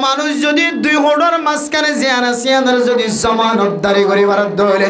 মানুষ যদি দুই হোডর মাঝখানে যে আনাসিয়ানের যদি জমানত দাঁড়ি করিবার দৌলে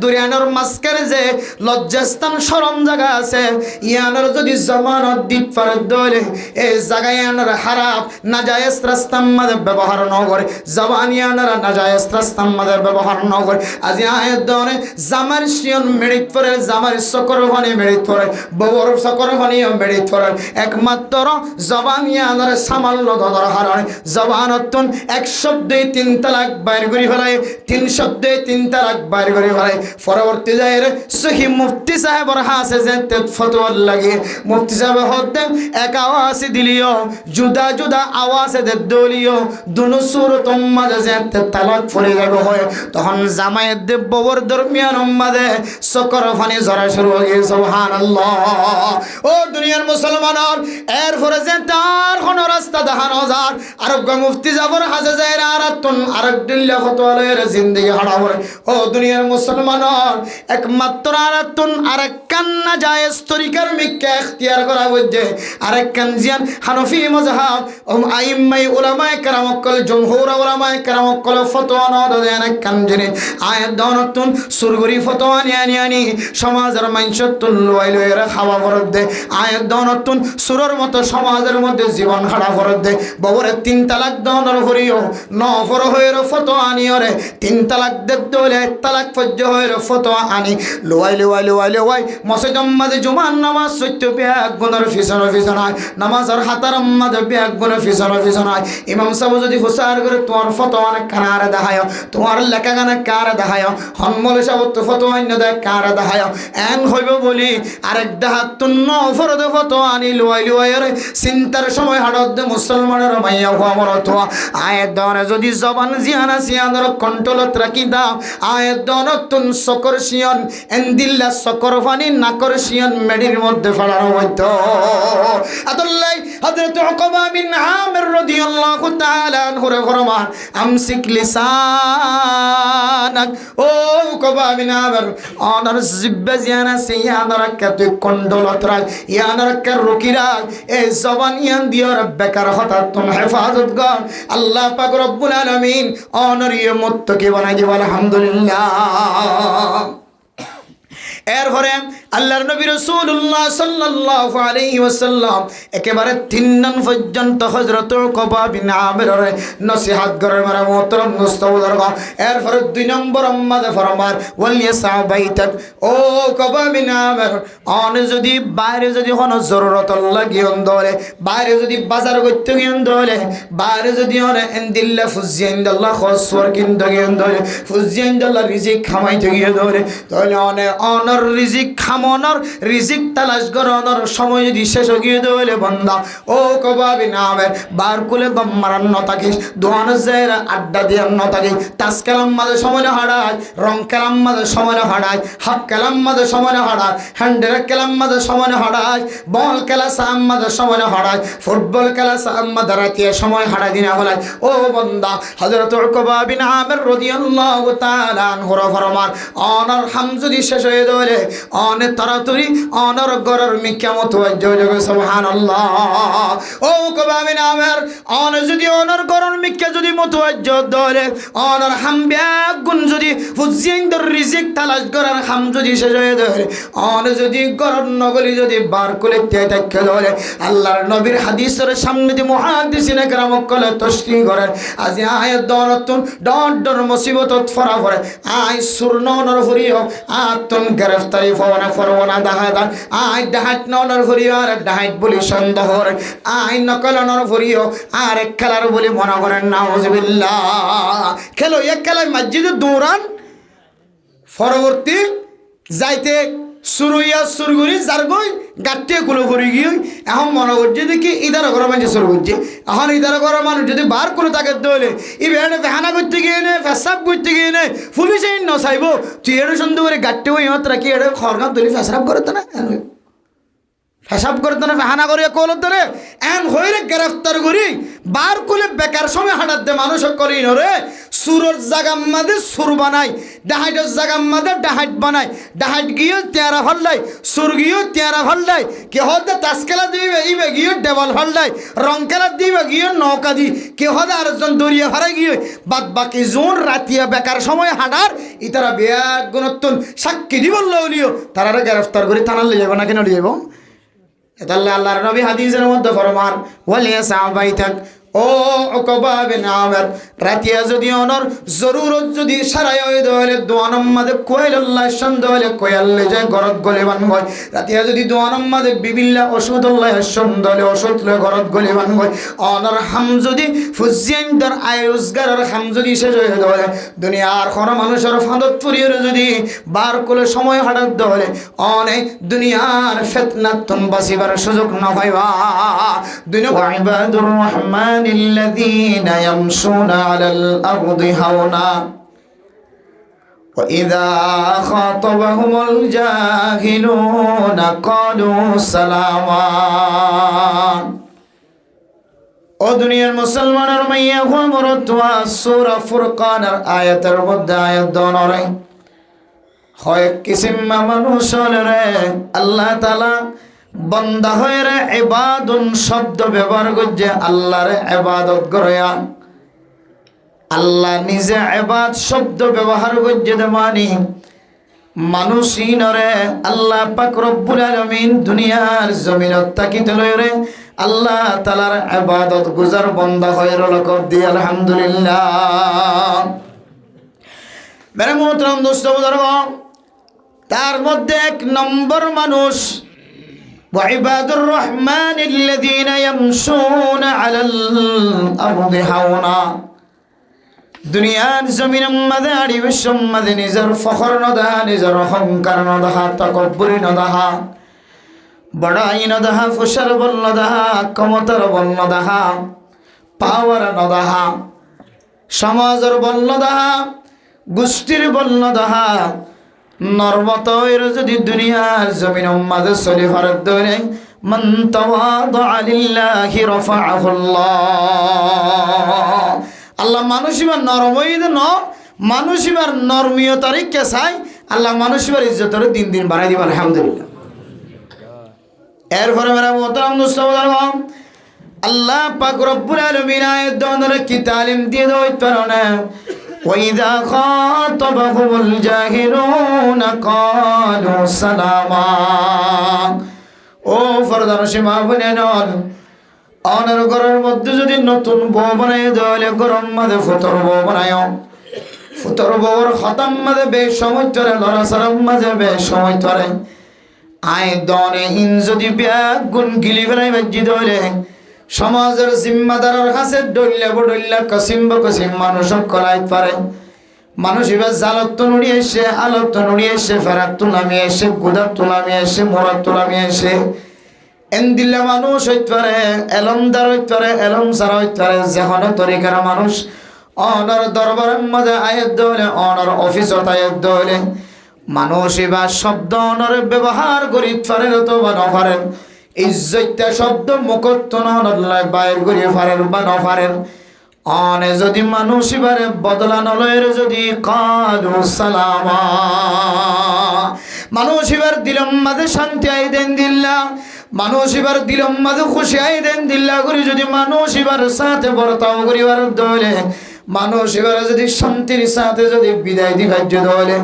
দুরিয়ানোর মাঝখানে যে লজ্জাস্থান সরম জায়গা আছে ইয়ানোর যদি জমানত দিত পারে দৌলে এই জায়গায় আনার হারাপ নাজায়েজ রাস্তার মাঝে ব্যবহার ন করে জবানিয়ানারা নাজায়েজ রাস্তার মাঝে ব্যবহার ন করে আজি আয়ের দনে জামার শিয়ন মেরিত পরে জামার সকর ভানি মেরিত পরে ববর সকর ভানিও মেরিত পরে একমাত্র জবানিয়ানার সামান্য দদর হারানে জবানতুন এক শব্দে 3 তালাক বাইর করি ফেলায় 3 শব্দে 3 তালাক বাইর করি ফেলায় পরবর্তী যায় সহি মুফতি সাহেবর হাসে যে ফতোয়া লাগে মুফতি সাহেব হতে এক আওয়াজ দিলিও জুদা জুদা আওয়াজ দে দলিও দুনো সুরতম মাঝে যে তালাক পড়ে যাবে হয় তখন জামায়েত দে ববর দরমিয়ান মাঝে সকর ফানি জরা শুরু হয়ে গেছে সুবহানাল্লাহ ও দুনিয়ার মুসলমানর এর পরে যে তার কোন রাস্তা দেখানো যার আরব মুফতি জাফর হাজে যায় আরাতুন আরেক দিল্লা ফতোয়া লয়ের জিন্দেগি হারাবরে ও দুনিয়ার মুসলমানর একমাত্র আরাতুন আরেক কান্না জায়েজ তরিকার মিক্কা ইখতিয়ার করা হইছে আরেক কান জিয়ান হানফি মাযহাব আইম্মাই উলামায়ে কেরাম কল জমহুর উলামায়ে কেরাম কল ফতোয়া ন দেন কান জেনে আয়াত দনতুন সুরগুরি ফতোয়া নিয়ানি সমাজের মাইনসতুল লইলয়ের খাওয়া ফরদ দে আয়াত দনতুন সুরর মতো সমাজের মধ্যে জীবন খাড়া ফরদ দে ববরে 3 তালাক দনর হরিও ন ফর হইর ফতোয়া নিয়রে 3 তালাক দে দলে তালাক ফজ্জ হইর ফতোয়া আনি লওয়াই মসজিদম মাঝে জুমার নামাজ সত্য ব্যাগ গুণর ফিসনায় নামাজের হাতার মাঝে ব্যাগ গুণ ফিসনায় ইমাম সাহেব যদি হুসার করে তোমার ফতোয়া কানারে দেখায় তোমার লেখা গানে কারে দেখায় হনমল সাহেব তো ফতোয়া অন্য দেয় কারে দেখায় এন হইব বলি আরেক ডাহাত তুন্ন ফরদে ফতোয়া আনি লওয়াই চিন্তার সময় হাড়ত দে মুসলমানের মাইয়া হওয়া মরতোয়া আয়ের দনে যদি জবান জিয়ানা সিয়ানোর কন্ট্রোলত রাখি দাও আয়ের দনতুন সকর শিয়ন এন্দিল্লা সকর ফানি নাকর শিয়ন মেডির মধ্যে ফেলানো হইতো আদুল্লাহ হযরত উকবা বিন আমির রাদিয়াল্লাহু তাআলা আনহুর ফরমান আমসিক লিসানাক ও উকবা বিন আমির অনার জিব্বা জিয়ানা সিয়ানোর কাতে কন্ট্রোলত রাখ ইয়ানোর কে রুকিরা এই জবান ইয়ান দিয়র বেকার হঠাৎ তুম হেফাজত কর আল্লাহ পাক রব্বুল আলামিন অনরিয় মুত্তাকি বানাই দিব আলহামদুলিল্লাহ এরপরে আল্লাহর নবী রাসূলুল্লাহ সাল্লাল্লাহু আলাইহি ওয়াসাল্লাম একেবারে 3 নং পর্যন্ত হযরত উকবা বিন আমিরের নসিহত করার মারা মোহতরম মুস্তাফার এরপরে 2 নম্বর আম্মাদে ফরমান ওয়ালিয়াসা বাইতাক ও উকবা বিন আমির অন যদি বাইরে যদি কোনো জরুরত লাগিয়ন দলে বাইরে যদি বাজার করতে গিয়ন দলে বাইরে যদি অনে ইনদিল্লাহ ফুজিয়াইন্দাল্লাহ খসওয়ার কিনতে গিয়ন দলে ফুজিয়াইন্দাল্লাহ রিজিক খামাইতে গিয়ে দলে তাহলে অনর রিজিক খামনর রিজিক তালাশ করানোর সময় যদি শেষ হয়ে দলে বন্ধা ও উকবা বিন আমির বার কুলে গম্মারান ন থাকিস দোয়ান জেরা আড্ডা দিয়ান ন থাকিস তাস কালাম মাঝে সময় হারায় রং কালাম মাঝে সময় হারায় হাফ কালাম মাঝে সময় হারায় হ্যান্ডের কালাম মাঝে সময় হারায় বল খেলা সাম মাঝে সময় হারায় ফুটবল খেলা সাম মাঝে রাতে সময় হারায় দিনা বলায় ও বন্ধা হযরত উকবা বিন আমির রাদিয়াল্লাহু তাআলা আনহু ফরমান অনর হাম যদি শেষ হয়ে দলে অনে তাড়াতাড়ি অনর গরর মিকিয়ামত হয়ে সুবহানাল্লাহ ও উকবা বিন আমির অন যদি অনর গরর মিকিয়া যদি মতওয়াজ্জ দলে অনর হাম ব্যাগ গুণ যদি ফুজিয়াইন্দর রিজিক তালাশ করার হাম যদি শেষ হয়ে দলে অন যদি গরর নগলি যদি বার করে থাকে দলে আল্লাহর নবীর হাদিসের সামনে দি মুহাদ্দিসিনে কেরাম কলে তশরিহ করেন আজ আয়াত দরতুন ডর মুসিবতত ফরা পড়ে আই সুরনর হরিও আতন গ্রেফতারি ফরওয়ানা দাহাদান আই ডাহাত নর হরিও আর ডাহাত বলি সন্দেহ আই নকল নর হরিও আর এক খেলার বলি মনে করেন নাউজুবিল্লাহ খেলো এক খেলায় মসজিদে দৌড়ান পরবর্তী যাইতে সুরইয়া সুরগুরি জারগই গাট্টিয়ে কুলো করি গিয়ে এখন মনে করছে দেখি ইদারা ঘর মানুষ শুরু করছে এখন ইদারা ঘর মানুষ যদি বার করে তাকে দলে ই বেড়ে ফেহানা করতে গিয়ে নে ফেসাব করতে গিয়ে নে পুলিশে নসাইব তুই এড়ে সন্দেহ করে গাট্টে ওই ইহত রাখি এড়ে খরগাঁ তুলি ফেসাব করতে না ফেসাব করতে না ফেহানা করিয়া কলত ধরে এন হইরে গ্রেফতার করি বার কুলে বেকার সময় হাঁটাতে মানুষ করি নরে সুরর জাগার মাঝে সুর বানায়, ডাহাইটের জাগার মাঝে ডাহাইট বানায়, ডাহাইট গিয়েও তেয়ারা ভাল্লাই, সুর গিয়েও তেয়ারা ভাল্লাই, কে হতে তাসকেলা দিবে ইবে গিয়েও ডেবল ভাল্লাই, রং খেলা দিবে গিয়েও নৌকা দি, কে হতে আরেকজন দরিয়া ভাড়া গিয়ে বাদ বাকি জোন রাতিয়া বেকার সময় হাঁটার ইতারা বেয়াক গুণত্তন সাক্ষী দিব লিও তারা গ্রেফতার করে থানার লিয়ে যাবো না কেন লিয়ে যাবো? তাহলে আল্লাহর নবী হাদিসের মধ্যে ফরমান ওয়ালিয়া সাহাবাইতাক ও উকবা বিন আমির রাতিয়া যদি অনর জরুরত যদি সারাই হয়ে দলে দোয়ানম মাদে কোয়েল্লাহ সন্দলে কোয়াল্লে যায় গরত গলে বান গয় রাতিয়া যদি দোয়ানম মাদে বিবিল্লা ওষুধল্লাহ সন্দলে ওষুধ লয় গরত গলে বান গয় অনর হাম যদি ফুজিয়ানদার আয়ুসগারের হাম যদি শেষ হয়ে দলে দুনিয়ার কোন মানুষের ফাঁদত ফুরিয়ে যদি বার কোলে সময় হাঁটার দলে অনেক দুনিয়ার ফিতনাতুন বাসিবার সুযোগ না পাইবা দুনিয়া ইবাদুর রহমান الذين يمشون على الأرض هونا وإذا خاطبهم الجاهلون قالوا سلاما ও দুনিয়ার মুসলমানের মাইয়া ঘুমরতুয়া সূরা ফুরকানের আয়াতের মধ্যে আয়াত দনরে হয় কিসিম মানুষের রে আল্লাহ তাআলা বন্দা হয়ে রে ইবাদুন শব্দ ব্যবহার করছে আল্লাহর ইবাদত করে আল্লাহ নিজে ইবাদ শব্দ ব্যবহার করছে মানে মানুষই নরে আল্লাহ পাক রব্বুল আলামিন দুনিয়ার জমিনত তাকিত লয় রে আল্লাহ তাআলার ইবাদত গুজার বন্দা হয়ে রলক দিয়ে আলহামদুলিল্লাহ। মেরে মোহতরম দোস্ত বুজুর্গ তার মধ্যে এক নম্বর মানুষ وعباد الرحمن الذين يمشون على الأرض هونا দুনিয়ার জমিনের মধ্যে আড়ি বিশ্বের মধ্যে নিজের ফখর নদাহা নিজের অহংকার নদাহা তাকব্বুরি নদাহা বড়াই নদাহা ফুসার বল নদাহা ক্ষমতার বল নদাহা পাওয়ার নদাহা সমাজের বল নদাহা গোষ্ঠীর বল নদাহা নরমতের যদি দুনিয়ার জমিনের মাঝে চলি ভারত ধরে মান তাওয়াদা লিল্লাহি রাফাআহুল্লাহ আল্লাহ মানুষ ইবার নরমইদ ন মানুষ ইবার নরমীয় তারিখকে চাই আল্লাহ মানুষ ইবার ইজ্জতের দিন দিন বাড়াই দিব আলহামদুলিল্লাহ। এরপরে মেরা মোহতারাম দোস্ত আল্লাহ পাক রব্বুল আলামিন আয়াত দনরে কি তালিম দিয়ে দেওয়াই পারো না وَإِذَا خَاطَبَهُمُ الْجَاهِلُونَ قَالُوا سَلَامًا ও ফরদানশী মা বোনেন অনের ঘরের মধ্যে যদি নতুন বউ বানাই দেওয়ালে গরম মাঝে ফুতর বউ বানায় ফুতর বউর খতম মাঝে বেশ সময় ধরে লড়াছাড়ার মাঝে বেশ সময় ধরে আয় দনে হিন যদি ব্যাগ গুণ গিলি ফেলাই বাজি দেওয়ালে সমাজের জিম্মাদারের কাছে ডইলা বডইলা কসিম বকসিম মানুষক কলাই পারে মানুষ এবার জালত তো নড়ি এসে আলত তো নড়ি এসে ফেরাত তো নামি এসে গুদার তো নামি এসে মরাত তো নামি এসে এন্দিল্লা মানুষ হইতে পারে এলমদার হইতে পারে এলম সারা হইতে পারে যেখানে তরিকার মানুষ অনর দরবারের মধ্যে আয়াত দলে অনর অফিসত আয়াত দলে মানুষ এবার শব্দ অনর ব্যবহার করি পারেন তো বা নপারেন ইজ্জতটা শব্দ মুখত নয় বাইর করিয়ে পারেন বা নপারেন অনে যদি মানুষ এবারে বদলানো লয়ের যদি কালু সালামা মানুষ এবার দিলম মাঝে শান্তি আই দেন দিল্লা মানুষ এবার দিলম মাঝে খুশি আই দেন দিল্লা করি যদি মানুষ এবার সাথে বর্তাও করিবার দলে মানুষ এবার যদি শান্তির সাথে যদি বিদায় দিবার দলে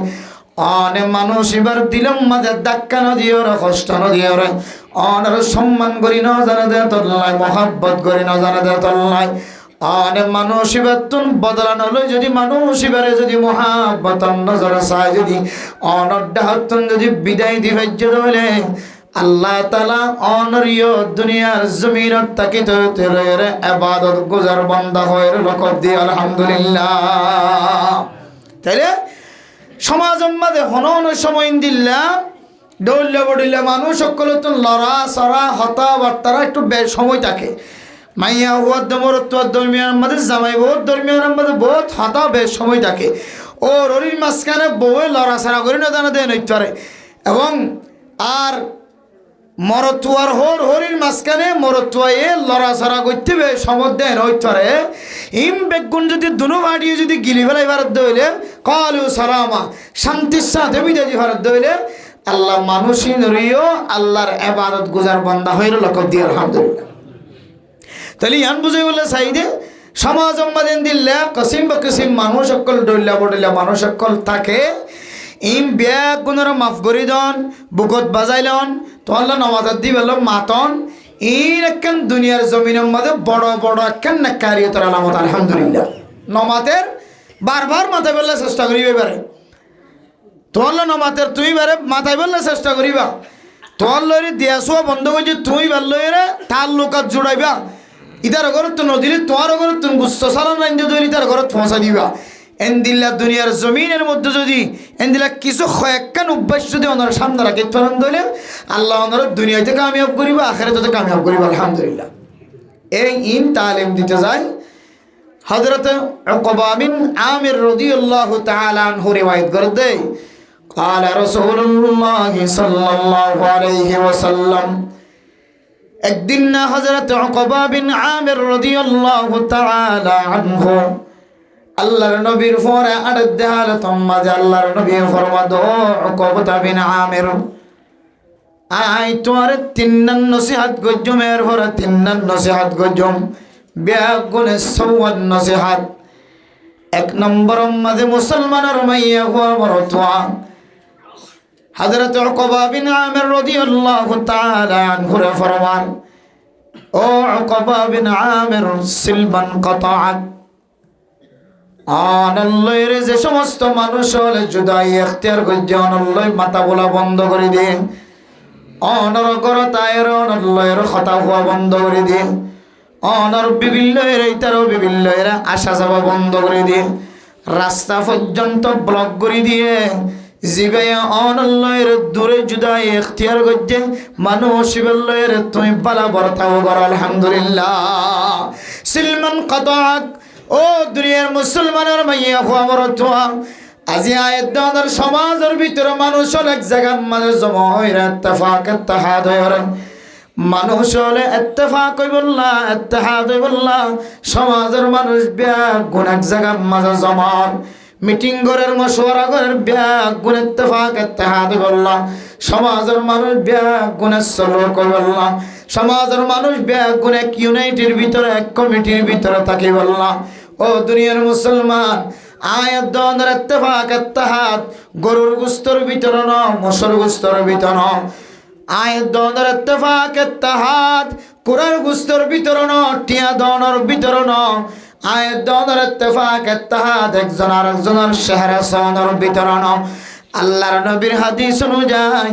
অনে মানুষ এবার দিলম মাঝে ধাক্কা নদিও রে কষ্ট নদিও রে অনের সম্মান করি ন জানা দে তল্লাই মহাব্বত করি ন জানা দে তল্লাই অনে মানুষ এবার তুন বদলানো লই যদি মানুষ এবারে যদি মহাব্বত নজর চায় যদি অনর ডাহতন যদি বিদায় দিবার দলে আল্লাহ তাআলা অনরিয় দুনিয়ার জমিনত তাকিত রে ইবাদত গুজার বান্দা হয়ে লকব দি আলহামদুলিল্লাহ। তাইলে সমাজের মধ্যে হনন সময় দিল্লা দৌল্লা বডিল্লা মানুষ সকল তো লড়া সরা হতা বার্তারা একটু বেশ সময় থাকে মাইয়া হুয়ার দমরত্ব দরমিয়ার মধ্যে জামাই বহুত দরমিয়ার মধ্যে বহুত হতা বেশ সময় থাকে ও ররির মাঝখানে বউয়ে লড়া সারা করে না জানা দেয় নইতে পারে এবং আর মরতুয়ার হরির মাঝখানে মরতুয়ায়ে লড়াছড়া করতে হবে সমুদ্রের ওইতরে ইম বেগুন যদি দুনো বাড়িয়ে যদি গিলি ফেলাই ভারত দইলে কালু সালামা শান্তির সাথে বিদাজি ভারত দইলে আল্লাহ মানুষই নরিও আল্লাহর ইবাদত গুজার বান্দা হইল লকব দিয়ে আলহামদুলিল্লাহ। তাহলে ইয়ান বুঝাই বলে সাইদে সমাজ সম্মাদিন দিল্লা কসিম বা কসিম মানুষ সকল ডইল্লা বডইল্লা মানুষ সকল থাকে ইম ব্যাগ গুণের মাফ করি দন বুকত বাজাইলন তোল্লা নমাজার দিবেল মাতন ইন একখান দুনিয়ার জমিনের মধ্যে বড় বড় একখান নাকারিয়তের আলামত আলহামদুলিল্লাহ। নমাতের বারবার মাথায় বললে চেষ্টা করিবে পারে তোল্লা নমাতের তুই বারে মাথায় বললে চেষ্টা করিবা তোর লইরে দিয়া শোয়া বন্ধ করছে তুই বার লইরে তার লোকাত জোড়াইবা ইতার ঘরত তো নদীরে তোমার ঘরত তুমি গুচ্ছ সালান রাইন দিলি তার ঘরত পৌঁছা দিবা এনদিল্লা দুনিয়ার জমিনের মধ্যে যদি এনদিল্লা কিছু কয়েকখান অভ্যাস যদি ওনার সামনে রাখে তখন দিলে আল্লাহ ওনার দুনিয়াতে কামিয়াব করিবা আখিরাতে কামিয়াব করিবা আলহামদুলিল্লাহ। এই ইন তালিম দিতে যায় হযরত উকবা বিন আমির রাদিয়াল্লাহু তাআলা আনহু রিওয়ায়াত করে দেয় قال رسول الله صلى الله عليه وسلم একদিন না হযরত উকবা বিন আমির রাদিয়াল্লাহু তাআলা আনহু আল্লাহর নবীর পরে আড়ত দেহাল তোমাজে আল্লাহর নবী ফরমাদো উকবা বিন আমির আই তোর তিনন নসিহত গজমের পরে তিনন নসিহত গজম বেগুনে সওয়ান নসিহত এক নম্বর মাঝে মুসলমানের মাইয়া হওয়া বড়তোয়া হযরত উকবা বিন আমির রাদিয়াল্লাহু তাআলা আনহু ফরমান ও উকবা বিন আমির সিলবান কাতাআত আনাল্লাহর যে সমস্ত মানুষ হলে জুদাই ইখতিয়ার করছে আনাল্লাহ মাথা বলা বন্ধ করে দিন অনর কর তায়ের আনাল্লাহর কথা হওয়া বন্ধ করে দিন অনর বিভিল্লয়ের এইটারও বিভিল্লয়ের আসা যাওয়া বন্ধ করে দিন রাস্তা পর্যন্ত ব্লক করে দিয়ে জিবে অনল্লাহর দূরে জুদাই ইখতিয়ার করছে মানুষ বিল্লয়ের তুমি বালা বর্তাও কর আলহামদুলিল্লাহ। সিলমান কাতাআত ও দুনিয়ার মুসলমানের মাইয়া হওয়া বড়তোয়া আজি আয়াতের সমাজের ভিতরে মানুষ এক জায়গার মাঝে জমা হইরা ইত্তেফাক ইত্তেহাদ হইরা মানুষ হলে ইত্তেফাক হইবল্লা ইত্তেহাদ হইবল্লা সমাজের মানুষ ব্যাগ গুণ এক জায়গার মাঝে জমা মিটিং করার মশওয়ারা করার ব্যাগ গুণ ইত্তেফাক ইত্তেহাদ হইবল্লা সমাজের মানুষ ব্যাগ গুণের সলক হইবল্লা সমাজের মানুষ ব্যাগ গুণ এক ইউনাইটের ভিতরে এক কমিটির ভিতরে থাকি বললা ও দুনিয়ার মুসলমান আয়াত দনের ইত্তেফাক ইত্তেহাদ গরুর গোশতের ভিতরে ন মোষের গোশতের ভিতরে ন আয়াত দনের ইত্তেফাক ইত্তেহাদ কুরার গোশতের ভিতরে ন টিয়া দনের ভিতরে ন আয়াত দনের ইত্তেফাক ইত্তেহাদ একজন আরেকজনের চেহারা সনের ভিতরে ন আল্লাহর নবীর হাদিস অনুযায়ী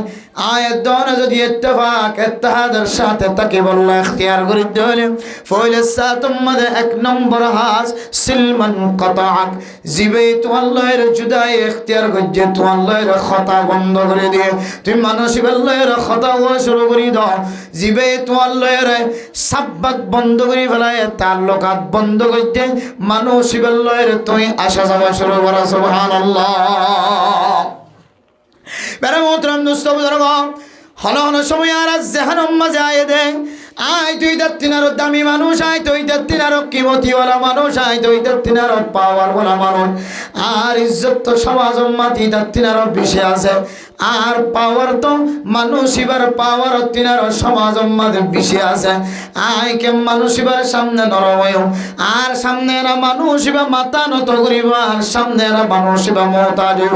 আয়াত দন যদি ইত্তেফাক ইত্তেহাদের সাথে তাকে বললা ইখতিয়ার করে দিলে ফয়লে সাতম মধ্যে এক নম্বর হাস সিলমান কাতাআক জিবে তো আল্লাহর জুদাই ইখতিয়ার করছে তো আল্লাহর কথা বন্ধ করে দিয়ে তুমি মানুষ আল্লাহর কথা হওয়া শুরু করে দাও জিবে তো আল্লাহর সাব্বাত বন্ধ করে ফেলায় তাল্লুকাত বন্ধ করতে মানুষ আল্লাহর তুমি আসা যাওয়া শুরু করা সুবহানাল্লাহ। বেড়ে মোহতরম দুস্থ বুজুর্গ হল হল সময় আর জেহানম মাঝে আয় দে আয় তুই তিনারও দামি মানুষ আয় তুই তিনারও কিমতিওয়ালা মানুষ আয় তুই তিনারও পাওয়ার বলা মানুষ আর ইজ্জত তো সমাজ মাতি তিনারও বেশি আছে আর পাওয়ার তো মানুষ এবার পাওয়ার তিনারও সমাজ মাঝে বেশি আছে আয় কে মানুষ এবার সামনে নরময় আর সামনে এরা মানুষ এবার মাথা নত করিব আর সামনে এরা মানুষ এবার মমতা দিব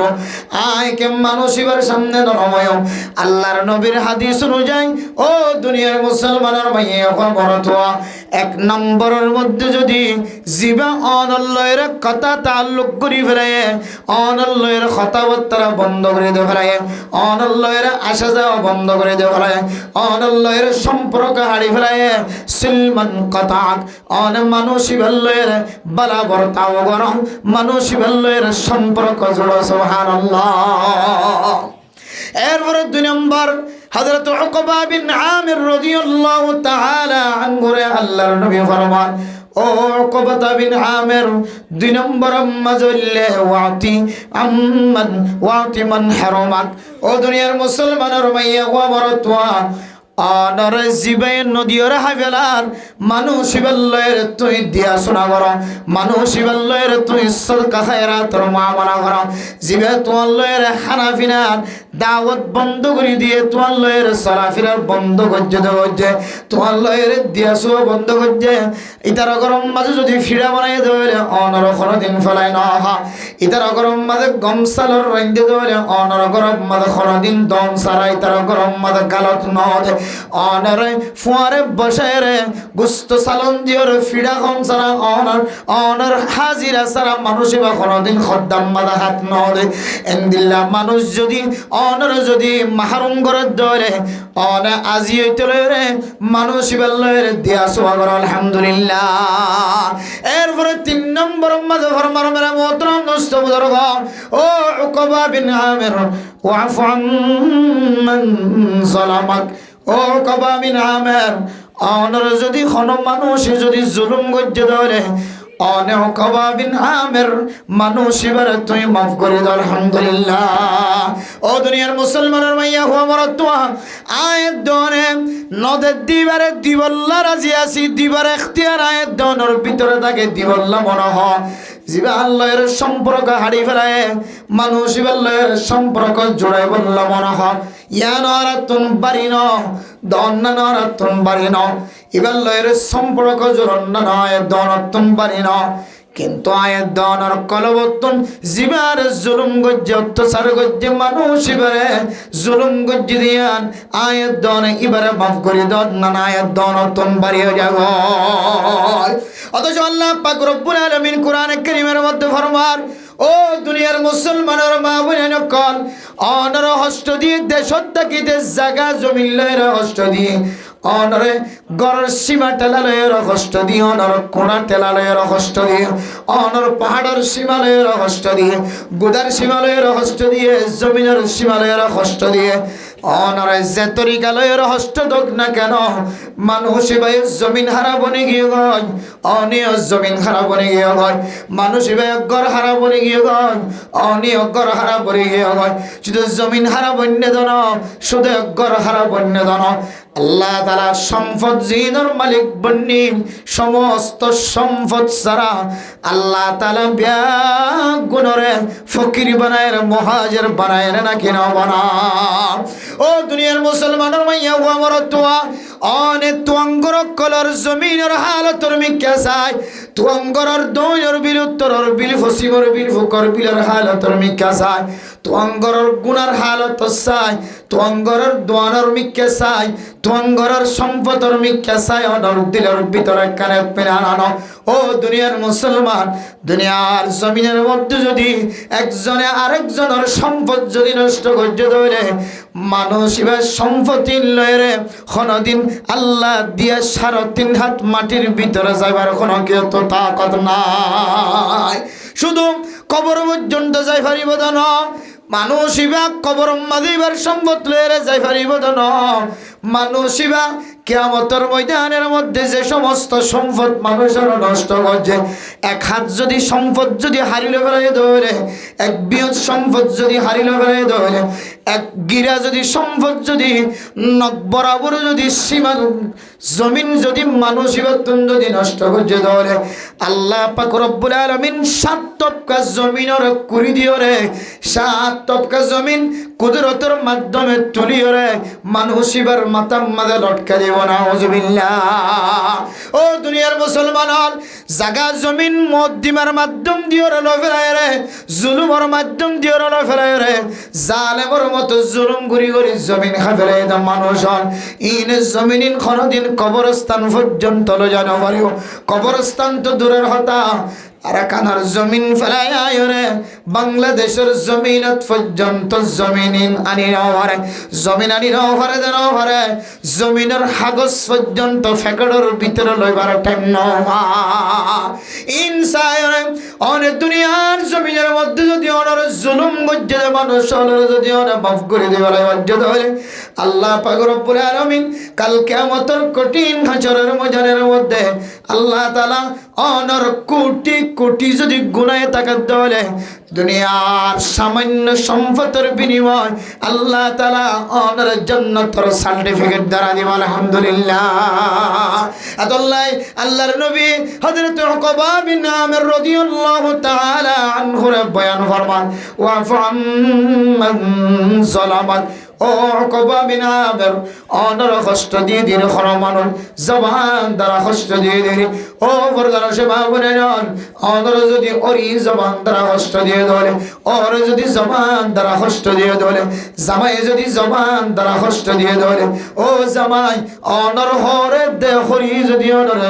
আয় কে মানুষ এবার সামনে নরময় আল্লাহর নবীর হাদিস অনুযায়ী ও দুনিয়ার মুসলমানের এক নম্বরের মধ্যে যদি জিবা অনল্লয়ের কথা তাল্লুক করি ফেরায় অনল্লয়ের কথাবার্তা বন্ধ করে দিয়ে ফেরায় অনল্লয়ের আসা যাওয়া বন্ধ করে দিয়ে ফেরায় অনল্লয়ের সম্পর্ক হারিয়ে ফেরায় সিলমান কাতাআত অন মানুষই ভাল্লয়ের বালা বর্তাও গরম মানুষই ভাল্লয়ের সম্পর্ক জোড়ো সুবহানাল্লাহ। এরপরে দুই নম্বর হযরত উকবা বিন আমির রাদিয়াল্লাহু তাআলা আনহু আল্লাহর নবী ফরমান ও উকবা বিন আমির দুই নম্বর মাজলে ওয়াতি মান হারামাক ও দুনিয়ার মুসলমানের মাইয়া ওয়া বরতওয়া অনর জিবে নদীর হাইবেলার মানুষ ইবাল্লের তুই দিয়া শোনা কর মানুষ ইবাল্লের তুই সদকা খায়রাতর মুআমালা কর জিবে তোয়াল্লের হানাফিনার দাওয়াত বন্ধ করে দিয়ে তোয়াল্লের সলাফিরার বন্ধ করছে দে তোয়াল্লের দিয়া সো বন্ধ করছে ইতার গরম মাঝে যদি ফিরা বানাই দেলে অনর কোনদিন ফেলাই না হা ইতার গরম মাঝে গমসালর রাইন্দে দেলে অনর গরম মাঝে কোনদিন দম সারাই তার গরম মাঝে গালত ন দে অনরে ফুয়ারে বসে রে গুস্ত সালন দিওর ফিডা কম সারা অনর হাজিরা সারা মানুষ বা কোনদিন খদ্দাম মাদা হাত ন দে এন্দিল্লা মানুষ যদি অনর যদি মাহরুম করে ধরে অন আজি হইতে রে মানুষ বেল্লের দিয়া সোয়া কর আলহামদুলিল্লাহ। এরপরে 3 নম্বর মাঝে ফরমার মেরা মোহতরম দোস্ত বুজুর্গ ও উকবা বিন আমির ওয়াফু আম্মান যালামাক ও উকবা বিন আমির অনর যদি কোন মানুষ যদি জুলুম গজ্জে ধরে অনে উকবা বিন আমির মানুষ এবারে তুই মাফ করে দাও আলহামদুলিল্লাহ। ও দুনিয়ার মুসলমানের মাইয়া হো আমার তোয়া আয়াত দনে নদে দিবারে দিবল্লা রাজি আছি দিবার ইখতিয়ার আয়াত দনের ভিতরে থাকে দিবল্লা মনে হ জিবা আল্লাহর সম্পর্ক হারিয়ে ফেলায় মানুষ আল্লাহর সম্পর্ক জোড়াই বললা মনে হ ইয়া নরাতুন বারিন দন্না নরাতুন বারিন ইবাল্লাহর সম্পর্ক জোড়না নয় দনতুন বারিন কিন্তু আয়াত দনের কলবতন জিবার জুলুম গজ্জে অত্যাচার গজ্জে মানুষ এবারে জুলুম গজ্জে দিয়ান আয়াত দনে এবারে মাফ করে দন না আয়াত দনতুন বাড়িয়ে যাব। অথচ আল্লাহ পাক রব্বুল আলামিন কোরআনে কারীমের মধ্যে ফরমান ও দুনিয়ার মুসলমানের মা বোনেন কল অনর হস্ত দিয়ে দেশত থাকিতে জায়গা জমিন লয়ের হস্ত দিয়ে অনরে গড়ের সীমা টেলালয়ের হস্ত দিয়ে অনর কোণা টেলালয়ের হস্ত দিয়ে অনর পাহাড়ের সীমালয়ের হস্ত দিয়ে গুদার সীমালয়ের হস্ত দিয়ে জমিনের সীমালয়ের হস্ত দিয়ে অনরে যে তরিকালয়ের হস্ত দোক না কেন মানুষ ভাই জমিন হারা বনে গিয়ে গয় অনিয় জমিন হারা বনে গিয়ে গয় মানুষ ভাই গড় হারা বনে গিয়ে গয় অনিয় গড় হারা বনে গিয়ে গয় শুধু জমিন হারা বন্য দন শুধু গড় হারা বন্য দন আল্লাহ তাআলা সম্পদ জিনের মালিক বন্নি সমস্ত সম্পদ সারা আল্লাহ তাআলা গুণরে ফকির বানায় মুহাজির বানায় না কেন বানা। ও দুনিয়ার মুসলমানের মাইয়া ও আমার তোয়া অনে তুয়াঙ্গর কলর জমিনের হালতর মিক্কা চাই তুয়াঙ্গর দইর বিল উত্তরর বিল ফসিমর বিল ফুকর বিলের হালতর মিক্কা চাই তুয়াঙ্গর গুনার হালত চাই তুয়াঙ্গর দোয়ানোর মিক্কা চাই তুয়াঙ্গর সম্পদর মিক্কা চাই অনর দিলের ভিতরে কানে পেরানো। ও দুনিয়ার মুসলমান দুনিয়ার জমিনের মধ্যে যদি একজনে আরেকজনের সম্পদ যদি নষ্ট করতে ধরে মানুষ এবার সম্পত্তি লয়ে কোনদিন আল্লাহ দিয়ে 3.5 হাত মাটির ভিতরে যাইবার কোনো কেউ তো তাকত নাই শুধু কবর পর্যন্ত যাই পারিব না মানুষ ইবা কবর মাদিবার সম্পদ লয়ে যাই পারিব না মানুষ ইবা কিয়ামতের ময়দানের মধ্যে যে সমস্ত সম্পদ মানুষের নষ্ট করছে এক হাত যদি সম্পদ যদি হারিলে ফেলাই ধরে এক বৃহৎ সম্পদ যদি হারিলে ফেলাই ধরে এক গিরা যদি সম্পদ যদি নখ বরাবর যদি সীমা জমিন যদি মানুষ যদি নষ্ট করছে ধরে আল্লাহ পাক রব্বুল আলামিন 7 তবকা জমিনের কুড়ি দিও রে 7 তবকা জমিন কুদরতের মাধ্যমে তুলিও রে মানুষ এবার মাথার মাঝে লটকা দিব না আউযুবিল্লাহ। ও দুনিয়ার মুসলমান জাগা জমিন মদ্দিমার মাধ্যম দিও রে ফেরায় রে জুলুমের মাধ্যম দিও রে ফেরায় রে জালেমের মতো জুলুম করি করি জমিন খা ফেরায় দা মানুষ ইন জমিনিন কোনদিন কবরস্থান পর্যন্ত লো জানো পারিও কবরস্থান তো দূরের হতা আরাকানার জমিন ফেলায় আয়রে বাংলাদেশের জমিনত পর্যন্ত জমিনিন আনি নভারে জমিন আনি নভারে নভারে জমিনের কাগজ পর্যন্ত ফেকড়ের ভিতরে লইবার টাইম নভা ইনসায়রে অনেক দুনিয়ার জমিনের মধ্যে যদি অনার জুলুম গজ্জে মানুষ যদি ওরা মাফ করে দেওয়ার অজ্জত হলে আল্লাহ পাক রব্বুল আলামিন কাল কিয়ামতের কঠিন হাসরের ময়দানের মধ্যে আল্লাহ তাআলা অনর কোটি কোটি যদি গুনাহে তাকাত হলে দুনিয়ার সামান্য সম্পদের বিনিময় আল্লাহ তাআলা অনর জান্নাতের সার্টিফিকেট দ্বারা দিবেন আলহামদুলিল্লাহ। আল্লাহ আল্লাহর নবী হযরত উকবা বিন আমির রাদিয়াল্লাহু তাআলা আনহু বয়ান ফরমান ওয়া ফামান যালামাত ও উকবা বিন আমির অনর কষ্ট দিয়ে দিন খরমানুন জবান দ্বারা কষ্ট দিয়ে দিন ও বরদার সেবা বলে নন অনর যদি ওরি জবান দ্বারা কষ্ট দিয়ে ধরে ওর যদি জবান দ্বারা কষ্ট দিয়ে ধরে জামাই যদি জবান দ্বারা কষ্ট দিয়ে ধরে ও জামাই অনর হরে দেহরি যদি অনর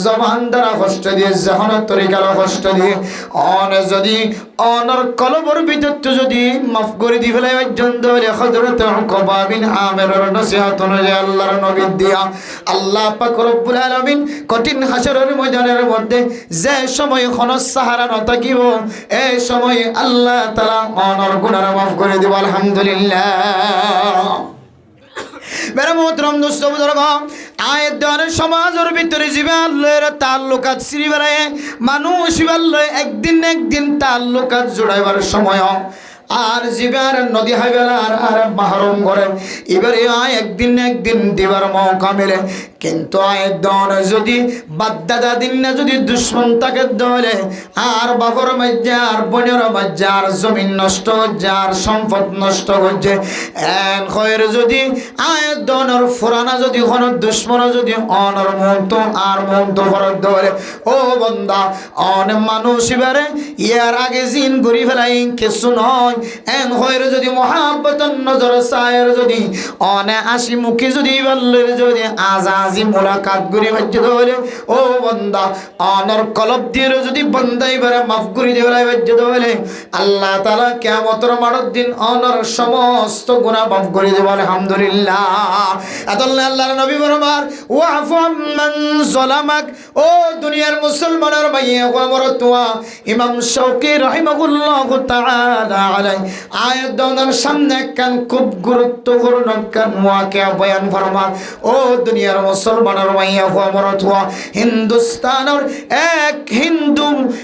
জবান দ্বারা কষ্ট দিয়ে জাহানের তরিকার কষ্ট দিয়ে অন যদি অনর কলবর ভিতর যদি মাফ করে দি ফেলে পর্যন্ত হযরত উকবা বিন আমিরের নসিহত অনুযায়ী আল্লাহর নবী দিয়া আল্লাহ পাক রব্বুল আলামিন কঠিন হাসরের ময়দানের মধ্যে যে সময় খনস সাহারা ন থাকিব এই সময় আল্লাহ তাআলা অনর গুনাহ মাফ করে দিব আলহামদুলিল্লাহ। মেরা মোহতরম দোস্ত বুজুর্গ আয়াত দ্বারা সমাজের ভিতরে জীবে আল্লাহর তাল্লুকাত শ্রীবারে মানুষ আল্লাহ একদিন তাল্লুকাত জোড়াইবার সময় আর জীবের নদী হাইবেলার আর মাহরুম করে এবারে একদিন দিবার মৌকা মিলে কিন্তু আয়দন যদি বাদ্দাদা দিন না যদি দুশ্মন তাকে ধরে আর বাবর মাঝে আর বোনের মাঝে আর জমিন নষ্ট হচ্ছে আর সম্পদ নষ্ট হচ্ছে এন খয়ের যদি আয়দনের ফুরানা যদি কোনো দুশ্মন যদি অনর মন্ত আর মন্ত ফরক ধরে ও বন্দা অন মানুষ এবারে ইয়ার আগে জিন ঘুরি ফেলাই কিছু নয় এন খয়ের যদি মহাব্বতন নজর সায়ের যদি অনে আসি মুখে যদি বললের যদি আজাজি মুলাকাত করি হচ্ছে ধরে ও বন্দা অনর কলব দিয়ে যদি বন্দাই বারে মাফ করে দেওয়াই হচ্ছে ধরে আল্লাহ তাআলা কিয়ামতের মাঠের দিন অনর সমস্ত গুনাহ মাফ করে দেব আলহামদুলিল্লাহ। আল্লাহ আল্লাহর নবী বরবার ওয়াফু মান যালামাক ও দুনিয়ার মুসলমানের ভাইয়া ওয়া তোয়া ইমাম শাওকী রাহিমাহুল্লাহু তাআলা আলাই আয়াত দনের সামনে কান খুব গুরুত্বপূর্ণ কান ওয়াকিয়া বয়ান ফরমান ও দুনিয়ার মুসলমানের ভাইয়া ওয়া হিন্দুস্তানের এক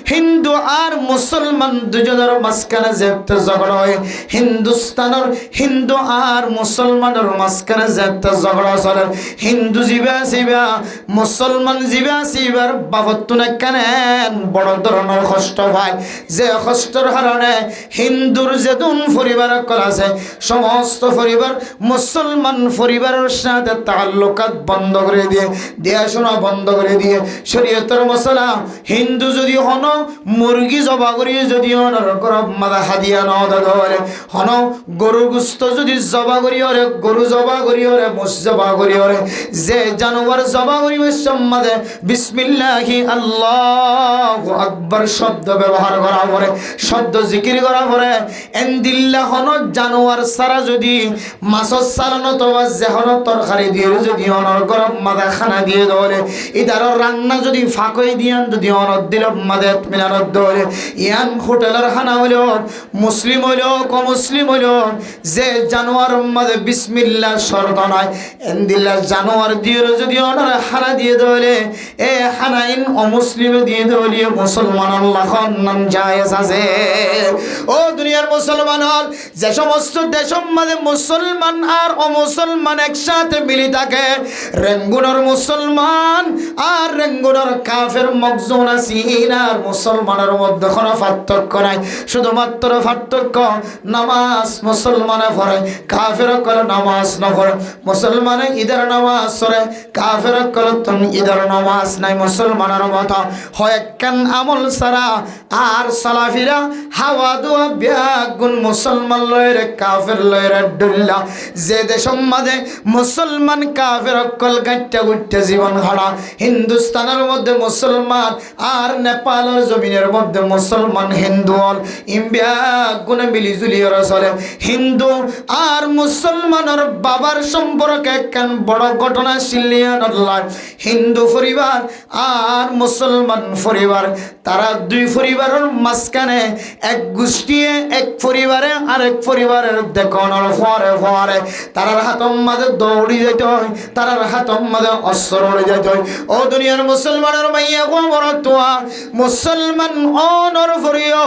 হিন্দু আর মুসলমান দুজনের মাঝখানে যে একটা ঝগড়া হয় হিন্দুস্তানের হিন্দু আর মুসলমানের মাঝখানে যে একটা ঝগড়া চলে হিন্দু জিবা মুসলমান জিবার বাবদ কেন বড় ধরনের কষ্ট পায় যে কষ্টের কারণে হিন্দুর যেদিন পরিবার আছে সমস্ত পরিবার মুসলমান পরিবারের সাথে তাল্লুকাত বন্ধ করে দিয়ে দেয়াশোনা বন্ধ করে দিয়ে শরীয়তের মশলা হিন্দু যদি হন মুরগি জবা করি যদি হনর গরব মাদা হাদিয়া ন ধরে হন গরু গুস্ত যদি জবা করি ওরে গরু জবা করি ওরে মোষ জবা করি ওরে যে জানোয়ার জবা করি সম্মাদে বিসমিল্লাহি আল্লাহু আকবার শব্দ ব্যবহার করা পরে শব্দ জিকির করা পরে এন্দিল্লাহ হন জানোয়ার সারা যদি মাছর সারানো তো যেহন তরকারি দিয়ে যদি অনর গরম মাদা খানা দিয়ে ধরে ইদার রান্না যদি ফাঁকই দিয়ান যদি অনর দিল মাদে মিলানোর ধরে ইয়ান হোটেলের খানা হইল মুসলিম হইল মুসলিম হইল যে জানোয়ার মাদে বিসমিল্লাহ শর্ত নয় এন্দিল্লাহ জানোয়ার দিয়ে যদি অনর খানা দিয়ে ধরে এ হানাইন অমুসলিম দিয়ে ধরে মুসলমান আল্লাহ নাম জায়েজ আছে ও দুনিয়ার মুসলমান হল যে সমস্ত দেশের মাঝে মুসলমান আর অমুসলমান একসাথে মিলি থাকে রেঙ্গুনের মুসলমান আর রেঙ্গুনের কাফের মকজুন আসিন আর মুসলমানের মধ্যে কোনো পার্থক্য নাই শুধুমাত্র পার্থক্য নামাজ মুসলমানে পড়ে কাফের করে নামাজ না পড়ে মুসলমানে ঈদের নামাজ পড়ে কাফের করে তুমি ঈদের নামাজ নাই মুসলমানের মতো হয় কেন আমল সারা আর সালাফিরা হাওয়া দোয়া ব্যাগুন মুসলমান লয়ের কাফের লয়ের ডুল্লা যে দেশের মাঝে মুসলমান কাফের অকল গাঁটটা গুট্টা জীবন হারা হিন্দুস্তানের মধ্যে মুসলমান আর নেপালের জমিনে দুনিয়ার মধ্যে মুসলমান হিন্দু হল ইম্বিয়া গুণে মিলিজুলি ওরা চলে হিন্দু আর মুসলমানের বাবার সম্পর্কে একখান বড় ঘটনা শিলিয়ান হিন্দু পরিবার আর মুসলমান পরিবার তারা দুই পরিবারের মাঝখানে এক গোষ্ঠী এক পরিবারে আরেক পরিবারের দেখানোর পরে পরে তারার হাতম মাঝে দৌড়ি যেতে হয় তারার হাতম মাঝে অস্ত্র উড়ে যেতে হয় ও দুনিয়ার মুসলমানের মাইয়া গোবর তোয়া মুসলমান অনর ফরিও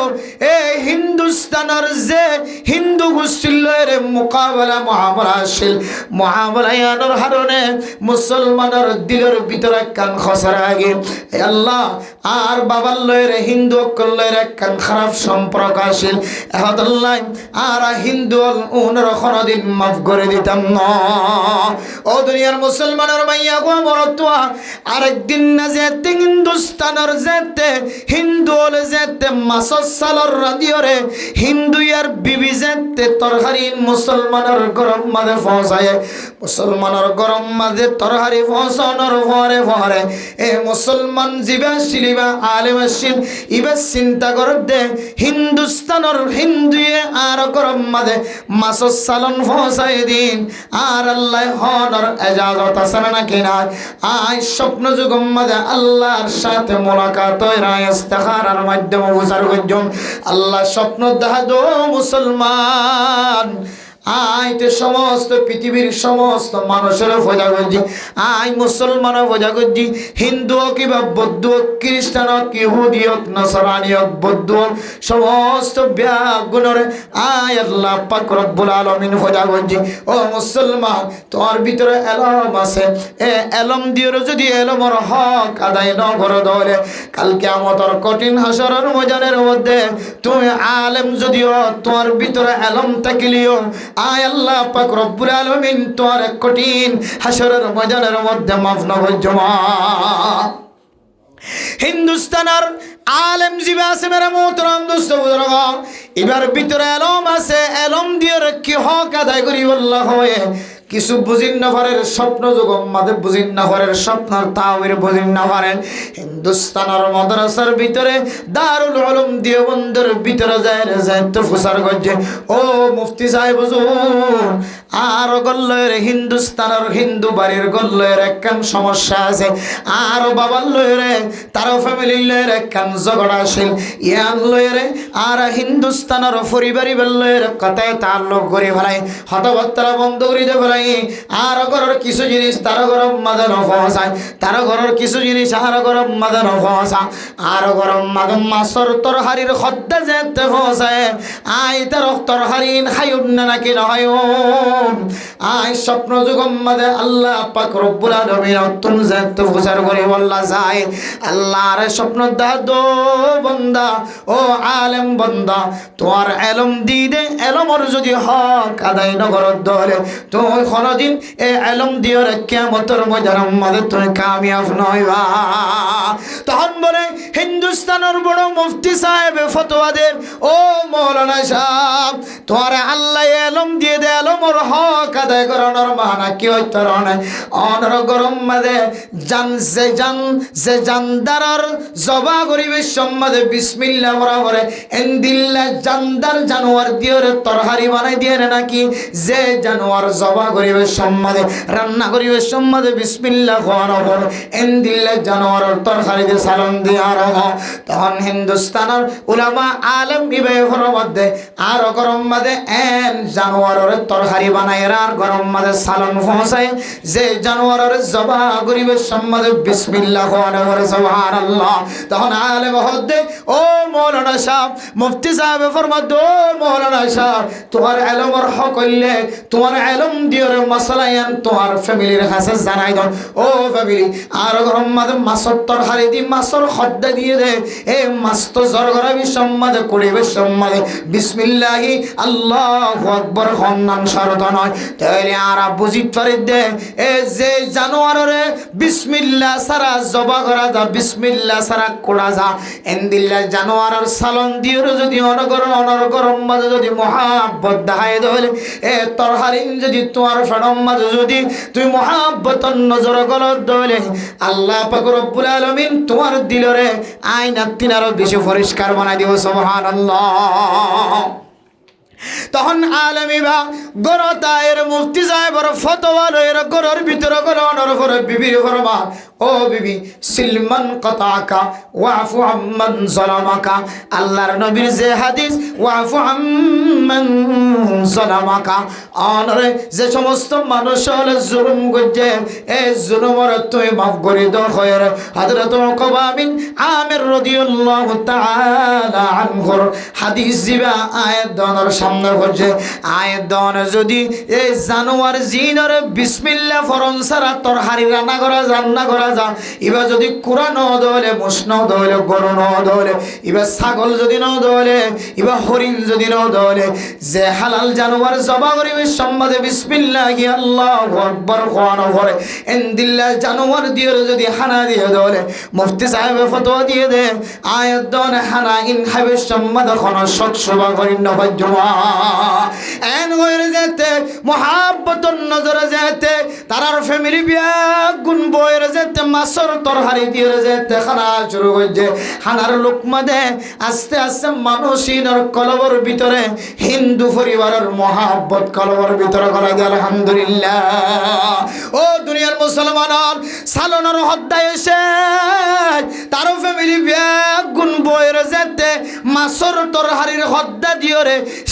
এ হিন্দুস্তানের যে হিন্দু গোষ্ঠীর লয়ের মোকাবেলা মহাবরাশীল মহাবরায়ানোর হারণে মুসলমানের দিলের ভিতরে কান খসরা আগে আল্লাহ আর বাবার লয়ের হিন্দু লয়ের একখান খারাপ সম্পর্ক আসিল আল্লাহ আর হিন্দু উনার কোনদিন মাফ করে দিতাম না ও দুনিয়ার মুসলমানের মাইয়া গো মরতুয়া আরেকদিন না যেতে হিন্দুস্তানের যেতে হিন্দু হলে যেতে মাসর সালর রাদিওরে হিন্দু আর বিবি যেতে তরহারি মুসলমানের গরম মাঝে পৌঁছায় মুসলমানের গরম মাঝে তরহারি পৌঁছানোর পরে পরে এ মুসলমান জিবা শিলিবা আলেমাসিন ইবা চিন্তা করে দে হিন্দুস্তানের হিন্দুয়ে আর গরম মাঝে মাসর সালন পৌঁছায় দিন আর আল্লাহ হনর এজাজত আছে নাকি না আই স্বপ্ন যুগম মাঝে আল্লাহর সাথে মোলাকাত হয় ইস্তেখারার মাধ্যমে বুঝার গজম আল্লাহ স্বপ্ন দেখা দো মুসলমান আইতে সমস্ত পৃথিবীর সমস্ত মানুষের ভোজা করছি আই মুসলমান ভোজা করছি হিন্দু হোক কিংবা বৌদ্ধ হোক খ্রিস্টান হোক ইহুদি হোক নসরানি হোক বৌদ্ধ হোক সমস্ত ব্যাগুণরে আয় আল্লাহ পাক রব্বুল আলামিন ভোজা করছি ও মুসলমান তোর ভিতরে এলম আছে এ এলম দিয়ে যদি এলমর হক আদায় ন করে ধরে কালকে আমাদের কঠিন হাসরের ময়দানের মধ্যে তুমি আলেম যদিও তোমার ভিতরে এলম থাকিলিও আয় আল্লাহ পাক রব্বুল আলামিন তোর কঠিন হাসরের ময়দানের মধ্যে মাফ না করজমা হিন্দুস্তানের আলেম জিবা আছে মেরা মোহতরম দোস্ত বুজুর্গ এবার ভিতরে এলম আছে এলম দিয়ে কি হক আদায় করি আল্লাহ হয়ে কিছু বুঝিন না পারেন স্বপ্ন যুগম মাঝে বুঝিন না পারেন স্বপ্নর তাওয়ির বুঝিন না পারেন হিন্দুস্তানের মাদ্রাসার ভিতরে দারুল উলুম দেওবন্দের ভিতরে যায় তো ফুসার গজ্জে ও মুফতি সাহেব হুজুর আর গল্লের হিন্দুস্তানের হিন্দু বাড়ির গল্লের একখান সমস্যা আছে আর বাবার লয়েরে তার ফ্যামিলির লয়ের একখান ঝগড়া আসিল ইয়ান লয়েরে আর হিন্দুস্তানের পরিবারই লয়ের কথায় তার লোক করে ফেলায় হতভক্তরা বন্ধ করে দিয়ে ফেলায় আর ঘরের কিছু জিনিস তার গরম মাঝে নফসায় তার ঘরের কিছু জিনিস আর গরম মাঝে নফসা আর গরম মাঝে মাছর তরহারির খদ্দা যেতে ফসায় আই তার তরহারিন খাইব না নাকি নহয় আই স্বপ্ন যুগম মাঝে আল্লাহ পাক রব্বুল আলামিন তুম যেতে ফসার করে বললা যায় আল্লাহর স্বপ্ন দাদো বন্দা ও আলেম বন্দা তোমার এলম দি দে এলমর যদি হক আদায় নগর ধরে তুই কোনদিন এ এলম দিও রে কিয়ামতের ময়দানের মধ্যে তুই কামিয়াব নইবা তখন বলে হিন্দুস্তানের বড় মুফতি সাহেব ফতোয়া দেন ও মাওলানা সাহেব তোমার আল্লাহ এলম দিয়ে দে এলমর হক আদায় করানোর মানা কি হইতো না অনর গরম মাঝে যে জানদার জবা করিবে সম্মাদে বিসমিল্লাহ বরাবরে এন্দিল্লা জানদার জানোয়ার দিয়ে তরহারি বানাই দিয়ে নাকি যে জানোয়ার জবা করিবে সম্মাদে রান্না করিবে সম্মাদে বিসমিল্লাহ খাওয়ানোর এন্দিল্লা জানোয়ারের তরহারি দিয়ে সালাম দিয়ে আর তখন হিন্দুস্তানের উলামা আলেম বিবেকের মধ্যে আর গরম মাঝে এন জানোয়ারের তরহারি বানাই আর গরম মাঝে সালাম পৌঁছায় যে জানোয়ারের জবা করিবে সম্মাদে বিসমিল্লাহ খাওয়ানোর সুবহানাল্লাহ তখন আলেম হদ্দে ও মাওলানা সাহেব মুফতি সাহেব ফরমাদ ও মাওলানা সাহেব তোমার এলমর হক হইলে তোমার এলম দিওর মাসলায়ান তোমার ফ্যামিলির কাছে জানাই দাও ও ফ্যামিলি আর গরম মাঝে মাছর তরকারি দি মাছর খদ্দা দিয়ে দে এ মাছ তো জরগরাবি সম্মাদে করিবে সম্মাদে বিসমিল্লাহি আল্লাহু আকবার হন্নান শরত নয় তাইলে আর বুঝিত পারি দে এ যে জানোয়ারে বিসমিল্লাহ সারা জবা করা যা বিসমিল্লাহ সারা কোড়া যা এন্দিল্লা জানোয়ারের সালন দিয়ে যদি অনগর মাঝে যদি মহাব্বত দেখায় দলে এ তরহারিন যদি তোমার তোমার ফেরম মাঝে যদি তুই মহাব্বতন নজর গলত দলে আল্লাহ পাক রব্বুল আলামিন তোমার দিলরে আয়না তিনারও বেশি পরিষ্কার বানাই দিব সুবহানাল্লাহ। তখন আলমিবা গরতায়ের মুফতি সাহেবের ফতোয়া লয়ের গরর ভিতরে গরনের পরে বিবির ফরমা ও বিবি সিলমান কাতাকা ওয়াফু আম্মান যালামাকা আল্লাহর নবীর যে হাদিস ওয়াফু আম্মান যালামাকা অনরে যে সমস্ত মানুষ হলে জুলুম করছে এই জুলুমের তুই মাফ করে দাও খয়র হযরত উকবা বিন আমির রাদিয়াল্লাহু তাআলা আনহুর হাদিস দিবা আয়াত দনের সামনে হচ্ছে আয়াত দন যদি এই জানোয়ার জিনর বিসমিল্লাহ ফরন সারা তোর হারি রান্না করা যা এবার যদি কোরআন দলে মুসন দলে গরু ন দলে এবার ছাগল যদি ন দলে এবার হরিণ যদি ন দলে যে হালাল জানোয়ার জবা করিবে সম্বাদে বিসমিল্লাহি আল্লাহু আকবার কোরআন পড়ে ইনদিল্লাহ জানোয়ার দিয়ে যদি হানা দিয়ে দলে মুফতি সাহেব ফতোয়া দিয়ে দে আয়াত দন হানা ইন হাবে সম্বাদ কোন সৎসবা করি না বাজমা এন হয়ে যেতে মহাব্বতন নজরে যেতে তারার ফ্যামিলি বিয়া গুণ বইয়ের যেতে মাসর তরহারি দিয়ে যেতে খানা শুরু হয়েছে খানার লোকমা দে আস্তে আস্তে মানুষিনের কলবর ভিতরে হিন্দু পরিবারের মহাব্বত কলবর ভিতরে করা যায় আলহামদুলিল্লাহ। ও দুনিয়ার মুসলমান সালনের হদ্দায় এসে তারও ফ্যামিলি বিয়া গুণ বইয়ের যেতে মাসর তরহারির হদ্দা দিয়ে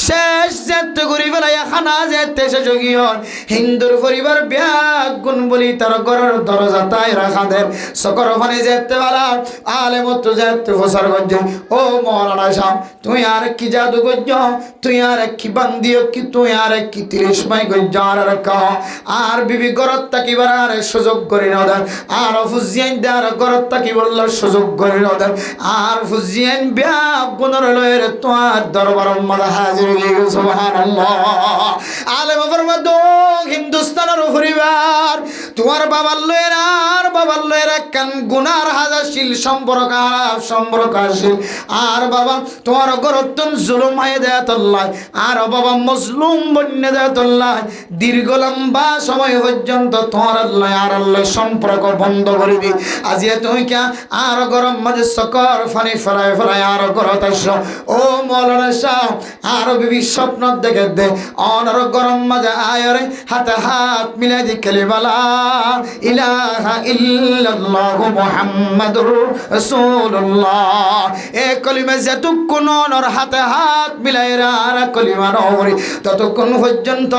শেষ যেতে ঘুরি ফেলাই খানা যেতে শেষ গিয়ে হিন্দুর পরিবার বিয়া গুণ বলি তার ঘরের দরজা তাই রাখাদের সকর ওখানে যেতে পারা আলে মতো যেতে ফসার গঞ্জে ও মৌলানা সাহেব তুই আর কি জাদু গজ্জ তুই আর কি বান্দিও কি তুই আর কি 30 মাই গজ্জ আর কহ আর বিবি গরত তাকিবার আর সুযোগ করে না দেন আর ফুজিয়ান দার গরত তাকি বলল সুযোগ করে না দেন আর ফুজিয়ান বিয়া গুণর লয়ের তোমার দরবার মধ্যে হাজির হয়ে গেল সুবহানাল্লাহ। আলেম ফরমাদো হিন্দুস্তানের পরিবার তোমার বাবার লয়ের আর বাবার লয়ের কান গুনার হাজাশীল সম্পর্কশীল আর বাবা তোমার গরতন জুলুম হয়ে দেয়াতল্লাহ আর বাবা মজলুম বন্যে দেয়াতল্লাহ দীর্ঘ লম্বা সময় পর্যন্ত তোমার আল্লাহ আর আল্লাহ সম্পর্ক বন্ধ করে দি আজিয়া তুমি কে আর গরম মাঝে সকর ফানি ফেলায় আর গরত আসো ও মৌলানা সাহেব আর বিবি স্বপ্ন দেখে দে অনর গরম মাঝে আয়রে হাতে হাত মিলাই দি কালিমা ইলাহা ইল্লাল্লাহু মুহাম্মাদুর রাসূলুল্লাহ এ কলিমা যতক্ষণ অনর হাতে হাত মিলাই আর কলিমা নবরি ততক্ষণ পর্যন্ত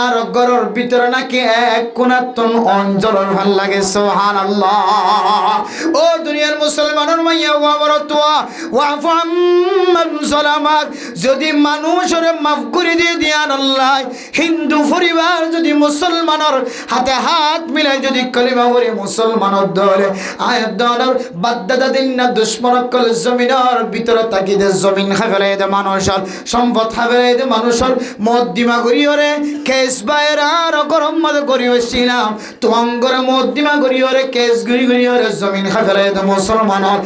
আর গরর ভিতরে নাকি এক কোনাতন অঞ্চল ভাল লাগে সুবহানাল্লাহ। ও দুনিয়ার মুসলমানের মাইয়া ওয়াবরতুয়া ওয়াফু আম্মান যালামাক যদি মানুষের মাফ করে দিয়ে দিয়ান আল্লাহ হিন্দু পরিবার যদি মুসলমানের হাতে হাত মিলাই যদি কলিমা পড়ে মুসলমানের ধরে আয়াত দনের বাদদাদা দিন না দুশ্মন কল জমিনের ভিতরে তাকিদে জমিন খাফেলাই দে মানুষের সম্পদ খাফেলাই দে মানুষের মদ দিমা করিওরে কেস বাইরা আর গরম মদ করিওছিলাম তোমাঙ্গরে মদ দিমা করিওরে কেস করিওরে জমিন খাফেলাই দে মুসলমানের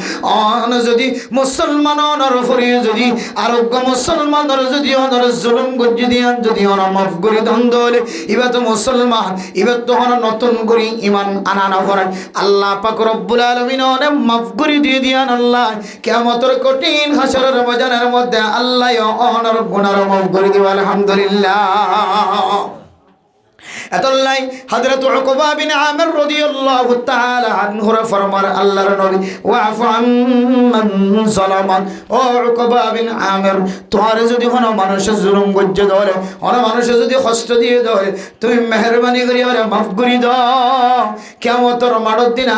অন যদি মুসলমানের উপরে যদি আরোগ্য মুসলমানের যদি অনর জুলুম গজ্জি দিয়ান যদি অন মাফ করি দ্বন্দ্ব হলে এবার তো মুসলমান এবার তো হন নতুন করি ইমান আনানা করেন আল্লাহ পাক রব্বুল আলামিন অনেক মাফ করে দিয়ে দিয়ান আল্লাহ কিয়ামতের কঠিন হাসরের ময়দানের মধ্যে আল্লাহ অনর গুনাহ মাফ করে দিব আলহামদুলিল্লাহ। এতলাই হযরত উকবা বিন আমির রাদিয়াল্লাহু তাআলা আনহু ফরমান আল্লাহর নবী ওয়াফু আম্মান যালামান ও উকবা বিন আমির তোমার যদি কোনো মানুষের জুলুম গজ্জে ধরে কোন মানুষের যদি কষ্ট দিয়ে ধরে তুমি মেহেরবানি করি ওরে মাফ করে দাও কিয়ামতের মাঠের দিন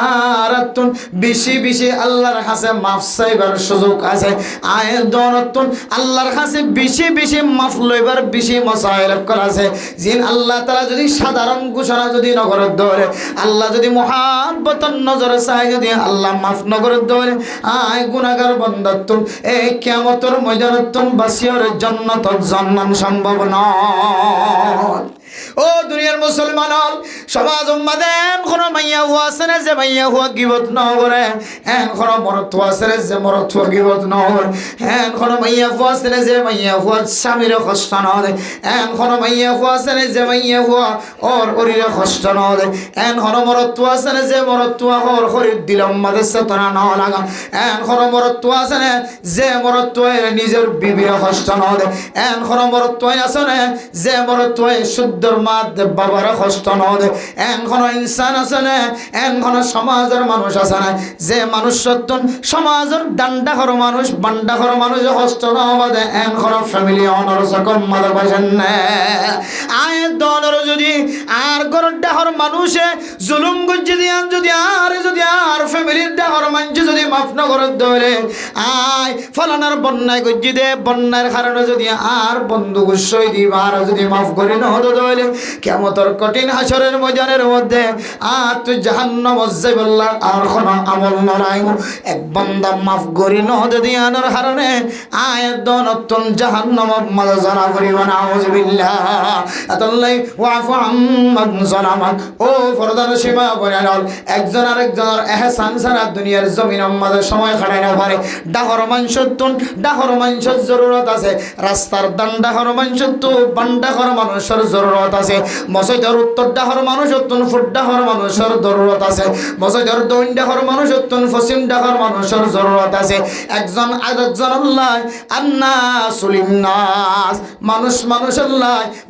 আর তুন বেশি বেশি আল্লাহর কাছে মাফ চাইবার সুযোগ আছে আয়াত দনতুন আল্লাহর কাছে বেশি বেশি মাফ লইবার বেশি মাসাইল করা আছে জিন আল্লাহ তাআলা যদি সাধারণ ঘোষণা যদি নগরের ধরে আল্লাহ যদি মহাব্বতন নজরে চাই যদি আল্লাহ মাফ নগরের ধরে আয় গুনাহগার বান্দাতুন এই কিয়ামতের ময়দানতুন বাসিয়র জান্নাত জান্নাত সম্ভব নয়। ও দুনিয়ার মুসলমান সমাজ উম্মাদেন কোন মাইয়া হুয়া আছে না যে মাইয়া হুয়া গিবত ন করে এন কোন মরত আছে না যে মরত গিবত ন করে এন কোন মাইয়া হুয়া আছে না যে মাইয়া হুয়া স্বামীর কষ্ট ন দেয় এন কোন মাইয়া হুয়া আছে না যে মাইয়া হুয়া ওর শরীরে কষ্ট ন দেয় এন কোন মরত আছে না যে মরত ওর শরীর দিল উম্মাদের চেতনা ন লাগা এন কোন মরত আছে না যে মরত নিজের বিবির কষ্ট ন দেয় এন কোন মরত আছে না যে মরত শুদ্ধর মাধ্যে বাবার কষ্ট ন দেয় এন কোন ইনসান আছে না এন কোন সমাজের মানুষ আছে না যে মানুষ সত্যন সমাজের ডান্ডাখর মানুষ বান্ডাখর মানুষ কষ্ট ন বাদে এন কোন ফ্যামিলি অনর সকম মাদা বাসেন না আয় দনর যদি আর গরর ডাহর মানুষে জুলুম গুজি দিয়ান যদি আর ফ্যামিলির ডাহর মানুষ যদি মাফ না করে ধরে আয় ফলানার বন্যায় গুজি দে বন্যার কারণে যদি আর বন্ধু গুসই দিবা আর যদি মাফ করে না হতো ধরে কিয়ামতের কঠিন হাসরের ময়দানের মধ্যে আর তুই জাহান্নাম যাইবল্লা আর কোন আমল নরাইব এক বান্দা মাফ করি না হতে দিয়ানোর কারণে আয় দনতুন জাহান্নাম মাঝে জানা করিব না আউযুবিল্লাহ আতাল্লাই ওয়াফু আম্মান যালামান ও ফরদার সীমা বনাল একজন আরেকজনের ইহসান সারা দুনিয়ার জমিন মাঝে সময় কাটাই না পারে ডাহর মানুষের জরুরত আছে রাস্তার ডাহর মানুষের তো বান্ডাহর মানুষের জরুরত আছে মসজিদের উত্তর ডাহর মানুষের তো ফুট ডাহর মানুষের জরুরত আছে মসজিদের দক্ষিণ ডাহর মানুষের তো পশ্চিম ডাহর মানুষের জরুরত আছে একজন আরেকজন আল্লাহ আন্নাসুলিন্নাস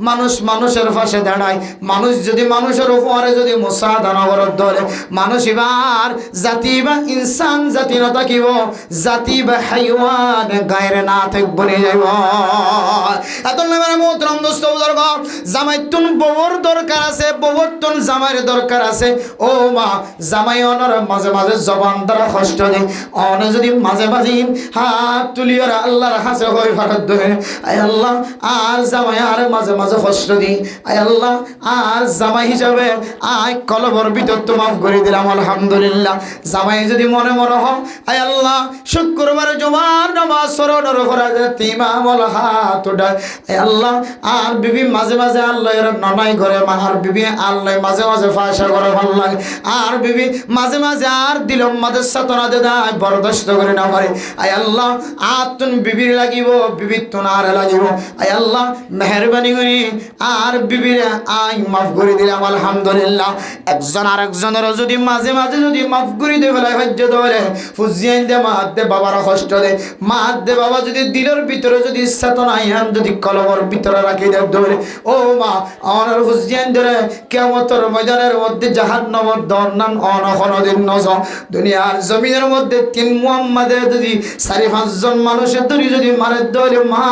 মানুষ মানুষের পাশে দাঁড়ায় মানুষ যদি মানুষের উপরে যদি মুসাদা নগর ধরে মানুষ এবার জাতি বা ইনসান জাতি না থাকিব জাতি বা হাইওয়ান গায়ের না থাক বনে যাইব এত মানে মোহতরম দোস্ত বুজুর্গ জামাইতুন বউর দরকার আছে বউতুন জামাইর দরকার আছে ও মা জামাই অনর মাঝে মাঝে জবান দ্বারা কষ্ট দেয় অনে যদি মাঝে মাঝে হাত তুলিয়ার আল্লাহর হাসে হয়ে ফারাদ ধরে আয় আল্লাহ আর জামাই আর মাঝে মাঝে কষ্ট দিই আয় আল্লাহ আর জামাই হিসাবে আয় কলবর ভিতর তো মাফ করে দিলাম আলহামদুলিল্লাহ জামাই যদি মনে মনে হয় আয় আল্লাহ শুক্রবার জুমার নামাজ সরণর করা যায় তিমামল হাত উঠায় আয় আল্লাহ আর বিবি মাঝে মাঝে আল্লাহ এর ননাই ঘরে মাহার বিবি আল্লাহ মাঝে মাঝে ফাঁসা করে ভালো লাগে আর বিবি মাঝে মাঝে আর দিলম মাঝে সাতনা দে দেয় বরদাস্ত করে না পারে আয় আল্লাহ আর তুন বিবির লাগিব বিবির তুন আর লাগিব আয় আল্লাহ মেহরবানি করি আর বিবির আই মাফ করে দিলাম আলহামদুলিল্লাহ একজন আরেকজনের যদি মাঝে মাঝে যদি মাফ করে দে বেলায় হজ্জ ধরে ফুজিয়ান দে মা হাত দে বাবার কষ্ট দে মা হাত দে বাবা যদি দিলের ভিতরে যদি চেতনা ইহান যদি কলমর ভিতরে রাখি দে ধরে ও মা আমার ফুজিয়ান ধরে কিয়ামতের ময়দানের মধ্যে জাহান্নামের দন্নান অনখন দিন নজ দুনিয়ার জমিনের মধ্যে তিন মুহাম্মাদের যদি 4-5 জন মানুষের যদি মারে ধরে মা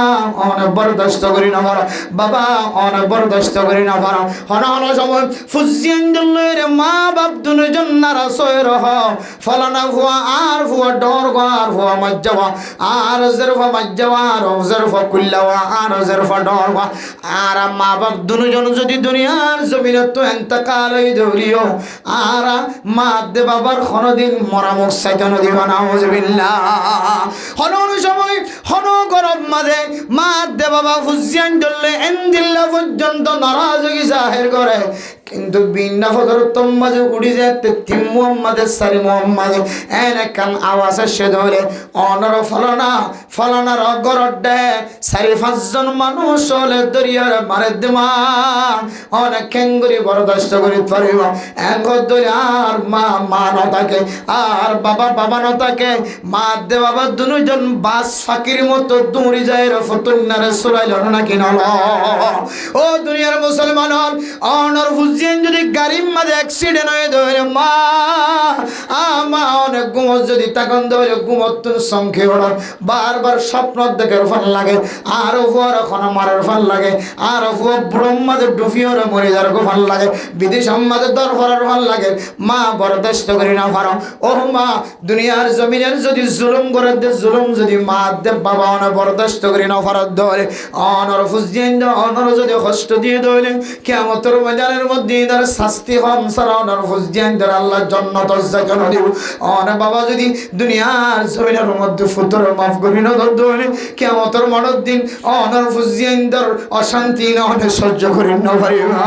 অনেক বরদাস্ত করি না পারা বাবা অনেক বরদাস্ত করি না পারা হন সময় ফুজিয়ান দিলের মা বাপ দুজন নারা সয় রহ ফলানা ভুয়া আর ভুয়া ডর আর ভুয়া মজ্জাওয়া আর জরফা মজ্জাওয়া আর জরফা কুল্লাওয়া আর জরফা ডর আর মা বাপ দুজন যদি দুনিয়ার জমিনে তো এন্তকাল হই ধরিও আর মা দে বাবার কোনদিন মরামক সাইতানো দিব না আউযুবিল্লাহ হন সময় হন গরব মাঝে মা দে বাবা ফুজিয়ান দিলে এন্দিল্লা পর্যন্ত নারাজগি জাহির করে কিন্তু বিনা ফজর মাঝে উড়ি যেতে তিন মুহাম্মাদের 4 মুহাম্মাদ এনে কান আওয়াজ আসে ধরে অনর ফলনার গরডে 4-5 জন মানুষ হলে দরিয়ার মারে দিমা অনেক খেঙ্গুরি বরদাস্ত করে পারিব এক দরিয়ার মা ন থাকে আর বাবা ন থাকে মা দে বাবা দুজন বাস ফাকির মতো দৌড়ি যায় ফতুন্নারে সুরাইল নাকি নল ও দুনিয়ার মুসলমান অনর যদি গাড়ির মাঝে অ্যাক্সিডেন্ট হয়ে ধরে মা অনেক ঘুমত যদি তখন ধরে ঘুমত সংখ্যে ওড়ার বারবার স্বপ্ন দেখার ফল লাগে আর ফুয়ার এখন মারার ফল লাগে আর ফুয়া ব্রহ্মাদের ডুফিওর মরে যাওয়ার ফল লাগে বিদেশ আমাদের দরবারের ফল লাগে মা বরদাস্ত করি না পারো ও মা দুনিয়ার জমিনের যদি জুলুম করে দে জুলুম যদি মা দে বাবা অনেক বরদাস্ত করি না পারো ধরে অনর ফুজিয়ে অনর যদি কষ্ট দিয়ে ধরে কিয়ামতের ময়দানের মধ্যে মুরুদ্দিনের শাস্তি হম সারানোর হুজজাইনদের আল্লাহ জান্নাতের জায়গা দিব অনে বাবা যদি দুনিয়ার জমিনের মধ্যে ফুতর মাফ করি না দলে কিয়ামতের মানব দিন অনর হুজজাইনদের অশান্তি না হলে সহ্য করি না পারিবা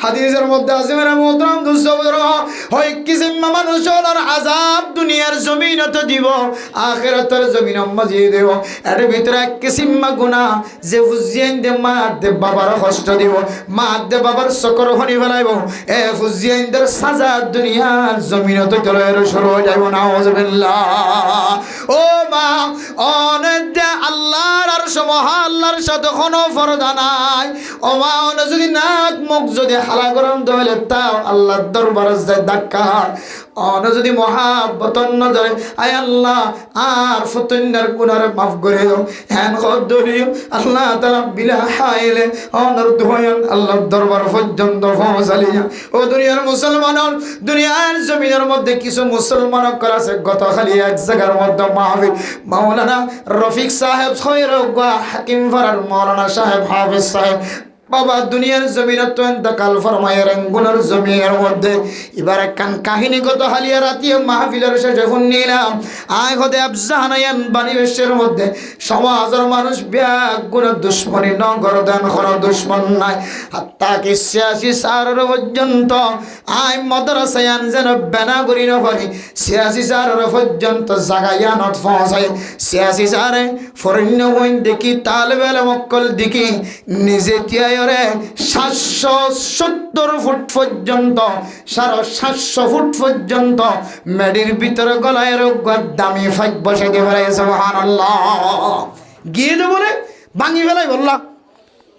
হাদিসের মধ্যে আছে মেরা মোহতারাম দুসবর হয় কিসিম মানুষের আযাব দুনিয়ার জমিনতে দিব আখিরাতের জমিন মাঝে দেব এর ভিতরে এক কিসিম গুনাহ যে হুজজাইনদে মা দে বাবার কষ্ট দিব মা দে বাবার সকর হনি ফেলাইব এ হুজজাইনদের সাজা দুনিয়ার জমিনতে চলে শুরু হয়ে যাইব নাউজুবিল্লাহ ও মা অনেদে আল্লাহর আরশ মহাল্লার সাথে কোনো পরদা নাই ও মা অনে যদি নাক মুখ যদি হালা গরম দলে তাও আল্লাহর দরবারে যায় ধাক্কা অনে যদি মহাব্বত নজরে আয় আল্লাহ আর ফুতুন্নার গুনাহ মাফ করে দাও হ্যাঁ কদরিও আল্লাহ তাআলা বিলা হাইলে অনর দোয়ান আল্লাহর দরবার পর্যন্ত পৌঁছালিয়া ও দুনিয়ার মুসলমান দুনিয়ার জমিনের মধ্যে কিছু মুসলমান করাছে গত খালি এক জায়গার মধ্যে মাহফিল মাওলানা রফিক সাহেব খয়রগা হাকিম ফরার মাওলানা সাহেব হাফেজ সাহেব বাবা দুনিয়ার জমিনে তো ইন্তকাল ফরমায়ের গুনার জমিনের মধ্যে এবার কান কাহিনী কত হালিয়া রাতিয়ে মাহফিলের শেষে শুনলাম আয় হদে আফজানায়ান বানিবেশের মধ্যে সমাজের মানুষ ব্যাগ গুনার দুশ্মনী নগর দান করা দুশ্মন নাই হাত্তা কি 86 সালের পর্যন্ত আয় মাদ্রাসায়ান যেন বেনা করি না পারি 86 সালের পর্যন্ত জাগায়ানত পৌঁছায় 86 সালে ফরিন্য হইন দেখি তালবেল মক্কল দেখি নিজে তিয়ায় 770 ফুট পর্যন্ত 750 ফুট পর্যন্ত মেডির ভিতরে গলায় দামি ফাইক বসে দিয়ে ফেলাই সুবহানাল্লাহ গিয়ে দেবো রে ভাঙি ফেলাই বললা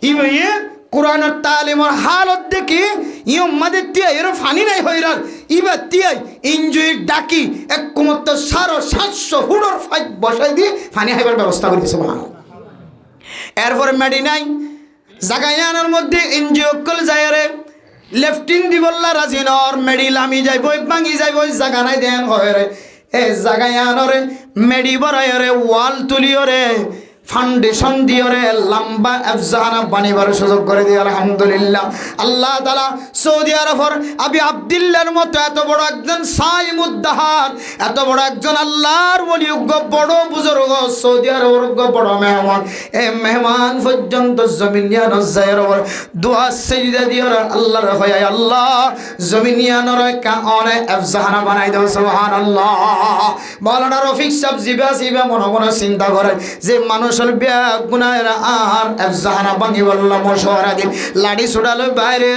ইয়ে কোরআনের তালিমের হালত দেখি ইও মাদে তিয়া এর ফানি নাই হইরার ইবা তিয়াই এনজয় ডাকি এক কুমত্ত 750 ফুটের ফাইক বসাই দিয়ে ফানি হাইবার ব্যবস্থা করেছে সুবহানাল্লাহ এরপর মেডি নাই জাগায়ানের মধ্যে এনজিও কল যায় রে লেফটিং দিবল্লা রাজিনর মেডিল আমি যাইব ভাঙি যাইব জাগা নাই দেন হয় রে এ জাগায়ানরে মেডি বরায় রে ওয়াল তুলিও রে ফাউন্ডেশন দিও রে লম্বা আফজানা বানিবার সুযোগ করে দিয়ে আলহামদুলিল্লাহ আল্লাহ তাআলা সৌদি আরবের আবি আব্দুল্লাহর মতো এত বড় একজন সাইমুদ্দাহার এত বড় একজন আল্লাহর ওলি বড় বুজুর্গ সৌদি আরবের বড় মেহমান এই মেহমান পর্যন্ত জমিনিয়া নজায়ের দোয়া সিজদা দিও রে আল্লাহর হয় আল্লাহ জমিনিয়া নরে কানে আফজানা বানাই দাও সুবহানাল্লাহ মাওলানা রফিক সাহেব জিবা মনে মনে চিন্তা করে যে মানুষ ব্যাগ গুনাহের আর আফজানা ভাঙি বললাম মশওয়ারা দিন লাড়ি ছুড়ালো বাইরে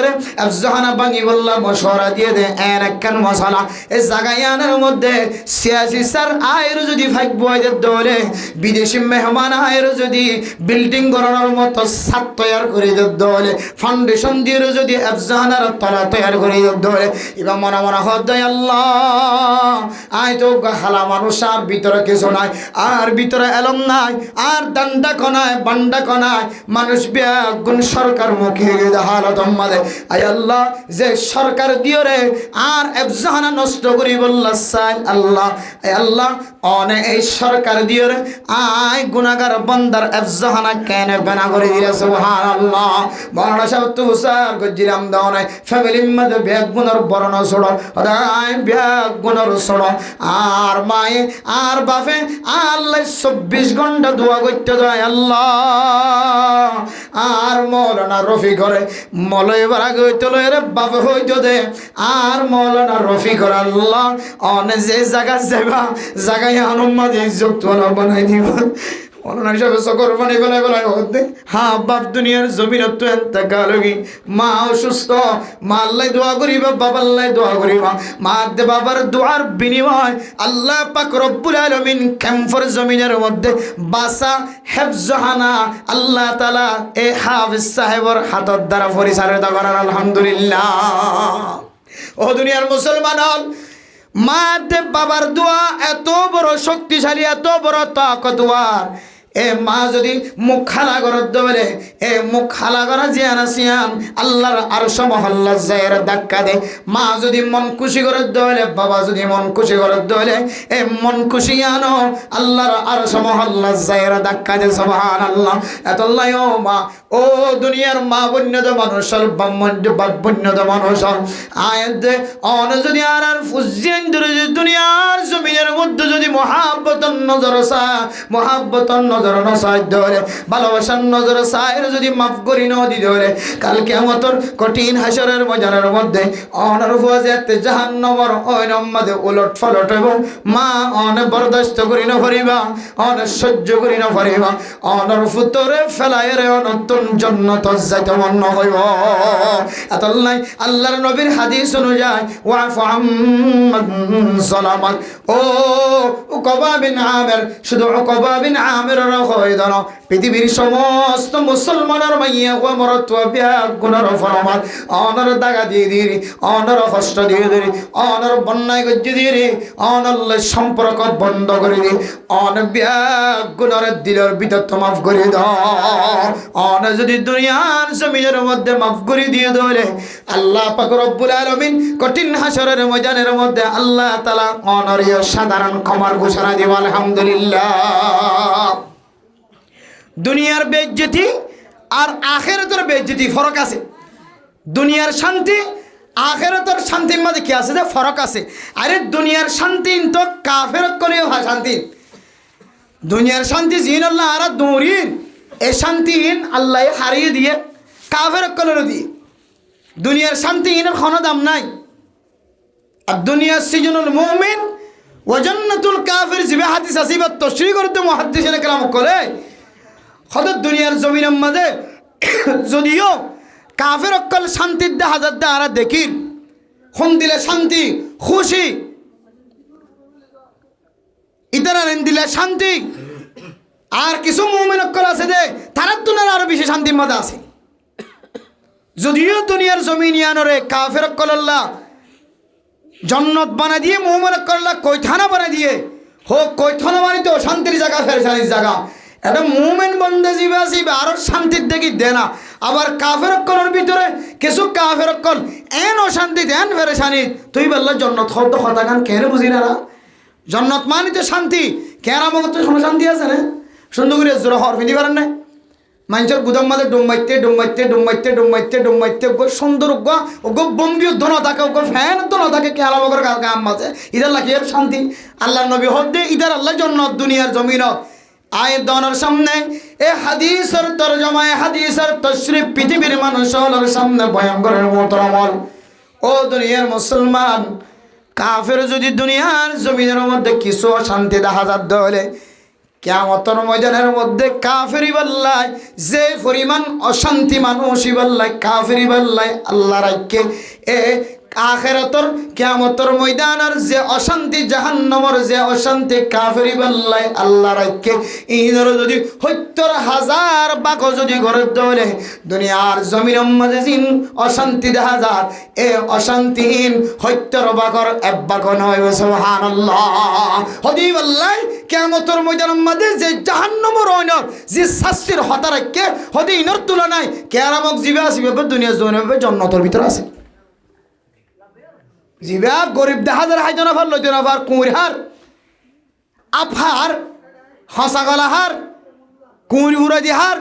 আফজানা ভাঙি বললাম মশওয়ারা দিয়ে দে এর একখান মশলা এই জাগায়ানের মধ্যে 86 সার আয়ের যদি ভাগ বইদের দলে বিদেশি মেহমান আয়ের যদি বিল্ডিং করানোর মতো ছাদ তৈরি করে দে দলে ফাউন্ডেশন দিয়ে যদি আফজানার তলা তৈরি করে দে দলে এবার মনে মনে হদ আল্লাহ আয় তো হালা মানুষ আর ভিতরে কিছু নাই আর ভিতরে এলম নাই আর দান্ডা কোনায় বান্ডা কোনায় মানুষ বেগুন সরকার মুখে হালত আমাদের আয় আল্লাহ যে সরকার দিও রে আর আফজানা নষ্ট করি বললা সাই আল্লাহ আয় আল্লাহ অনে এই সরকার দিও রে আয় গুনাহগার বান্দার আফজানা কেন বানা করে দিলা সুবহানাল্লাহ মাওলানা সাহেব তো হুসার গজিরাম দাও নাই ফ্যামিলির মধ্যে বেগুনের বরণ ছড়ো আয় বেগুনের ছড়ো আর মায়ে আর বাপে আল্লাহ 24 ঘন্টা দোয়া করতে যায় আল্লাহ আর মৌলানা রফি করে মলয় বারা গইতে লয়ে বাপ হইতো দে আর মৌলানা রফি করে আল্লাহ অনে যে জায়গা যাইবা জায়গায় অনুমতি যুক্ত বানাই দিব মৌলানা হিসাবে সকর বানি বেলায় হতে হ্যাঁ বাপ দুনিয়ার জমিনত তো এন্তকাল হই মা অসুস্থ মা আল্লাহ দোয়া করিবা বাবা আল্লাহ দোয়া করিবা মা দে বাবার দোয়ার বিনিময় আল্লাহ পাক রব্বুল আলামিন ক্যাম্পর জমিনের মধ্যে বাসা হেফজহানা আল্লাহ তাআলা এই হাফেজ সাহেবের হাতত দ্বারা পরিচালিত করার আলহামদুলিল্লাহ ও দুনিয়ার মুসলমান মা দে বাবার দোয়া এত বড় শক্তিশালী এত বড় তাকতওয়ার এ মা যদি মুখ খালা করে দৌড়ে এ মুখ খালা করা জিয়ানা সিয়াম আল্লাহর আরশ মহল্লা জায়ের ধাক্কা দেয়। মা যদি মন খুশি করে দৌড়ে বাবা যদি মন খুশি করে দৌড়ে এ মন খুশি আনো আল্লাহর আরশ মহল্লা জায়ের ধাক্কা দেয়। সুবহানাল্লাহ। এতলাই ও মা ও দুনিয়ার মা বন্যদ মানুষের বন্যদ মানুষের আয়াত অন যদি আর ফুজিন দুনিয়ার জমিনের মধ্যে যদি মহাব্বতন নজর সা মহাব্বতন নজর নসাই ধরে ভালোবাসার নজর সায়ের যদি মাফ করি নদী ধরে কাল কিয়ামতের কঠিন হাসরের ময়দানের মধ্যে অনর ফুয়াজেতে জাহান্নামের ওই নম্মাদে উলট ফলট এবং মা অন বরদাস্ত করি না পারিবা অন সহ্য করি না পারিবা অনর ফুতরে ফেলাইরে অনতুন জান্নাত যাইতে মন হইব। এতলাই আল্লাহর নবীর হাদিস অনুযায়ী ওয়াফু আম্মান সালামাক ও উকবা বিন আমির শুধু উকবা বিন আমির রাখয়দান পৃথিবীর সমস্ত মুসলমানের মাইয়া ও মরত বিয়া গুনার ফরমান অনর দাগা দিয়ে দিরি অনর কষ্ট দিয়ে দিরি অনর বন্যায় গজ্জি দিরি অনল্লে সম্পর্ক বন্ধ করে দি অন বিয়া গুনার দিলের ভিতর তো মাফ করে দাও অন যদি দুনিয়ার জমিনের মধ্যে মাফ করে দিয়ে দৌড়ে আল্লাহ পাক রব্বুল আলামিন কঠিন হাসরের ময়দানের মধ্যে আল্লাহ তাআলা অনরীয় সাধারণ ক্ষমার ঘোষণা দিব। আলহামদুলিল্লাহ। দুনিয়ার বেইজ্জতি আর আখিরাতের বেইজ্জতি ফরক আছে। দুনিয়ার শান্তি আখিরাতের শান্তির মধ্যে কি আছে যে ফরক আছে। আরে দুনিয়ার শান্তি তো কাফেরত করেও হয় শান্তি। দুনিয়ার শান্তি জিন আল্লাহ আর দৌড়িন এই শান্তি আল্লাহ হারিয়ে দিয়ে কাফেরত করে দিয়ে দুনিয়ার শান্তি ইনের কোনো দাম নাই। আর দুনিয়ার সিজনুল মুমিন ওয়া জান্নাতুল কাফির জিবে হাদিস আসিবা তশরিহ করতে মুহাদ্দিসিনে কেরাম করে হদ দুনিয়ার জমিনের মধ্যে যদিও কাফের অকল শান্তির দে হাজার দে আর দেখির খুন দিলে শান্তি খুশি ইতারা দিলে শান্তি আর কিছু মুমিন অকল আছে দে তারা দুনিয়ার আরো বেশি শান্তির মধ্যে আছে। যদিও দুনিয়ার জমিনিয়ানরে কাফের অকল আল্লাহ জন্নত বানা দিয়ে মুমিন অকল আল্লাহ কৈথানা বানা দিয়ে হোক কৈথানা মানে তো শান্তির জায়গা ফেরেশানির জায়গা এটা মুমিন বন্দে জিবা জিবা আরো শান্তির দেখি দে না। আবার কাফের অকলের ভিতরে কিছু কাফের অকল এন অশান্তি দেন ফেরেশানি তুই বললে জন্নত হত হতাগান কেন বুঝি না জন্নত মানে তো শান্তি কেরামত তো শান্তি আছে না সুন্দর করে জোরে হর ফিদি পারেন না মানুষের গুদাম মাঝে ডুমাইতে ডুমাইতে ডুমাইতে ডুমাইতে ডুমাইতে সুন্দর ওগো বম্বিও দোনো থাকে ওগো ফ্যান দোনো থাকে কেরামগর গাম মাঝে ইদার লাগে শান্তি আল্লাহ নবী হদ দে ইদার আল্লাহ জন্নত দুনিয়ার জমিনত আয়াত দনের সামনে এ হাদিসের তরজমায় হাদিসের তশরিফ পৃথিবীর মানুষের সামনে বয়ান করেন মোহতারাম। ও দুনিয়ার মুসলমান কাফের যদি দুনিয়ার জমিনের মধ্যে কিছু অশান্তি দেখা যাত হলে কিয়ামতের ময়দানের মধ্যে কাফেরি বল্লায় যে পরিমাণ অশান্তি মানুষই বল্লায় কাফেরি বল্লায় আল্লাহ রাখে এ আখিরাতর কিয়ামতের ময়দানের যে অশান্তি জাহান্নামের যে অশান্তি কাফেরি বল্লায় আল্লাহ রাখে ইনর যদি ৭০,০০০ বাক যদি ঘরে ধরে দুনিয়ার জমিনের মাঝে জিন অশান্তি দেখা যায় এ অশান্তিহীন ৭০ বাকর এক বাক নয়। সুবহানাল্লাহ। হদি বল্লায় কিয়ামতের ময়দানের মাঝে যে জাহান্নামের ওইনর যে শাস্তির হতা রাখে হদি ইনর তুলনায় কিয়ামত জিবে আসিবে দুনিয়া জমিনে জান্নাতের ভিতর আছে জিবা গরিব দেখা যায় হাইজনা ফার লইজনা ফার কুঁড় হার আফার হাসা গলা হার কুঁড় উড়াদি হার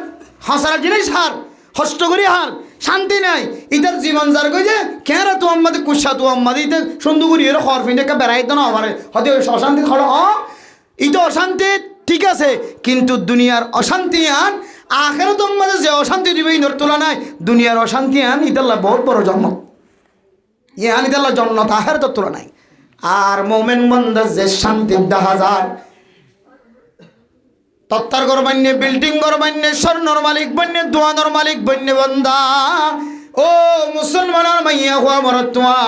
হাসার জিনিস হার হষ্ট করি হার শান্তি নাই ইতার জীবন যার কই যে কেরা তো আমাদের কুসা তো আমাদের ইতে সুন্দর করি এর খর ফিনে বেড়াইতো না আমারে হতে অশান্তি খড় ইতো অশান্তি ঠিক আছে কিন্তু দুনিয়ার অশান্তি আন আখেরাত আমাদের যে অশান্তি দিবে ইনর তুলনায় দুনিয়ার অশান্তি আন ইতাল্লাহ বহুত বড় জন্ম ইয়ানি তাল্লাহ জন্নত আখিরাতের তুলনায়। আর মুমিন বান্দা যে শান্তি দেখা যায় তত্তার ঘর বান্যে বিল্ডিং ঘর বান্যে স্বর্ণর মালিক বান্যে দোয়ানোর মালিক বান্যে বান্দা ও মুসলমানের মাইয়া হওয়া মরতুয়া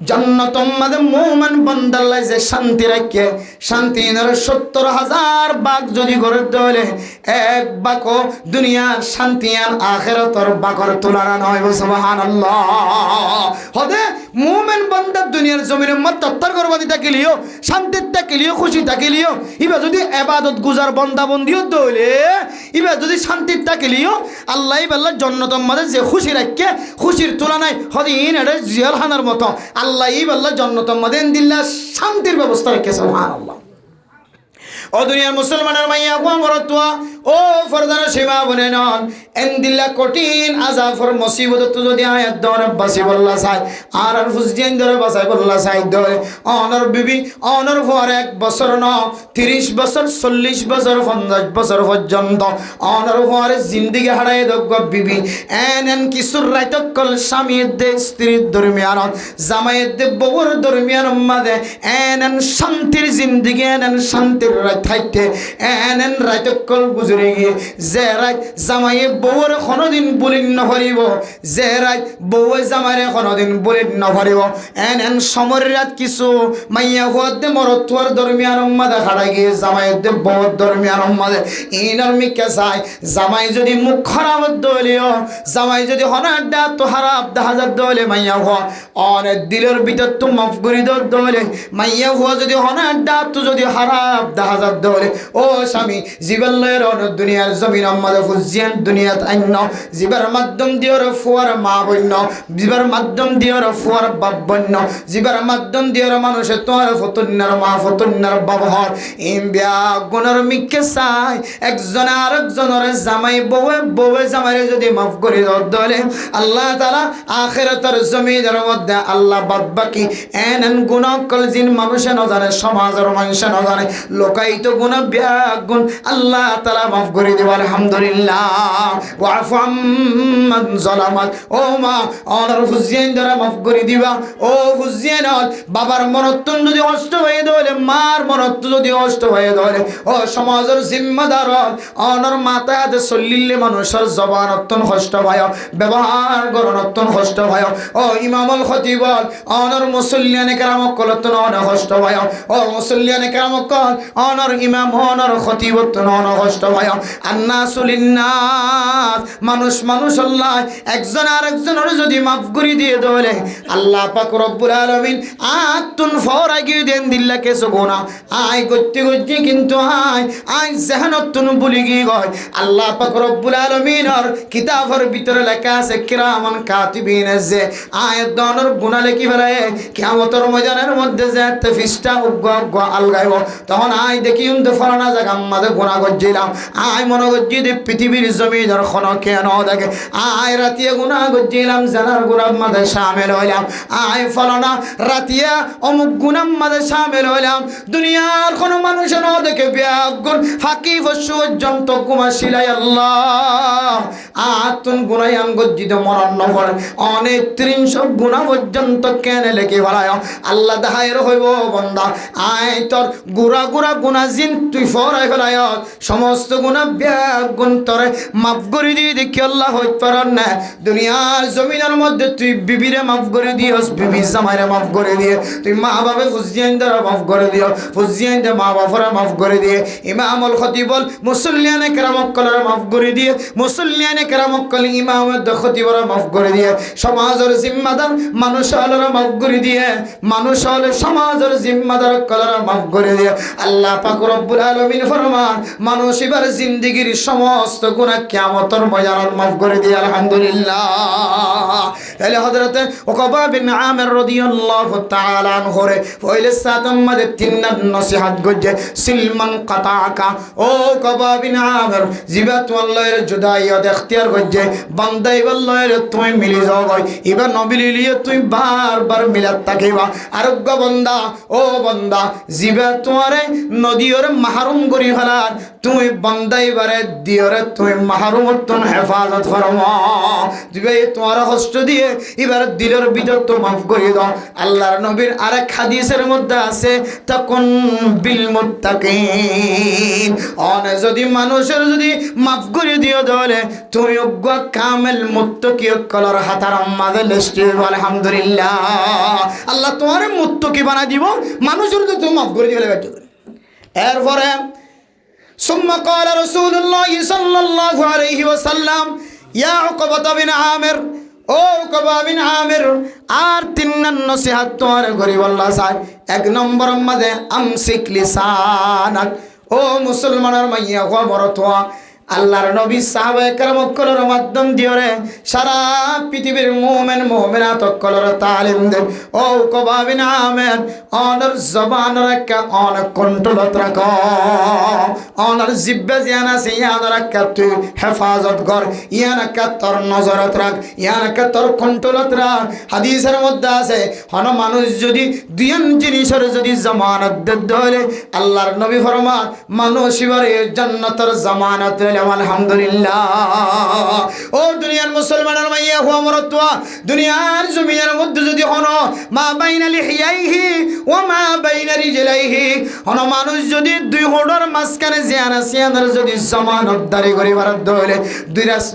জান্নাতুম মাদে মুমিন বান্দাল্লাহ যে শান্তি রাখে শান্তি নর ৭০,০০০ বাগ যদি করে দলে এক বাক দুনিয়ার শান্তি আর আখিরাতের বাকর তুলনা নয় সুবহানাল্লাহ হদে মুমিন বান্দা দুনিয়ার জমিনে মত্তর করবাদি থাকিলিও শান্তি থাকিলিও খুশি থাকিলিও ইবা যদি ইবাদত গুজার বান্দা বন্দিও দলে ইবা যদি শান্তি থাকিলিও আল্লাহ বাল্লাহ জান্নাতুম মাদে যে খুশি রাখে খুশির তুলনায় হদিন এটা জিয়ালখানার মতো আল্লাহ ইবাল্লাহ জান্নাতুল মাদেন দিল্লাহ শান্তির ব্যবস্থা রেখে সুবহানাল্লাহ ও দুনিয়ার মুসলমানের মাইয়া গো মরতুয়া ও ফরদানা সেবা বলে নন এন্দিল্লা কঠিন আযাফর মুসিবত তো যদি আয়াত দরে বাসি বল্লা চাই আর ফুজদিন দরে বাসাই বল্লা চাই দরে অনর বিবি অনর পর 1 বছর ন 30 বছর 40 বছর 50 বছর পর্যন্ত অনর পরে জিন্দেগি হারায় দগ বিবি এন কিসুর রাইতকল স্বামীর দে স্ত্রীর দরমিয়ান জামাইয়ের দে বউর দরমিয়ান মাদে এন শান্তির জিন্দেগি এন শান্তির রাত থাকতে এন রাইতকল গুজরে গিয়ে যে রাত জামাইয়ে বউর কোনোদিন বলিন নভরিব যে রাত বউ জামাইরে কোনোদিন বলিন নভরিব এন সমর রাত কিছু মাইয়া হওয়ার দে মরতুয়ার দরমিয়ান মাদে হারাই গিয়ে জামাইয়ের দে বউর দরমিয়ান মাদে ইনার মিকে চাই জামাই যদি মুখ খারাপ দলিও জামাই যদি হনার দা তো হারাপ দাহাজার দলে মাইয়া হওয়া অনেক দিলের ভিতর তো মাফ করি দলে মাইয়া হওয়া যদি হনার দা তো যদি হারাপ দাহাজার দলে ও স্বামী জীবনের অনেক দুনিয়ার জমিন আমাদের ফুজিয়ান দুনিয়াত আইন জীবার মাধ্যম দিওর ফুয়ার মা বন্য জীবার মাধ্যম দিওর ফুয়ার বাপ বন্য জীবার মাধ্যম দিওর মানুষের তোমার ফতুন্নার মা ফতুন্নার বাবহর ইমবিয়া গুণর মিকে চাই একজন আরেকজনের জামাই বউয়ে জামাইরে যদি মাফ করে দলে আল্লাহ তাআলা আখিরাতের জমিনের মধ্যে আল্লাহ বাদ বাকি এন গুণ কল জিন মানুষে না জানে সমাজের মানুষে না জানে লোকাইতো গুণ গুণ আল্লাহ তাআলা মাফ করে দিব আলহামদুলিল্লাহ ওয়াফু আম্মান যালামাত ও মা অনর ফুজিয়ান দ্বারা মাফ করে দিবা ও ফুজিয়ান বাবার মনত্ব যদি কষ্ট হয়ে দলে মার মনত্ব যদি কষ্ট হয়ে দলে ও সমাজের জিম্মাদার অনর মাতাতে চলিলে মানুষের জবান অত্যন্ত কষ্ট হয় ব্যবহার গরণ অত্যন্ত কষ্ট হয় ও ইমামুল খতিব অনর মুসল্লিয়ানে কেরামক কলতন অনেক কষ্ট হয় ও মুসল্লিয়ানে কেরামক অনর ইমাম অনর খতিব অনেক কষ্ট হয় আন্নাসুলিন্নাস মানুষ আল্লাহ একজন আরেকজনের যদি মাফ করে দিয়ে দলে আল্লাহ পাক রব্বুল আলামিন আতুন ফরাই গিয়ে দেন দিল্লা কেসো গোনা আই গতি কিন্তু আই জাহানতুন বলি গিয়ে গয় আল্লাহ পাক রব্বুল আলামিনের কিতাবের ভিতরে লেখা আছে কিরামান কাতিবিন যে আয়াত দনের গুনাহ লেখি ফেলে কিয়ামতের ময়দানের মধ্যে যে তফিসটা উগ্গ আলগাইব তখন আই দেখি উম ফলানা জায়গা আমাদের গুনাহ গজ্জিলাম আই মনে গজ্জি দে পৃথিবীর জমিনের কোন কেন দেখে আই রাতিয়া গুনাহ গজ্জিলাম জানার গুনাহ মাঝে শামিল হইলাম আই ফলানা রাতিয়া অমুক গুনাহ মাঝে শামিল হইলাম দুনিয়ার কোন মানুষ না দেখে বিয়াগুন ফাঁকি ফসু পর্যন্ত ঘুমাশিলাই আল্লাহ আতুন গুনায়ান গজ্জিত মরণ নভর অনেক ৩০০ গুনাহ পর্যন্ত কেন লেখে ভাড়ায় আল্লাহ দাহায়ের হইব বন্দা আয় তোর গুড়া গুনাহ জিন তুই ফরাই ফেলায় সমস্ত গুনাহ বিয়াগুন তোরে মাফ করে দিয়ে দেখি আল্লাহ হইতে পারেন না দুনিয়ার জমিনের মধ্যে তুই বিবিরে মাফ করে দিওস বিবি জামাইরে মাফ করে দিয়ে তুই মা বাবা ফুজিয়ান দ্বারা মাফ করে দিও ফুজিয়ান দে মা বাবারা মাফ করে দিয়ে ইমামুল খতিবল মুসল্লিয়ানে কেরামক কলরা মাফ করে দিয়ে মুসল্লিয়ানে কেরামক কল ইমামের খতিবরা মাফ করে দিয়ে সমাজের জিম্মাদার মানুষ হলরা মাফ করে দিয়ে মানুষ হলে সমাজের জিম্মাদার কলরা মাফ করে দিয়ে আল্লাহ পাক রব্বুল আলামিন ফরমান মানুষ এবার জিন্দেগীর সমস্ত গুনাহ কিয়ামতের ময়দানে মাফ করে দিয়ে আলহামদুলিল্লাহ তাহলে হযরতে উকবা বিন আমির রাদিয়াল্লাহু তাআলা আনহু রে পয়লে সাতম মাদে তিননার নসিহত গজে সিলমান কাতাকা ও উকবা বিন আমির জিবাত আল্লাহর জুদাইয়ত ইখতিয়ার গজে বান্দাই আল্লাহর তুমি মিলি যাও ভাই এবার নবিলিয়ে তুই বারবার মিলাত থাকিবা আরোগ্য বান্দা ও বান্দা জিবাত তোমারে নদী যদি ওরে মাহরুম করি ফেলার তুমি বন্দাই বারে দিওরে তুমি মাহরুমতন হেফাজত ফরমা দিবে তোমার হস্ত দিয়ে এবার দিলের ভিতর তো মাফ করে দাও আল্লাহর নবীর আরেক হাদিসের মধ্যে আছে তখন বিল মুত্তাকিন অনে যদি মানুষের যদি মাফ করে দিও তাহলে তুমি অজ্ঞ কামেল মুত্তাকি কলর হাতার মাঝে লিস্টে আলহামদুলিল্লাহ আল্লাহ তোমার মুত্তাকি বানাই দিব মানুষের যদি তুমি মাফ করে দিলে এরপরে ثم قال رسول الله صلى الله عليه وسلم يا عقبة بن عامر ও উকবা বিন আমির আর তিন নসিহত তোর গরিব আল্লাহ সাহেব এক নম্বর মধ্যে আমসিক লিসানাক ও মুসলমানের মাইয়া খবর তো আল্লাহর নবী সাহাবায়ে কেরাম কলর মাধ্যম দিওরে সারা পৃথিবীর মুমিন মুমিনাত কলর তালিম দেন ও উকবা বিন আমির অনর জবান রাখা অন কন্ট্রোল রাখা অনর জিব্বা জানা সে ইয়াদ রাখা তুই হেফাজত কর ইয়ানাকা তোর নজরত রাখ ইয়ানাকা তোর কন্ট্রোলত রাখ হাদিসের মধ্যে আছে হন মানুষ যদি দুইজন জিনিসের যদি জামানত দেয় আল্লাহর নবী ফরমান মানুষ এবারে জান্নাতের জামানত আলহামদুলিল্লাহ ও দুনিয়ার মুসলমানের মাইয়া হুয়া মরতুয়া দুনিয়ার জমিনের মধ্যে যদি হনো মা বাইনা লিহিয়াইহি ওয়া মা বাইনা রিজলাইহি হনো মানুষ যদি দুই হোড়র মাঝখানে জিয়ানা সিয়ানার যদি জামানত দাঁড়ি করিবার দলে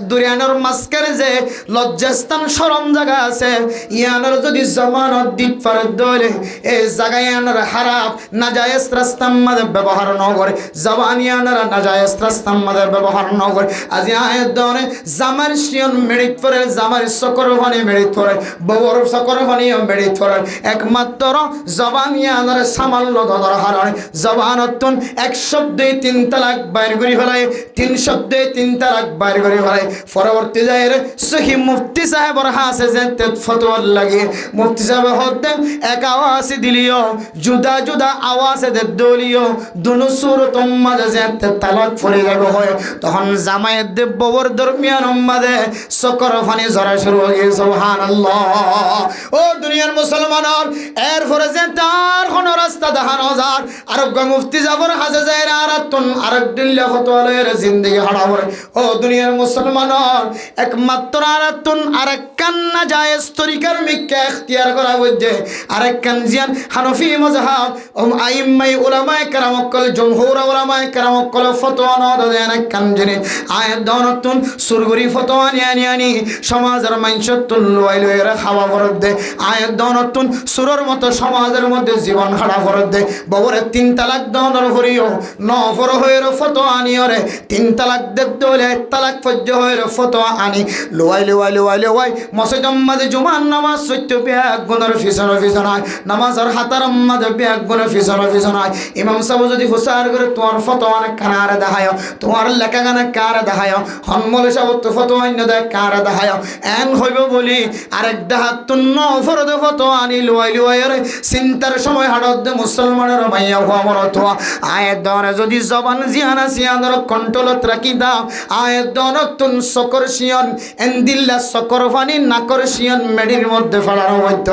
দুরিয়ানোর মাঝখানে যে লজ্জাস্থান শরম জায়গা আছে ইয়ানোর যদি জামানত দিত পারে দলে এই জায়গায় ইয়ানোর হারাপ নাজায়েজ রাস্তার মধ্যে ব্যবহার ন করে জাবানিয়ানোর নাজায়েজ রাস্তার মধ্যে ব্যবহার নগর আজি আয়াত দনে জামার শিয়ন মেডিট করে জামার সকর ভানি মেডিট করে ববর সকর ভানি মেডিট করে একমাত্র জবানিয়ানোর সামাল্য দদর হারায় জবানতন এক শব্দে তিন তালাক বাইর করি ফেলায় তিন শব্দে তিন তালাক বাইর করি ফেলায় পরবর্তী যায় সহি মুফতি সাহেবর হাসে যে ফতোয়া লাগে মুফতি সাহেব হতে এক আওয়াজ দিলিও জুদা জুদা আওয়াজ দে দলিও দুনো সুরতম মাঝে যে তালাক পড়ে যাবে হয় তখন জামায়েত দেব ববর দরমিয়ান মাঝে সকর ফানি জরা শুরু হয়ে গেছে সুবহানাল্লাহ ও দুনিয়ার মুসলমানর এরপরে যে তার কোন রাস্তা দেখানো যার আরব মুফতি জাফর হাজে যায় আরাতুন আরব দিল্লা ফতোয়া লয়ের জিন্দেগি হারাবর ও দুনিয়ার মুসলমানর একমাত্র আরাতুন আরেক কান্না জায়েজ তরিকার মিক্কা ইখতিয়ার করা হচ্ছে আরেক কানজিয়ান হানফি মাযহাব ও আইম্মাই উলামায়ে কেরাম কল জমহুর উলামায়ে কেরাম কল ফতোয়া ন দেন কানজনে আয়াত দনতুন সুরগুরি ফতোয়া নিয়ানি সমাজের মাইনসতুল লয়লয়ের খাওয়া ফরত দে আয়াত দনতুন সুরর মতো সমাজের মধ্যে জীবন খাড়া ফরত দে ববরে তিন তালাক দনর হরিও নফর হয়ের ফতোয়া আনিওরে তিন তালাক দে দলে তালাক ফজ্জ হয়ের ফতোয়া আনি লয় মসজিদম মাঝে জুমার নামাজ সত্য ব্যাগ গুণের ফিসনায় নামাজের হাতার মাঝে ব্যাগ গুণের ফিসনায় ইমাম সাহেব যদি হুসার করে তোমার ফতোয়া কানারে দেখায় তোমার লেখা গানে কারে দেখায় হনমল সাহেব তো ফতোয়া অন্য দেয় কারে দেখায় এন হইব বলি আরেক দেহাত তুন্ন ফরদ ফতোয়া আনি লুয়াইরে চিন্তার সময় হাড়ত দে মুসলমানের মাইয়া হওয়া মরতোয়া আয়ের দরে যদি জবান জিয়ানা সিয়ানর কন্ট্রোলত রাখি দাও আয়ের দনতুন সকর সিয়ন এন্দিল্লা সকর ফানি নাকর সিয়ন মেডির মধ্যে ফেলার মধ্য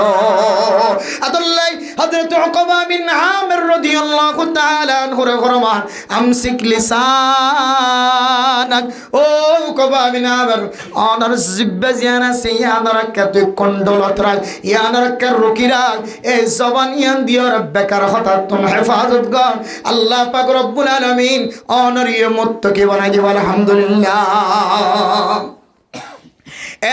আদুল্লাহ হযরত উকবা বিন আমির রাদিয়াল্লাহু তাআলা আনহু ফরমান আমসিক লিসানাক ও উকবা বিন আমির অনর জিব্বা জিয়ানা সিয়ানর কাতে কন্ডলত রাখ ইয়ানর কা রুকিরা এই জবান ইয়ান দিয়র বেকার হঠাৎ তুম হেফাজত কর আল্লাহ পাক রব্বুল আলামিন অনর ইয়ে মুত্তাকি বানাই দিব আলহামদুলিল্লাহ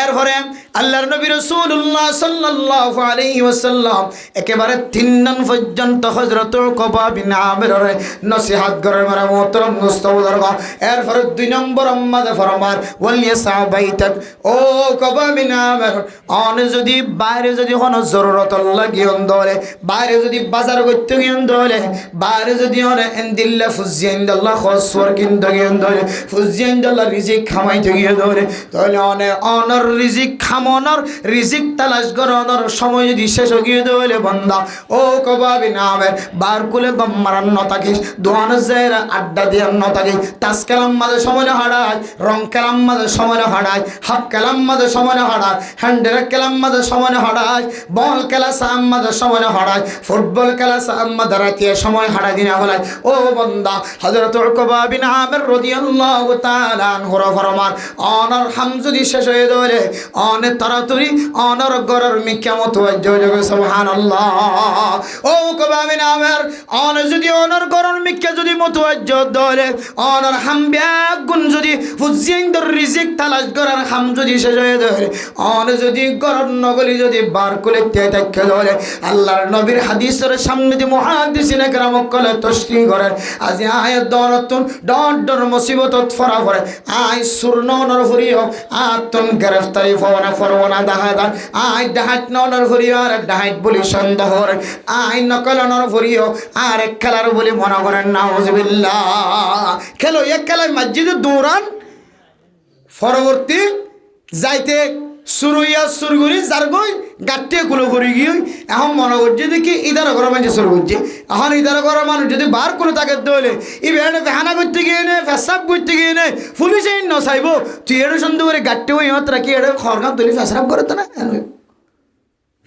এরপরে আল্লাহর নবী রাসূলুল্লাহ সাল্লাল্লাহু আলাইহি ওয়াসাল্লাম একেবারে 3 দিন পর্যন্ত হযরত উকবা বিন আমিরের নসিহত করার মারা মোহতরম মুস্তাবদরগা এরপরে 2 নম্বর আম্মাদে ফরমান ওয়ালিয়াসা বাইতাক ও উকবা বিন আমির অন যদি বাইরে যদি কোনো জরুরত লাগিয়ন দলে বাইরে যদি বাজার করতে গিয়ন দলে বাইরে যদি ওরে ইনদিল্লাহ ফুজিয়াইন্দাল্লাহ খসওয়ার কিনতে গিয়ন দলে ফুজিয়াইন্দাল্লাহ রিজিক খামাইতে গিয়ে দলে তাহলে অনর রিজিক মনর রিজিক তালাশ করানোর সময় যদি শেষ হয়ে দলে বন্ধা ও কবাবি নামের বার কুলে গম্মারান ন থাকিস দোয়ানো জেরা আড্ডা দিয়ে ন থাকিস তাস কালাম মাঝে সময় হারায় রং কালাম মাঝে সময় হারায় হাফ কালাম মাঝে সময় হারায় হ্যান্ডের কালাম মাঝে সময় হারায় বল খেলা সাম মাঝে সময় হারায় ফুটবল খেলা সাম মাঝে রাতিয়ে সময় হারায় দিনা হলাই ও বন্ধা হযরত উকবা বিন আমির রাদিয়াল্লাহু তাআলা আনহু ফরমান অনর হাম যদি শেষ হয়ে দলে অনে তাড়াতাড়ি অনর গরর মিকিয়ামত জয় সুবহানাল্লাহ ও উকবা বিন আমির অন যদি অনর গরর মিকিয়া যদি মতওয়াজ্জ দলে অনর হাম গুণ যদি ফুজিন্দর রিজিক তালাশ করার হাম যদি শেষ হয়ে দলে অন যদি গরর নগলি যদি বার করে থাকে দলে আল্লাহর নবীর হাদিসের সামনে দি মুহাদ্দিসিনে কেরাম কলে তশরিহ করেন আজ আয়াত দরতুন ডর মুসিবত ফরা করে আই সুরনর হরিও আতন গ্রেফতারি ফরওয়ানা দাহাদান আই ডাহাত নর হরিও আর ডাহাত বলি সন্দেহ আই নকলনর হরিও আর এক খেলার বলি মনে করেন নাউজুবিল্লাহ খেলো এক খেলায় মসজিদে দৌড়ান পরবর্তী যাইতে সুরুইয়া সুরগুরি জারগই গাট্টে গুলো করে গিয়ে এখন মনে করছে দেখি ইদারা ঘর মানুষ শুরু করছে এখন ইদারা ঘর মানুষ যদি বার করে তাকে দলে ইভেন ফেহানা করতে গিয়ে নে ফেসাব করতে গিয়ে নে পুলিশে ন চাইব তুই এর সন্দেহ করে গাট্টে ওই ইহত রাখি এটা খরগাম তুলি ফেসাব করে তো না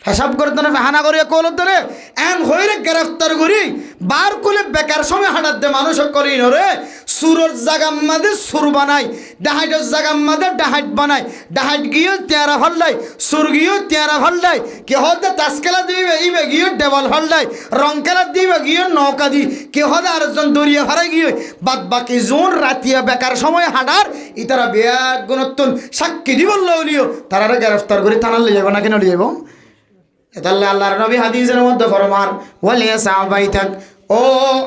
ফেসাব করতে না ফেহানা করিয়া কল ধরে এন হইরে গ্রেফতার করি বার কুলে বেকার সময় হাঁটাত দে মানুষ করি নরে সুরর জাগাম মাদে সুর বানাই ডাহাইটের জাগাম মাদে ডাহাইট বানাই ডাহাইট গিয়ে তেয়ারা ফল্লাই সুর গিয়ে তেয়ারা ফল্লাই কে হতে তাসকেলা দিবে ইবে গিয়ে ডেবল ফল্লাই রং খেলা দিবে গিয়ে নৌকা দি কে হতে আরেকজন দরিয়া হারাই গিয়ে বাদ বাকি জোন রাতিয়া বেকার সময় হাঁটার ইতারা বেয়াক গুণত্তন সাক্ষী দিব লিও তারা গ্রেফতার করে থানার লিয়ে যাবো না কেন লিয়ে যাবো তাহলে আল্লাহর নবী হাদিসের মধ্যে ফরমান ওয়ালিয়া সাহাবাইতাক ও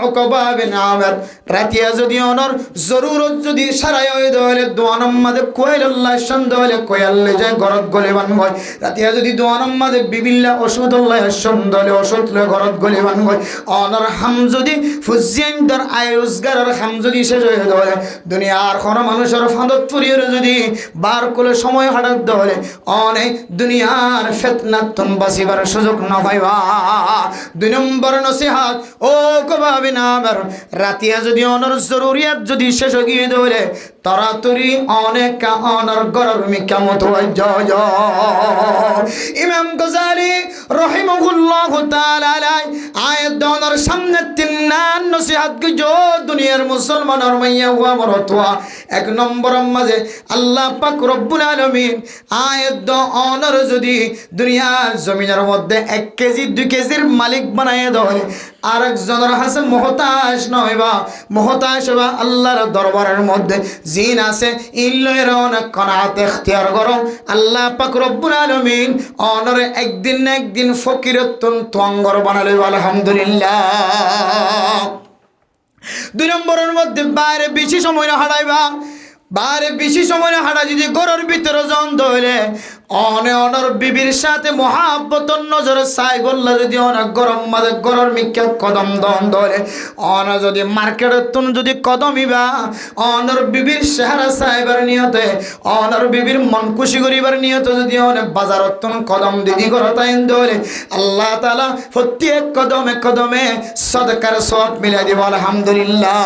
উকবা বিন আমির রাতিয়া যদি অনর জরুরত যদি সারাই হয়ে দলে দোয়ানম মাদে কোয়েল্লাহ সন্দলে কোয়েল্লে যায় গরত গলে বান হয় রাতিয়া যদি দোয়ানম মাদে বিবিল্লা ওষুধ আল্লাহ সন্দলে ওষুধ লয় গরত গলে বান হয় অনর হাম যদি ফুজিয়ানদার আয় রোজগারের হাম যদি শেষ হয়ে দলে দুনিয়ার কোনো মানুষের ফাঁদত ফুরিয়ে যদি বার কোলে সময় হাঁটার দলে অনেক দুনিয়ার ফিতনাতুন বাসিবার সুযোগ না পাইবা দুই নম্বর নসিহত ও উকবা বিন আমির রাতিয়া যদি অনর জরুরিয়াত যদি শেষ হয়ে দলে তাড়াতাড়ি অনেক অনর গরর মিকামত জয় ইমাম গজালি রহিমাহুল্লাহ তাআলা আয়াত দনের সামনে তিন নসিহত কি জো দুনিয়ার মুসলমানের মাইয়া হুয়া মরতওয়া এক নম্বর মাঝে আল্লাহ পাক রব্বুল আলামিন আয়াত অনর যদি দুনিয়ার জমিনের মধ্যে 1 কেজি 2 কেজির মালিক বানায় দেয় আরেকজনের হাসে মুহতাজ নয় বা মুহতাজ বা আল্লাহর দরবারের মধ্যে জিন আছে ইল্লের অনেক কনাত ইখতিয়ার করো আল্লাহ পাক রব্বুল আলামিন অনরে একদিন না একদিন ফকিরতুন তোয়াঙ্গর বানালে আলহামদুলিল্লাহ দুই নম্বরের মধ্যে বাইরে বেশি সময় না হারাইবা বাইরে বেশি সময় না হারা যদি ঘরের ভিতরে জন ধরে অনর বিবির সাথে মহাব্বতর নজরে চাই গল্লা যদি অনেক গরম মাঝে গরর মিক্কা কদম দন ধরে অন যদি মার্কেটের তুন যদি কদমিবা অনর বিবির চেহারা চাইবার নিয়তে অনর বিবির মন খুশি করিবার নিয়তে যদি অনেক বাজারত তুন কদম দিদি করতাইন ধরে আল্লাহ তাআলা প্রত্যেক কদমে কদমে সদকার সওয়াব মিলাই দিব আলহামদুলিল্লাহ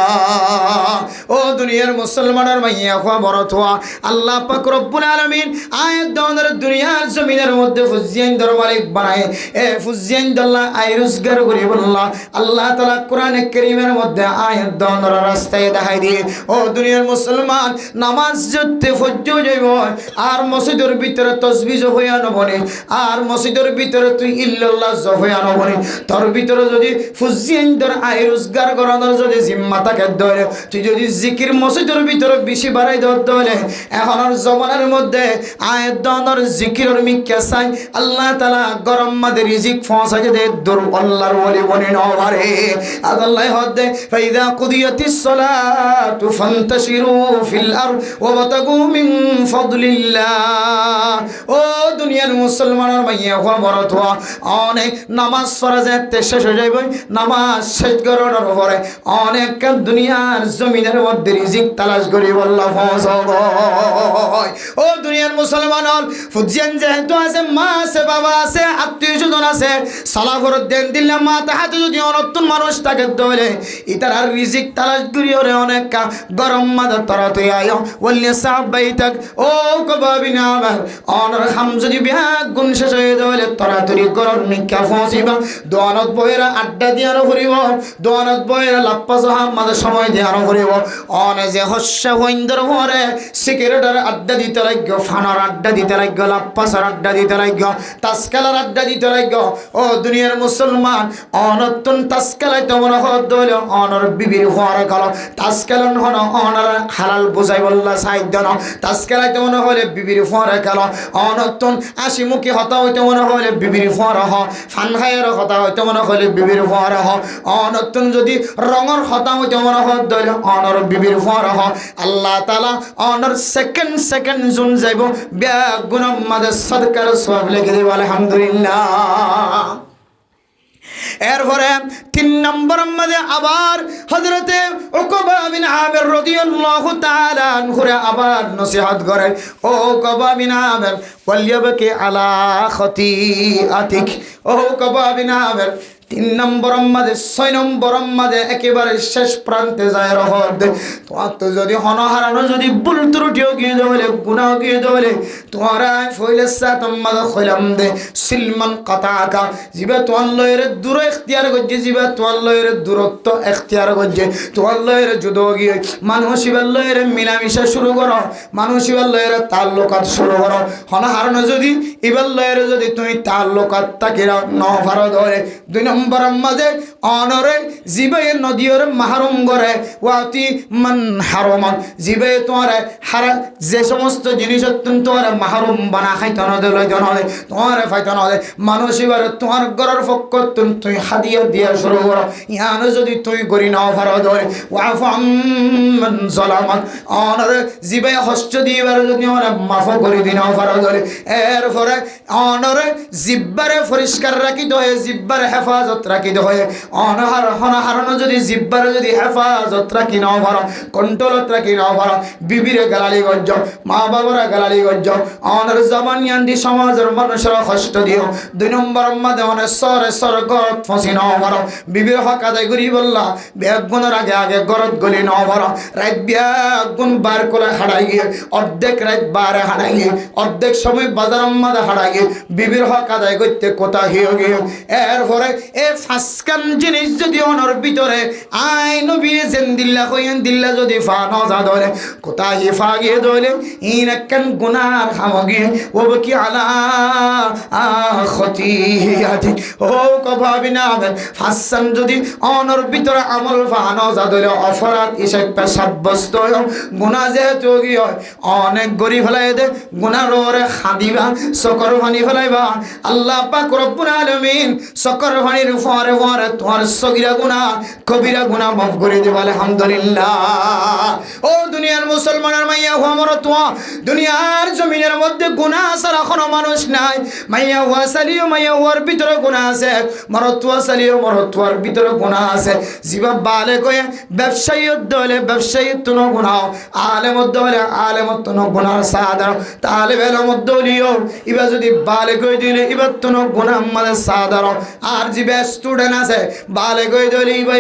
ও দুনিয়ার মুসলমানের মাইয়া হওয়া বড় হওয়া আল্লাহ পাক রব্বুল আলামিন আয়াত দনের দুনিয়ার জমিনের মধ্যে ফুজিয়ানদার মালিক বানায় এ ফুজিয়ানদাল্লাহ আই রোজগার করি বললা আল্লাহ তাআলা কোরআনে কারীমের মধ্যে আয়াত দনের রাস্তায় দেখাই দিয়ে ও দুনিয়ার মুসলমান নামাজ যতে ফজ্জ যাইব আর মসজিদের ভিতরে তাসবিহ হইয়া নবনে আর মসজিদের ভিতরে তুই ইল্লাল্লাহ হইয়া নবনে তোর ভিতরে যদি ফুজিয়ানদার আই রোজগার করানোর যদি জিম্মা থাকে ধরে তুই যদি জিকির মসজিদের ভিতরে বেশি বাড়াই ধরে এখন জমানার মধ্যে আয়াত দনের জিকিরের মিক্কা চাই আল্লাহ তাআলা গরম মাদে রিজিক পৌঁছায় দে দূর আল্লাহর ওলি বনি নরে আল্লাহ হদে ফাইদা কুদিয়াতিস সালাতু ফান্তাশিরু ফিল আরদ ওয়াবতাগু মিন ফাদলিল্লাহ ও দুনিয়ার মুসলমানের মাইয়া হওয়া বড় হওয়া অনেক নামাজ ফরজেতে শেষ হয়ে যাইব নামাজ শেষ করার পরে অনেক দুনিয়ার জমিনের মধ্যে রিজিক তালাশ করি আল্লাহ ও দুনিয়ার মুসলমান ফুজিয়ান যেহেতু আছে, মা আছে, বাবা আছে, আত্মীয় স্বজন আছে, সালাফর দেন দিলে মা তাহাতে যদি অনতুন মানুষ থাকে দলে ইতার আর রিজিক তালাশ করি ওরে অনেক গরম মাদা তরা তুই আয় বললে সাহাবাই থাক ও কবাবি না আমার অনর হাম যদি বিহা গুণ শেষ হয়ে দলে তরা তুরি গরম নিকা ফসিবা দোয়ানত বইরা আড্ডা দিয়ানো ফুরিব, দোয়ানত বইরা লাপ্পা সাহাব মাদের সময় দিয়ানো ফুরিব। অনে যে হস্য হইন্দর ভরে সিগারেটের আড্ডা দিতে লাগল, ফানার আড্ডা দিতে লাগল, লাপ্পাসার আড্ডা দিতে লাগল, তাসকালার আড্ডা দিতে লাগল। ও দুনিয়ার মুসলমান অনতুন তাসকালাই তো মনে হত দইল অনর বিবির হওয়ার গেল, তাসকালন হন অনর হালাল বুঝাই বললা সাহিত্য ন, তাসকালাই তো মনে হলে বিবির হওয়ার গেল, অনতুন হাসি মুখী হতা হইতে মনে হলে বিবির হওয়ার হ, ফানহাইয়ের হতা হইতে মনে হলে বিবির হওয়ার হ, অনতুন যদি রঙর হতা হইতে মনে হত দইল অনর বিবির হওয়ার হ। আল্লাহ তাআলা অনর সেকেন্ড সেকেন্ড জুন যাইব বিয়া গুনাহ মাদের সদকার সওয়াব লিখে দেব আলহামদুলিল্লাহ। এরপরে 3 নম্বর মধ্যে আবার হযরতে উকবা বিন আমির রাদিয়াল্লাহু তাআলা আনহুরে আবার নসিহত করে, ও উকবা বিন আমির ওয়ালিয়াবকি আলা খতিআতিক, ও উকবা বিন আমির 3 নম্বর মাঝে 6 নম্বর মাঝে একেবারে শেষ প্রান্তে যায় রহদ। তোমার তো যদি হনহারানো যদি ভুল ত্রুটিও গিয়ে দেবলে গুনাহ গিয়ে দেবলে তোমারা ফইলে সাতম মাঝে খইলাম দে সিলমান কাতাকা জিবা তোমার লয়ের দূর ইখতিয়ার করছে, জিবা তোমার লয়ের দূরত্ব ইখতিয়ার করছে, তোমার লয়ের যুদ্ধ গিয়ে মানুষ ইবার লয়ের মিলামিশা শুরু করো, মানুষ ইবার লয়ের তাল্লুকাত শুরু করো। হনহারানো যদি ইবার লয়ের যদি তুমি তাল্লুকাত তাকিরা ন ভারত ধরে 2 নম্বর মাঝে অনরে জিবে নদীর মাহরুম করে ওয়াতি মান হারমান জিবে তোমার হারা যে সমস্ত জিনিস তোমার মাহরুম বানা খাইতে না দিলে তোমার ফাইতে না মানুষ এবার তোমার ঘরের পক্ষ তুই হাদিয়া দিয়া শুরু করো, ইয়ানো যদি তুই করি নাও ভারত ধরে ওয়াফাম জলামান অনরে জিবে হস্ত দিবার যদি ওরা মাফ করে দি নাও ভারত ধরে। এরপরে অনরে জিব্বারে পরিষ্কার রাখিতে হয়, জিব্বারে হেফাজত রাখিতে হয়, অনহার হনহারানো যদি জিব্বারে যদি হেফাজত রাখি নাও ভালো, কন্ট্রোলত রাখি নাও ভালো, বিবিরে গালালি গজ্জ, মা বাবারা গালালি গজ্জ, অনর জবান ইয়ান্দি সমাজের মানুষের কষ্ট দিও। 2 নম্বর মাঝে অনেক সরে সর গরত ফসি নাও ভালো, বিবির হক আদায় করি বললা বেগুনের আগে আগে গরত গলি নাও ভালো, রাত বেগুন বার করে হারাই গিয়ে অর্ধেক রাত বারে হারাই গিয়ে অর্ধেক সময় বাজার মাঝে হারাই গিয়ে বিবির হক আদায় করতে কোথা হিও গিয়ে। এরপরে এ ফাসকান জিনিস যদি অনর ভিতরে আই নবী জিন্দিল্লাহ কইন দিল্লা যদি ফানো যা ধরে কোথায় ফা গিয়ে ধরে ইনকান গুনার খামগি ওবকি আলা খতিয়াতি ও কভাবিনা ফাসান যদি অনর ভিতরে আমল ফানো যা ধরে অপরাধ হিসেবে সাব্যস্ত হয়, গুনাহ যেহেতু কি হয় অনেক গরি ফেলাই দে গুনার ওরে খাদিবা সকর পানি ফেলাইবা। আল্লাহ পাক রব্বুল আলামিন সকর পানির ফরে ফরে তোমার সগীরা গুনাহ কবিরা গুনাহ মাফ করে দেব আলহামদুলিল্লাহ। ও দুনিয়ার মুসলমানের মাইয়া হওয়া মরতুয়া, দুনিয়ার জমিনের মধ্যে গুনাহ ছাড়া কোনো মানুষ নাই। মাইয়া হওয়া সালিও মাইয়া হওয়ার ভিতরে গুনাহ আছে, মরতুয়া সালিও মরতুয়ার ভিতরে গুনাহ আছে। জিবা বালে কয়ে ব্যবসায়ী হলে ব্যবসায়ী তুনো গুনাহ, আলেম হলে আলেম তুনো গুনাহ সাধারণ, তাহলে বেলা মধ্যে হলিও এবার যদি বালে কয়ে দিলে এবার তুনো গুনাহ আমাদের সাধারণ। আর জিবা স্টুডেন্ট আছে বালে কয়ে দিলে এবার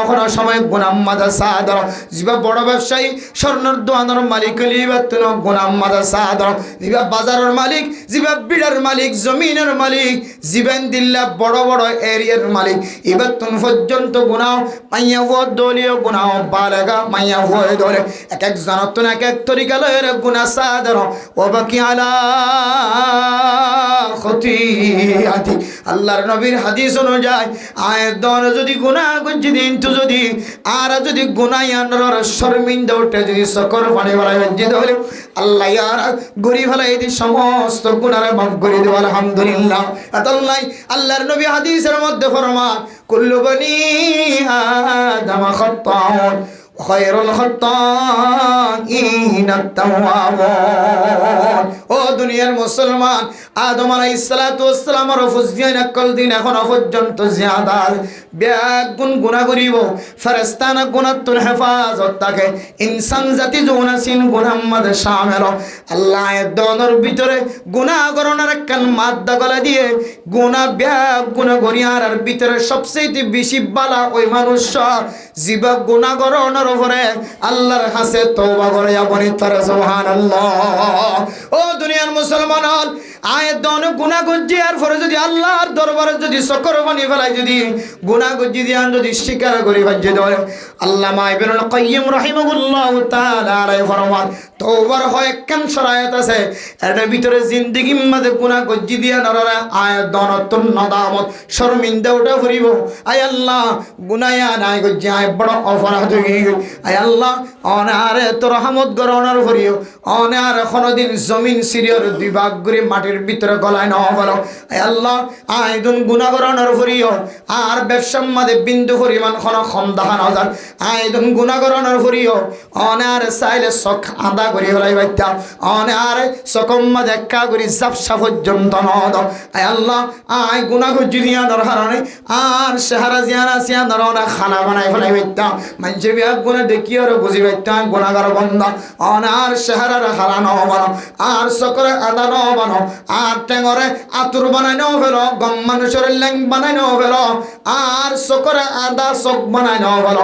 কোনো সময় গুনাহ আমাদের সাধারণ। জিবা বড় ব্যবসায়ী স্বর্ণের দোকানের মালিক হলে এবার তুনো গুনাহ আমাদের সাধারণ। জিবা বাজারের মালিক, জিবা বিড়ার মালিক, জমিনের মালিক, জীবন দিল্লা বড় বড় এরিয়ার মালিক, এবার তুন পর্যন্ত গুনাহ মাইয়া হওয়া দলীয় গুনাহ বালেগা মাইয়া হয়ে ধরে এক এক জনতুন এক এক তরিকা লয়ের গুনাহ সাধারণ। ও বাকি আলা খতিআতি আল্লাহর নবীর হাদিস অনুযায়ী আয়ের দন যদি গুনাহ করছি দিন তো যদি আর যদি গুনাহ আনর শর্মিন্দা উঠে যদি সকর পানি বলা হচ্ছে তাহলে আল্লাহ ইয়ার গরি ফেলা এই সমস্ত গুনাহ মাফ করে দেব আলহামদুলিল্লাহ। আতাল্লাহ আল্লাহর নবী হাদিসের মধ্যে ফরমান কুল্লু বনি আদম খাত্তাউন খায়রুল খাত্তাইন আত-তাওয়াবুন। ও দুনিয়ার মুসলমান আদম আলাইহিস সালাতু ওয়াস সালামের ফুজিয়ান আকল দিন এখনো পর্যন্ত জিয়াদা ব্যাগ গুণ গুনাহ করিব ফেরেশতানা গুনাতুল হেফাজত থাকে ইনসান জাতি জোনাসিন গুনাহর মধ্যে শামিল আল্লাহ এর দনের ভিতরে গুনাহ করণের কান মাদ্দা গলা দিয়ে গুনাহ ব্যাগ গুনাহ করিয়ার আর ভিতরে সবচেয়ে বেশি বালা ওই মানুষ জীবা গুনাহ করণের উপরে আল্লাহর কাছে তওবা করে আপনি তারা সুবহানাল্লাহ। ও দুনিয়ার মুসলমান আয়ের দন গুনাহ গজ্জি আর পরে যদি আল্লাহর দরবারে যদি সকর বানি ফেলাই যদি গুনাহ গজ্জি দিয়ান যদি স্বীকার করি ভাজ্য ধরে আল্লামা ইবনুল কাইয়্যিম রাহিমাহুল্লাহ তাআলা আলাইহি ফরমান তওবার হয় কেন শরায়ত আছে এর ভিতরে জিন্দেগির মধ্যে গুনাহ গজ্জি দিয়া নররা আয়ের দন তন নদামত শর্মিন্দা উঠা ফুরিব আয় আল্লাহ গুনায়া নাই গজ্জি আয় বড় অপরাধ হয়ে গেল আয় আল্লাহ অনারে তোর রহমত গরনার ফুরিও অনার কোনদিন জমিন সিরিয়র দুই ভাগ করে মাটির ভিতরে গলায় নাও বলো আয় আল্লাহ আয়দুন গুনাহ গরনার ফুরিও আর ব্যবসার মধ্যে বিন্দু পরিমাণ কোনো কম দেখা না যান আয়দুন গুনাহ গরনার ফুরিও অনার চাইলে চখ আদা করি হলাই বাইতা অনার চকম মধ্যে একা করি জাপসা পর্যন্ত নদ আয় আল্লাহ আয় গুনাহ গজ্জি দিয়া নর হারানে আর সেহারা জিয়ানা সিয়া নরনা খানা বানাই ফেলাই বাইতা মানুষে বিয়া গুনাহ দেখি আর বুঝি বাইতা গুনাহগার বন্ধ অনার সেহারার হারানো বানো আর চকরে আদা ন বানো আর টেঙরে আতুর বানাই নাও ফেলো গম মানুষের ল্যাং বানাই নাও ফেলো আর চকরে আদা চক বানাই নাও ফেলো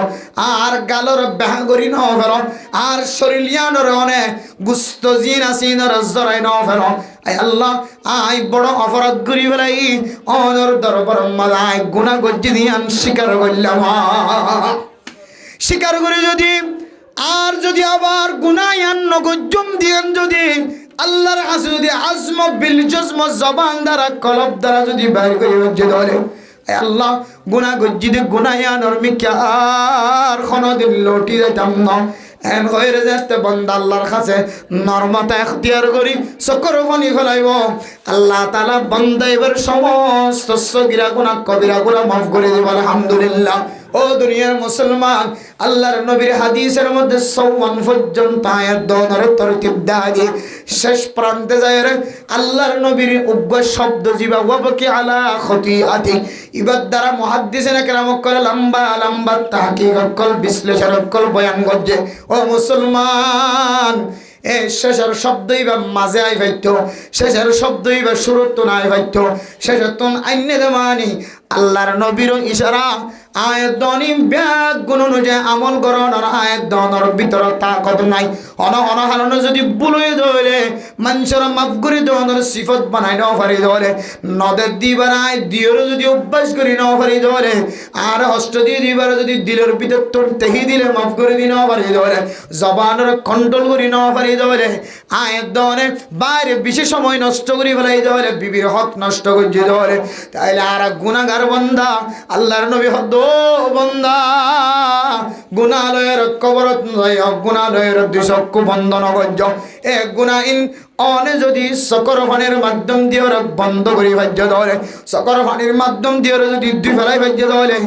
আর গালর বেহা করি নাও ফেলো আর শরীলিয়ানোর অনেক গুস্ত জিন আসিনর জরাই নাও ফেলো আয় আল্লাহ আই বড় অপরাধ করি ফেলাই অনর দরবার মাদায় গুনাহ গজ্জি দিয়ান স্বীকার করলাম স্বীকার করে যদি আর যদি আবার গুনায়ান নগজম দিয়ান যদি আল্লাহর কাছে যদি আজম বিল জজম জবান দ্বারা কলব দ্বারা যদি বাইর করে হচ্ছে ধরে আল্লাহ গুনাহ গজ্জি দি গুনায়ান আর মিকা আর কোনদিন লটি যাইতাম না এন হয়ে যাতে বন্দা আল্লাহর কাছে নরমতা এখতিয়ার করি চকর পানি ফেলাইব আল্লাহ তাআলা বান্দা এবার সমস্ত সগীরা গুনাহ কবিরা গুনাহ মাফ করে দিব আলহামদুলিল্লাহ। ও দুনিয়ার মুসলমান আল্লাহর নবীর হাদিসের মধ্যে 54 পর্যন্ত আয়াত দনের তরতিব দাদি শেষ প্রান্তে যায় রে আল্লাহর নবীর উগ্র শব্দ জিবা ওয়াবকি আলা খতিআতি ইবাদ দ্বারা মুহাদ্দিসিনে কেরাম করে লম্বা লম্বা তাহকিক কল বিশ্লেষণ কল বয়ান গজ্জে ও মুসলমান এ শেষের শব্দই বা মাঝে আই ভাইতো শেষের শব্দই বা শুরুত নাই ভাইতো শেষতন আইনে দেমানি আল্লাহর নবীর ইশারা আয়াত দনি ব্যাগ গুণ অনুযায়ী আমল করণ আর আয়াত দনের ভিতরে তাকত নাই অনহারণ যদি বুলই ধরে মানুষের মাফ করে দনের সিফত বানাই নাও পারি ধরে নদের দিবার আয় দিয়েরও যদি অভ্যাস করি নাও পারি ধরে আর হস্ত দিয়ে দিবার যদি দিলের ভিতর তোর তেহি দিলে মাফ করে দি নাও পারি ধরে জবানের কন্ট্রোল করি নাও পারি ধরে আয়াত দনে বাইরে বেশি সময় নষ্ট করি ফেলাই ধরে বিবির হক নষ্ট করছি ধরে তাইলে আর গুনাহগার বান্দা আল্লাহর নবী হদ বন্দা গুনালয়ের কবরত নয় গুনালয়ের দুচক্ষু বন্ধন গজ্জ এ গুনাইন অনে যদি সকর পানির মাধ্যম দিয়ে বন্ধ করি ভাজ্য ধরে সকর পানির মাধ্যম দিয়ে যদি দুই ফেলাই ভাজ্য ধরে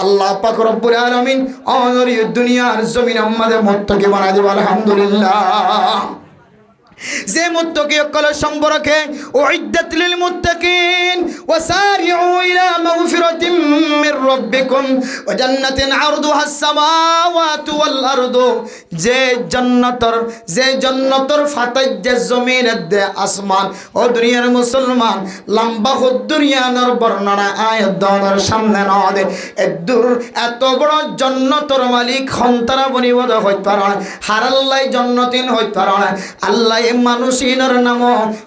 আল্লাহ পাক রব্বুল আলামিন অনর দুনিয়ার জমিন আমাদের মুত্তাকি বানাই দেব আলহামদুলিল্লাহ। যে মুত্তাকি কল সম্পর্কে উইদ্দাত লিল মুত্তাকিন ওয়াসারিউ ইলা মাগফিরাতিন মির রাব্বিকুম ওয়া জান্নাতিন আরদুহাস সামাওয়াতু ওয়াল আরদু যে জান্নাতর ফাতাই যে জমিনের দে আসমান ও দুনিয়ার মুসলমান লম্বা দুনিয়ার বর্ণনা আয়াত দনের সামনে না দে এত বড় জান্নাতর মালিক হন্তারা বনিবদ হইতে পারে হারাল্লাই জান্নাতিন হইতে পারে আল্লাহ মানুষিনের নাম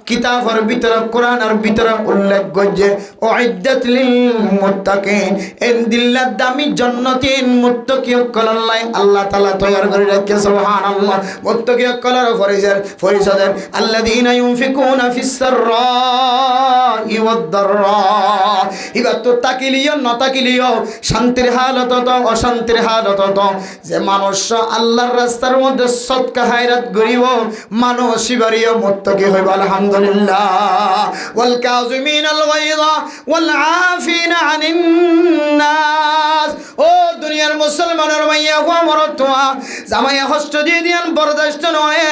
কিতাবের ভিতরে কোরআনের ভিতরে উল্লেখ করছে উইদ্দাত লিল মুত্তাকিন এন দিল্লাহ দামি জান্নাতিন মুত্তাকি কল্লাই আল্লাহ তাআলা তৈয়ার করে রাখে সুবহানাল্লাহ। মুত্তাকি কলার পরিচয় আল্লাযীনা ইউনফিকুনা ফিস সাররাই ওয়াদ দাররা ইবা তো তাকিলিও না তাকিলিও শান্তির হালত তো অশান্তির হালত তো যে মানুষ আল্লাহর রাস্তার মধ্যে সদকা খায়রাত করিব মানুষ বাড়িও মুত্তাকি হইব আলহামদুলিল্লাহ ওয়াল কাযিমিনাল গায়যা ওয়াল আফিনা আনিন নাস ও দুনিয়ার মুসলমানের মাইয়া গো মরতোয়া জামাইয়া কষ্ট দিয়ে দিয়ান বরদাস্ত নয়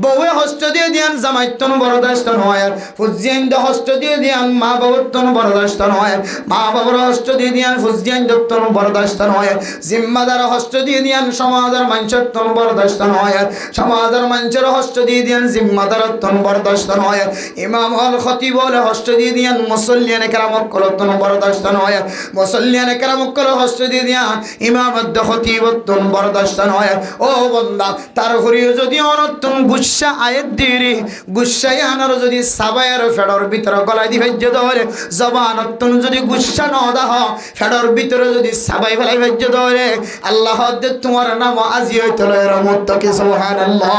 বউয়ে কষ্ট দিয়ে দিয়ান জামাইতন বরদাস্ত নয় ফুজিয়ান দ কষ্ট দিয়ে দিয়ান মা বাবতন বরদাস্ত নয় মা বাবার কষ্ট দিয়ে দিয়ান ফুজিয়ান দতন বরদাস্ত নয় জিম্মাদার কষ্ট দিয়ে দিয়ান সমাজের মানুষতন বরদাস্ত নয় সমাজের মানুষের কষ্ট দিয়ে দিয়ান জিম্মাদারতন বরদাস্ত নয় ইমাম আল খতিব বলে কষ্ট দিয়ে দিয়ান মুসল্লিয়ানে কেরামত কলতন বরদাস্ত নয় মুসল্লিয়ানে কেরামত কল কষ্ট দিয়ে দিয়ান ইমাম আদ খতিবতন বরদাস্ত নয় ও বান্দা তার ঘুরিয়ে যদি অনতন গুচ্ছা আয়াত দিরি গুচ্ছাই আনার যদি সাবায়ের ফেডর ভিতরে গলায় দি ভেজ্য ধরে জবানতন যদি গুচ্ছা ন দাহ ফেডর ভিতরে যদি সাবাই ফেলাই ভেজ্য ধরে আল্লাহ তোমার নাম আজি হইতে লয়ের মুত্তাকি সুবহানাল্লাহ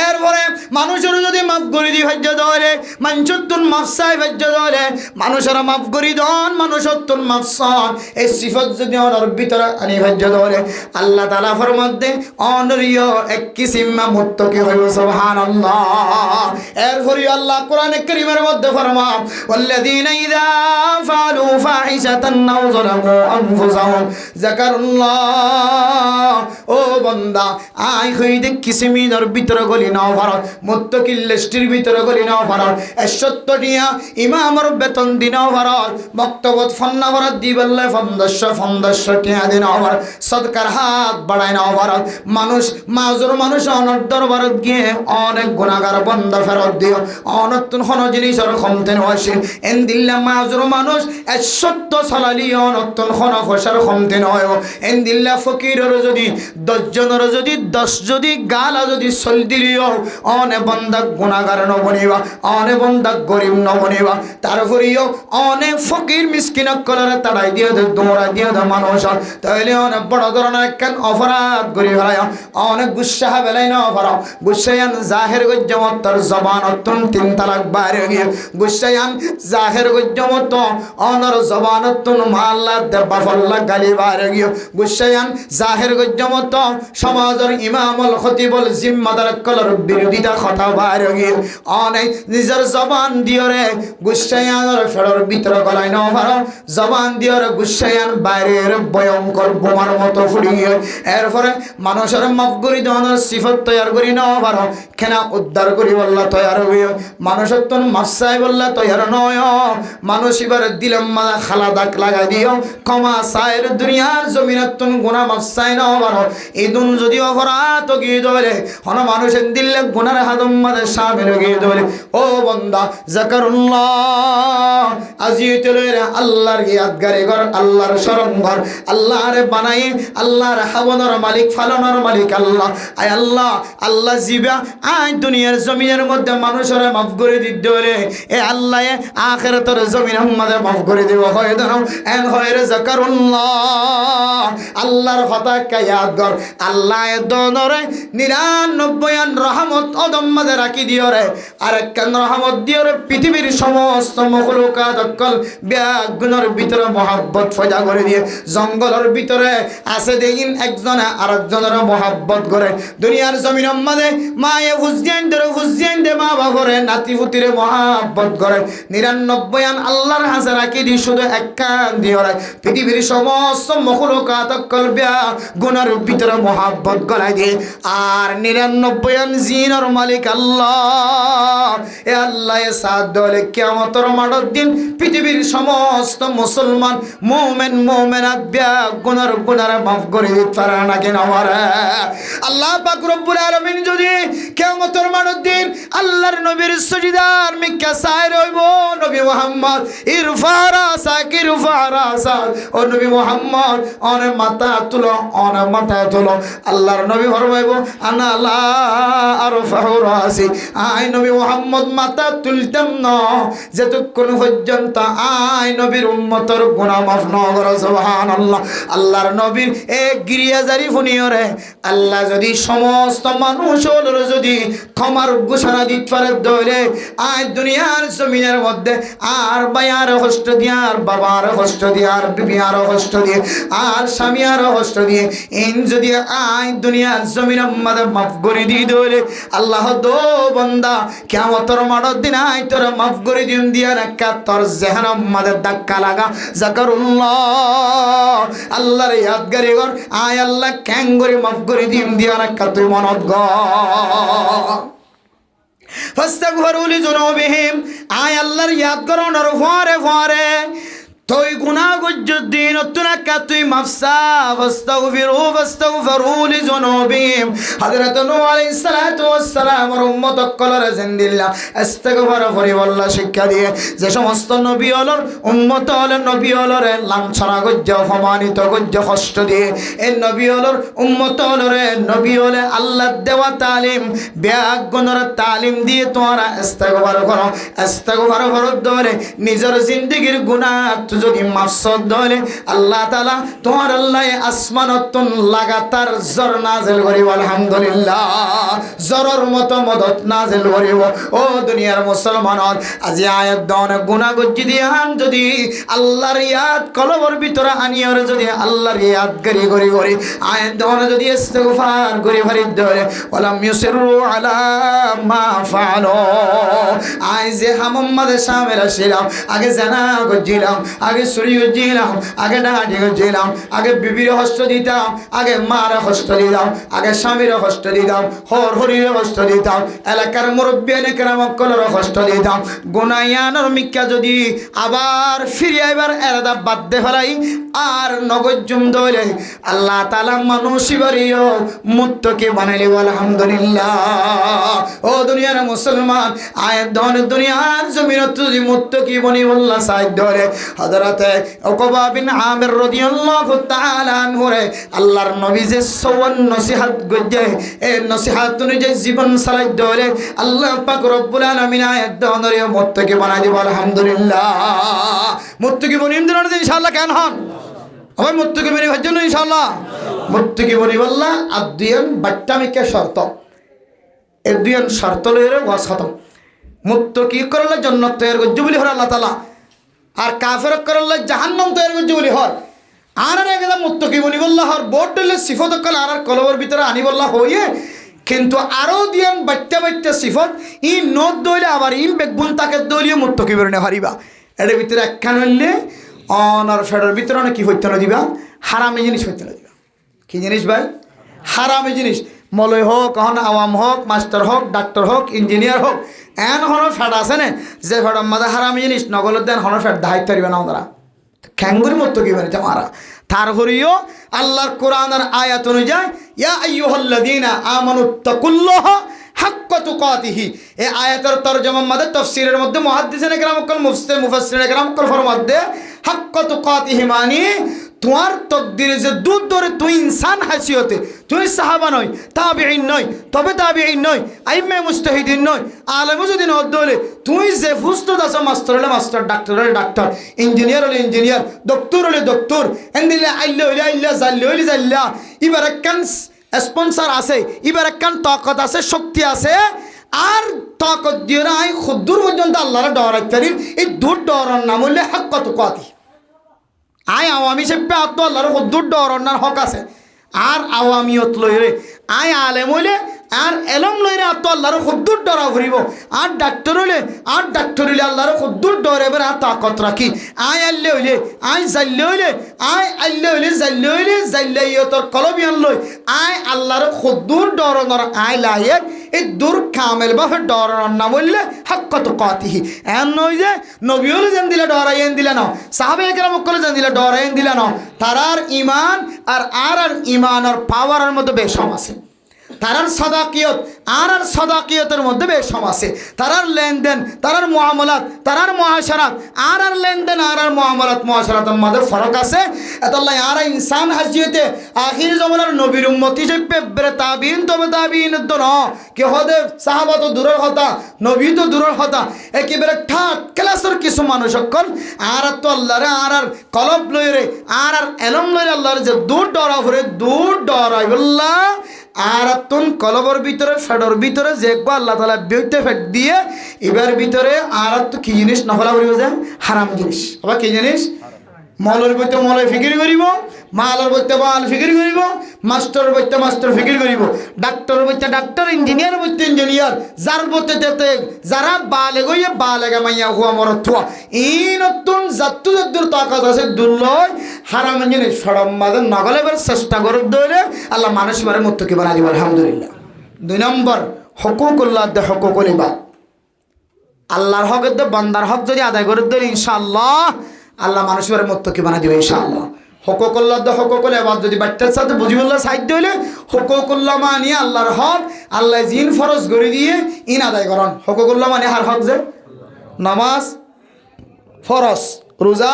এরপরে মানুষের যদি মাফ করে দি ভেজ্য ধরে মানুষতন মাফসাই ভেজ্য ধরে মানুষের মাফ করি দন মানুষতন মাফসান এই সিফত যদি ওর ভিতরে আনি ভেজ্য ধরে আল্লাহ তাআলা ফরমাতে অনরিয় এক কিসিমা মুত্তাকি হইব সুবহানাল্লাহ এরপরে আল্লাহ কোরআনে কারীমের মধ্যে ফরমা ওয়াল্লাযীনা ইযা ফাআলু ফাহিশাতান আও যালামু আনফুসাহুম যাকারুল্লাহ ও বান্দা আই হইদে কিসিমির ভিতরে গলি নাও ভারত মুত্তাকিল লিস্টের ভিতরে গলি নাও ভারত 71টিয়া ইমামর বেতন দিনাও ভারত বক্তব্য ফন্না ভারত দিবল্লে 1500 টিয়া দিনাও ভারত সদকার হাত বাড়ায় নাও ভারত মানুষ মাজুর মানুষ অনর দরবারত গিয়ে অনেক গুনাহগার বান্দা ফেরত দিও অনতুন কোন জিনিসের কমতে নয় এন দিল্লা মাজুর মানুষ 70 সালালি অনতুন কোন ফসর কমতে নয় এন দিল্লা ফকিরের যদি 10 জনের যদি 10 যদি গালা যদি সল দিলিও অনে বান্দা গুনাহগার ন বনিবা অনে বান্দা গরিব ন বনিবা তারপরেও অনেক ফকির মিসকিন কলরে তাড়াই দিয়ে দৌড়া দিয়ে মানুষ তাহলে অনেক বড় ধরনের একখান অপরাধ করি ফেলায় অনেক গুসা বেলাই না অপরাধ গুসায়ান জাহের গজ্জমত তার জবানতন 3 তালাক বাইরে গিয়ে গুসায়ান জাহের গজ্জমত অনর জবানতন মাল্লা দেবা ফল্লা গালি বাইরে গিয়ে গুসায়ান জাহের গজ্জমত সমাজের ইমামুল খতিবুল জিম্মাদার কলর বিরোধিতা কথা বাইরে গিয়ে অনেক নিজের জবান দিয়রে গুসায়ানের ফেরর ভিতর গলায় না ভালো জবান দিয়রে গুসায়ান বাইরের ভয়ঙ্কর বোমার মতো ফুড়িয়ে এরপরে মানুষের মাফ করি দেওয়ানোর সিফত তৈয়ার করি না ভালো কেনা উদ্ধার করি বললা তৈয়ার হইও মানুষের তোর মাফসাই বললা তৈয়ার নয় মানুষ এবার দিলাম মালা খালা দাগ লাগাই দিও ক্ষমা সায়ের দুনিয়ার জমিনের তোর গুণা মাফসাই না ভালো ইদুন যদি অপরাধ গিয়ে ধরে হন মানুষের দিল্লে গুনার হাদম মাদের সামিল গিয়ে ধরে ও বন্দা যাকারুল্লাহ আজিতে লইরা আল্লাহর ইয়াদগারে ঘর আল্লাহর শরণ ঘর আল্লাহর বানাই আল্লাহর হাওয়ানোর মালিক ফালানোর মালিক আল্লাহ আয় আল্লাহ আল্লাহ জিবা আই দুনিয়ার জমিনের মধ্যে মানুষের মাফ করে দিতে রে এ আল্লাহ আখিরাতের জমিনের মধ্যে মাফ করে দিব হয় দাও এন হয় রে যাকারুল্লাহ আল্লাহর কথা কে ইয়াদ কর আল্লাহ দনরে 99 রহমত অদম মধ্যে রাখি দিও রে আর কেন রহমত দিও রে পৃথিবীর সমস্ত মখলুকাত অকল ব্যাগুনের ভিতরে মহব্বত ফয়দা করে দিয়ে জঙ্গলের ভিতরে আছে দেখিন একজনে আরেকজনের মহব্বত করে দুনিয়ার জমিনের মধ্যে মায়ে হুসেন দে মা বাবরে নাতি পুতিরে মহব্বত করে 99 আল্লাহর হাতে রাখি দি শুধু এক কান দিও রে পৃথিবীর সমস্ত মখলুকাত অকল ব্যাগুনের ভিতরে মহব্বত গলায় দিয়ে আর 99 জিনের মালিক আল্লাহ এ আল্লাহ এ সাদ দলে কিয়ামতের মাঠের দিন পৃথিবীর সমস্ত মুসলমান মুমিন মুমিনাত গুনার মাফ করে দিতে পারে না কেন আমারে আল্লাহ পাক রব্বুল আলামিন যদি কিয়ামতের মাঠের দিন আল্লাহর নবীর সাজদার মিক্কা সাইর হইব নবী মুহাম্মদ ইরফা রাসা ও নবী মুহাম্মদ অনে মাথা তুলো আল্লাহর নবী ফরমাইব আনা লা আরফাউ রাসি আই নবী মুহাম্মদ মাথা তুলতাম না যতক্ষণ পর্যন্ত আই নবীর উম্মতের গুনাহ মাফ না করে সুবহানাল্লাহ আল্লাহর নবীর এক গিরিয়া জারি ফুনিয়রে আল্লাহ যদি সমস্ত মানুষের যদি ক্ষমার ঘোষণা দিত পারে দইলে আয় দুনিয়ার জমিনের মধ্যে আর ভাইয়ার কষ্ট দিয়ে আর বাবার কষ্ট দিয়ে আর বিবিয়ার কষ্ট দিয়ে আর স্বামীর কষ্ট দিয়ে ইন যদি আয় দুনিয়ার জমিনের মধ্যে মাফ করে দি দইলে আল্লাহ দো বান্দা কিয়ামতের মাঠের দিন আয় তোর মাফ করে দিন দিয়া রাখা তোর জেহনের মধ্যে ধাক্কা লাগা যাকারুল্লাহ আল্লাহর ইয়াদগারি কর আয় আল্লাহ ক্যাং করে মাফ করে দিন দিয়া রাখা তুই মনত গর ফাস্তাগফিরু লিযুনুবিহিম আয় আল্লাহর ইয়াদ করোনার ফরে ফরে তুই গুনাহ গজ্জুদ্দিন তুনাকা তুই মাফসা ফাস্তাগফিরু লিযুনুবিহিম হযরত নূহ আলাইহিস সালাতু ওয়াস সালাম আর উম্মত কলর জিন্দিল্লাহ ইস্তিগফার করি আল্লাহ শিক্ষা দিয়ে যে সমস্ত নবী হলর উম্মত হলের নবী হলর লাঞ্ছনা গজ্জ অপমানিত গজ্জ কষ্ট দিয়ে এই নবী হলর উম্মত হলর নবী হলে আল্লাহ দেওয়া তালিম ব্যাগুণর তালিম দিয়ে তোমরা ইস্তিগফার করো ইস্তিগফার করো ধরে নিজের জিন্দেগীর গুনাহ যদি মাফসদ দলে আল্লাহ তাআলা তোমার আল্লাহ আসমানতন লাগাতার জর নাজিল করিব আলহামদুলিল্লাহ জরর মতো মদত নাজিল করিব ও দুনিয়ার মুসলমান আজি আয়াত দান গুনাহ গজ্জি দিয়ান যদি আল্লাহর ইয়াদ কলবর ভিতরে আনিয়র যদি আল্লাহর ইয়াদ করি আয়াত দান যদি ইস্তিগফার করি ভরি ধরে ওয়ালাম ইউসিরু আলা মা ফাআলু আই যে মোহাম্মদ শামের ছিলাম আগে জানা গজ্জিলাম আগে চুরি গজ্জিলাম আগে ডাঁটি গজ্জিলাম আগে বিবির কষ্ট দিতাম আগে মার কষ্ট দিতাম আগে স্বামীর কষ্ট দিতাম হরির কষ্ট দিতাম এলাকার মুরব্বী কেরামকলর কষ্ট দিতাম গুনায়ানোর মিক্কা যদি আবার ফিরে আইবার এরাদা বাদ দে ফেলাই আর নগজ্জুম দইলে আল্লাহ তাআলা মানুষিবারিও মুত্তকি বানাইলি আলহামদুলিল্লাহ ও দুনিয়ার মুসলমান আয় ধন দুনিয়ার জমিনত যদি মুত্তকি বনি আল্লাহ সাইদ ধরে হযরতে উকবা বিন আমির রাদিয়াল্লাহু তাআলা আনহু রে আল্লাহর নবী যে সওয়ান নসিহত গজ্জে এই নসিহত অনুযায়ী জীবন চালাই ধরে আল্লাহ পাক রব্বুল আলামিন আয়াত ধরে মুত্তকি বানাই দিব আলহামদুলিল্লাহ মুত্তকি বনি ইনশাআল্লাহ কেন হন আমার মুত্তকি বনি হওয়ার জন্য ইনশাআল্লাহ মুত্তকি বনি আল্লাহ আদিয়ান বাট্টামিকে শর্ত এই দুইন শর্ত লইরে ওয়াজ খতম মুত্তকি করলে জান্নাত তৈরি করবে বলি হর আল্লাহ তাআলা আর কাফের করলে জাহান্নাম তৈরি করবে বলি হর আর একদা মুত্তকি বনি আল্লাহ হর বোর্ড দিলে সিফত কল আর কলবর ভিতরে আনি আল্লাহ হইয়ে কিন্তু আরো দিয়ান বাট্টা সিফত ই নোট দইলে আবার ইম বেগুন তাকে দলিয়ে মুত্তকি বনি হারিবা এর ভিতরে একখান হইলে অনার ফেডার ভিতরে কি হইতে না দিবা হারামি জিনিস হইতে না দিবা কি জিনিস ভাই হারামি জিনিস মলয় হোক এখন আওয়াম হোক মাস্টার হোক ডাক্তার হোক ইঞ্জিনিয়ার হোক এন হনর ফেড আছে না যে ফেডার মাঝে হারামি জিনিস নগলের দেন হনর ফেড দায়িত্ব দিবে না ওনারা খ্যাঙ্গুরি মতো কি বানিতে মারা তারপরেও আল্লাহর কোরআনের আয়াত অনুযায়ী ইয়া আইয়ুহাল্লাযীনা আমানুত্তাকুল্লাহ হাক্কা তুকাতিহি এই আয়াতের তরজমা মধ্যে তাফসীরের মধ্যে মুহাদ্দিসিনে কেরাম কল মুফাসসিরিনে কেরাম কল ফরমাতে হাক্কা তুকাতিহি মানে তোমার তকদিরে যে দুধ ধরে তুই ইনসান হাসিয়তে তুই সাহাবা নয় তাবিঈন নয় তবে তাবিঈন নয় আইম্মে মুজতাহিদিন নয় আলেম যদি নয় দলে তুই যে ফুস্তুত আছো মাস্টার হলে মাস্টার ডাক্তার হলে ডাক্তার ইঞ্জিনিয়ার হলে ইঞ্জিনিয়ার ডক্টর হলে ডক্টর এন্দিলে আইল্লা হইলে আইল্লা জাল্লা হইলে জাল্লা এবার একখান স্পন্সর আছে এবার একখান তাকত আছে শক্তি আছে আর তাকত দিয়ে আই খুদ্দুর পর্যন্ত আল্লাহর ডরাইতে পারি এই দূর ডরার নাম হলে হাক্কা তুকাতিহি আয় আওয়ামী সেপে আত্ম আল্লাহর হদ্দুর ডরার হক আছে আর আওয়ামিয়ত লইরে আয় আলেম হইলে আর এলম লইরে আত্ম আল্লাহর হদ্দুর ডরা ঘুরিব আর ডাক্তার হইলে আল্লাহর হদ্দুর ডর এবার আর তাকত রাখি আয় আল্লে হইলে আয় জাল্লে হইলে আয় আল্লে হইলে জাল্লে ইয়তর কলবিয়ান লই আয় আল্লাহর হদ্দুর ডরনর আয় লাইক এই দূর কামেল বা ডরানোর নাম বললে হাক্কা তুকাতিহি এন নয় যে নবী হলে যেন দিলে ডরাইন দিলে না সাহাবায়ে কেরাম কলে যেন দিলে ডরাইন দিলে না তারার ইমান আর ইমানের পাওয়ারের মধ্যে বেশ সম আছে তারার সদাকিয়ত আর সদাকিয়তের মধ্যে বেশ সম আছে তারার লেনদেন তারার মুআমালাত তারার মুআশারাত আর লেনদেন আর মুআমালাত মুআশারাতের মধ্যে ফারাক আছে এতাল্লাহ আর ইনসান হাজিয়তে আখির জামানার নবীর উম্মতি হিসেবে বেরে তাবিঈন তবে তাবিঈন দন কে হদে সাহাবা তো দূরের কথা নবী তো দূরের কথা একেবারে ঠাট ক্লাসের কিছু মানুষ সকল আর তো আল্লাহর আর কলব লইরে আর এলম লইরে আল্লাহর যে দূর ডরা ভরে দূর ডরাই বল্লা আর তুন কলবর ভিতরে ফেডর ভিতরে যে আল্লাহ তাআলা বিয়তে ফেট দিয়ে এবার ভিতরে আর তো কি জিনিস নফলা করিব যে হারাম জিনিস আবার কি জিনিস মলের বইতে মলে ফিকির করিব মালের বইতে মাল ফিকির করিব মাস্টার বইতে মাস্টার ফিকির করিব ডাক্তার বইতে ডাক্তার ইঞ্জিনিয়ার বইতে ইঞ্জিনিয়ার যার বইতে তেতে যারা বালে গইয়ে বালেগা মাইয়া হুয়া মরত হুয়া এই নতুন জাতু জাতুর তাকাত আছে দুল্লয় হারাম জিনিস ফড়ম মাদে নগলে বার চেষ্টা করে দইলে আল্লাহ মানুষ মারে মুত্তাকি বানাই দিব আলহামদুলিল্লাহ 2 নম্বর হুকুকুল্লাহ দে হুকুকুল ইবাদ আল্লাহর হক দে বান্দার হক যদি আদায় করে দেন ইনশাআল্লাহ আল্লাহ মানুষের মুত্তাকি বানাই দিবে ইনশাআল্লাহ হুকুকুল্লাহ দে হুকুকুল ইবাদ যদি বাচ্চার সাথে বুঝিবুল্লাহ সাইড হইলে হুকুকুল্লাহ মানে আল্লাহর হক আল্লাহ জিন ফরজ করে দিয়ে ইন আদায় করন হুকুকুল্লাহ মানে হার হক যে নামাজ ফরজ রোজা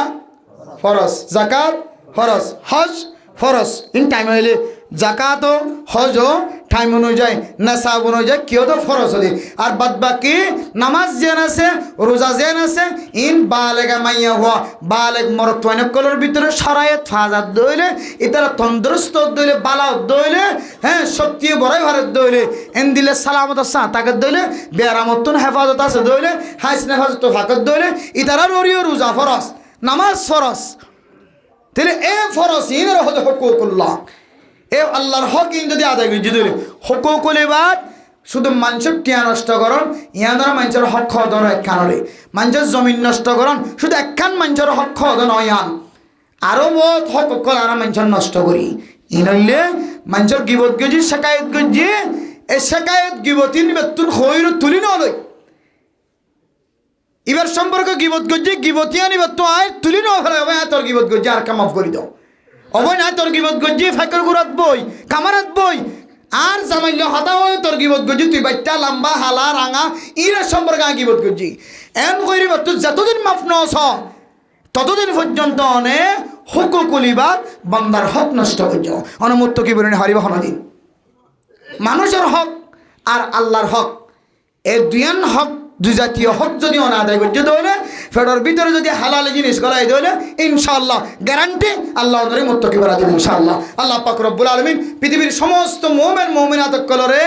ফরজ যাকাত ফরজ হজ ফরজ ইন টাইম হইলে যাকাত ও হজ ও টাইম অনুযায়ী নেশাব অনুযায়ী কেউ তো ফরজ হলে আর বাদ বাকি নামাজ যেন আছে রোজা যেন আছে ইন বালেগা মাইয়া হওয়া বালেগ মরত্বানকলের ভিতরে সরাইত ফাজাত দইলে ইতারা তন্দুরস্ত দইলে বালা দইলে হ্যাঁ শক্তি বড়াই ভারত দইলে এন দিলে সালামত আছে তাকে দইলে বেরামতুন হেফাজত আছে দইলে হাইস হেফাজত ফাকত দইলে ইতারা ররিও রোজা ফরজ নামাজ ফরজ তাহলে এ ফরজ ইনের হতে হুকুকুল্লাহ এ আল্লাহর হক ইন যদি আদায় করি যদি হুকুকুল ইবাদ শুধু মানুষের টিয়া নষ্ট করন ইয়া দ্বারা মানুষের হক খাওয়া ধরো একখানরে মানুষের জমিন নষ্ট করন শুধু একখান মানুষের হক খাওয়া ধর নয়ান আরও বহুত হক কল আর মানুষের নষ্ট করি ইনলে মানুষের গিবত গজি শেকায়ত গজি এই শেকায়ত গিবতি নিবেতুন খৈর তুলি নয় এবার সম্পর্কে গিবত গজি গিবতিয়া নিবেতু আয় তুলি ন ফেলে তোর গিবত গজি আর কামাফ করে দাও অবয় না তোর গিবত গজি ফাঁকের গুড়াত বই কামারাত বই আর জামাইল হতা হয় তোর গিবত গজি তুই বাচ্চা লম্বা হালা রাঙা ইরা সম্পর্কে গিবত গজি এন করিব তুই যতদিন মাফ নস ততদিন পর্যন্ত অনে হুকুকুল ইবাদ বান্দার হক নষ্ট হয়ে যাও অনুমুক্ত কি বলেন হারিব হনদিন মানুষের হক আর আল্লাহর হক এই দুইয়ান হক দুই জাতীয় হক যদি অনাদায় করতে দৌলে ফেডার ভিতরে যদি হালাল জিনিস গলাই দৌলে ইনশাআল্লাহ গ্যারান্টি আল্লাহ ওদের মুত্তাকি বানা দিবেন ইনশাআল্লাহ আল্লাহ পাক রব্বুল আলামিন পৃথিবীর সমস্ত মুমিন মুমিনাত কলরে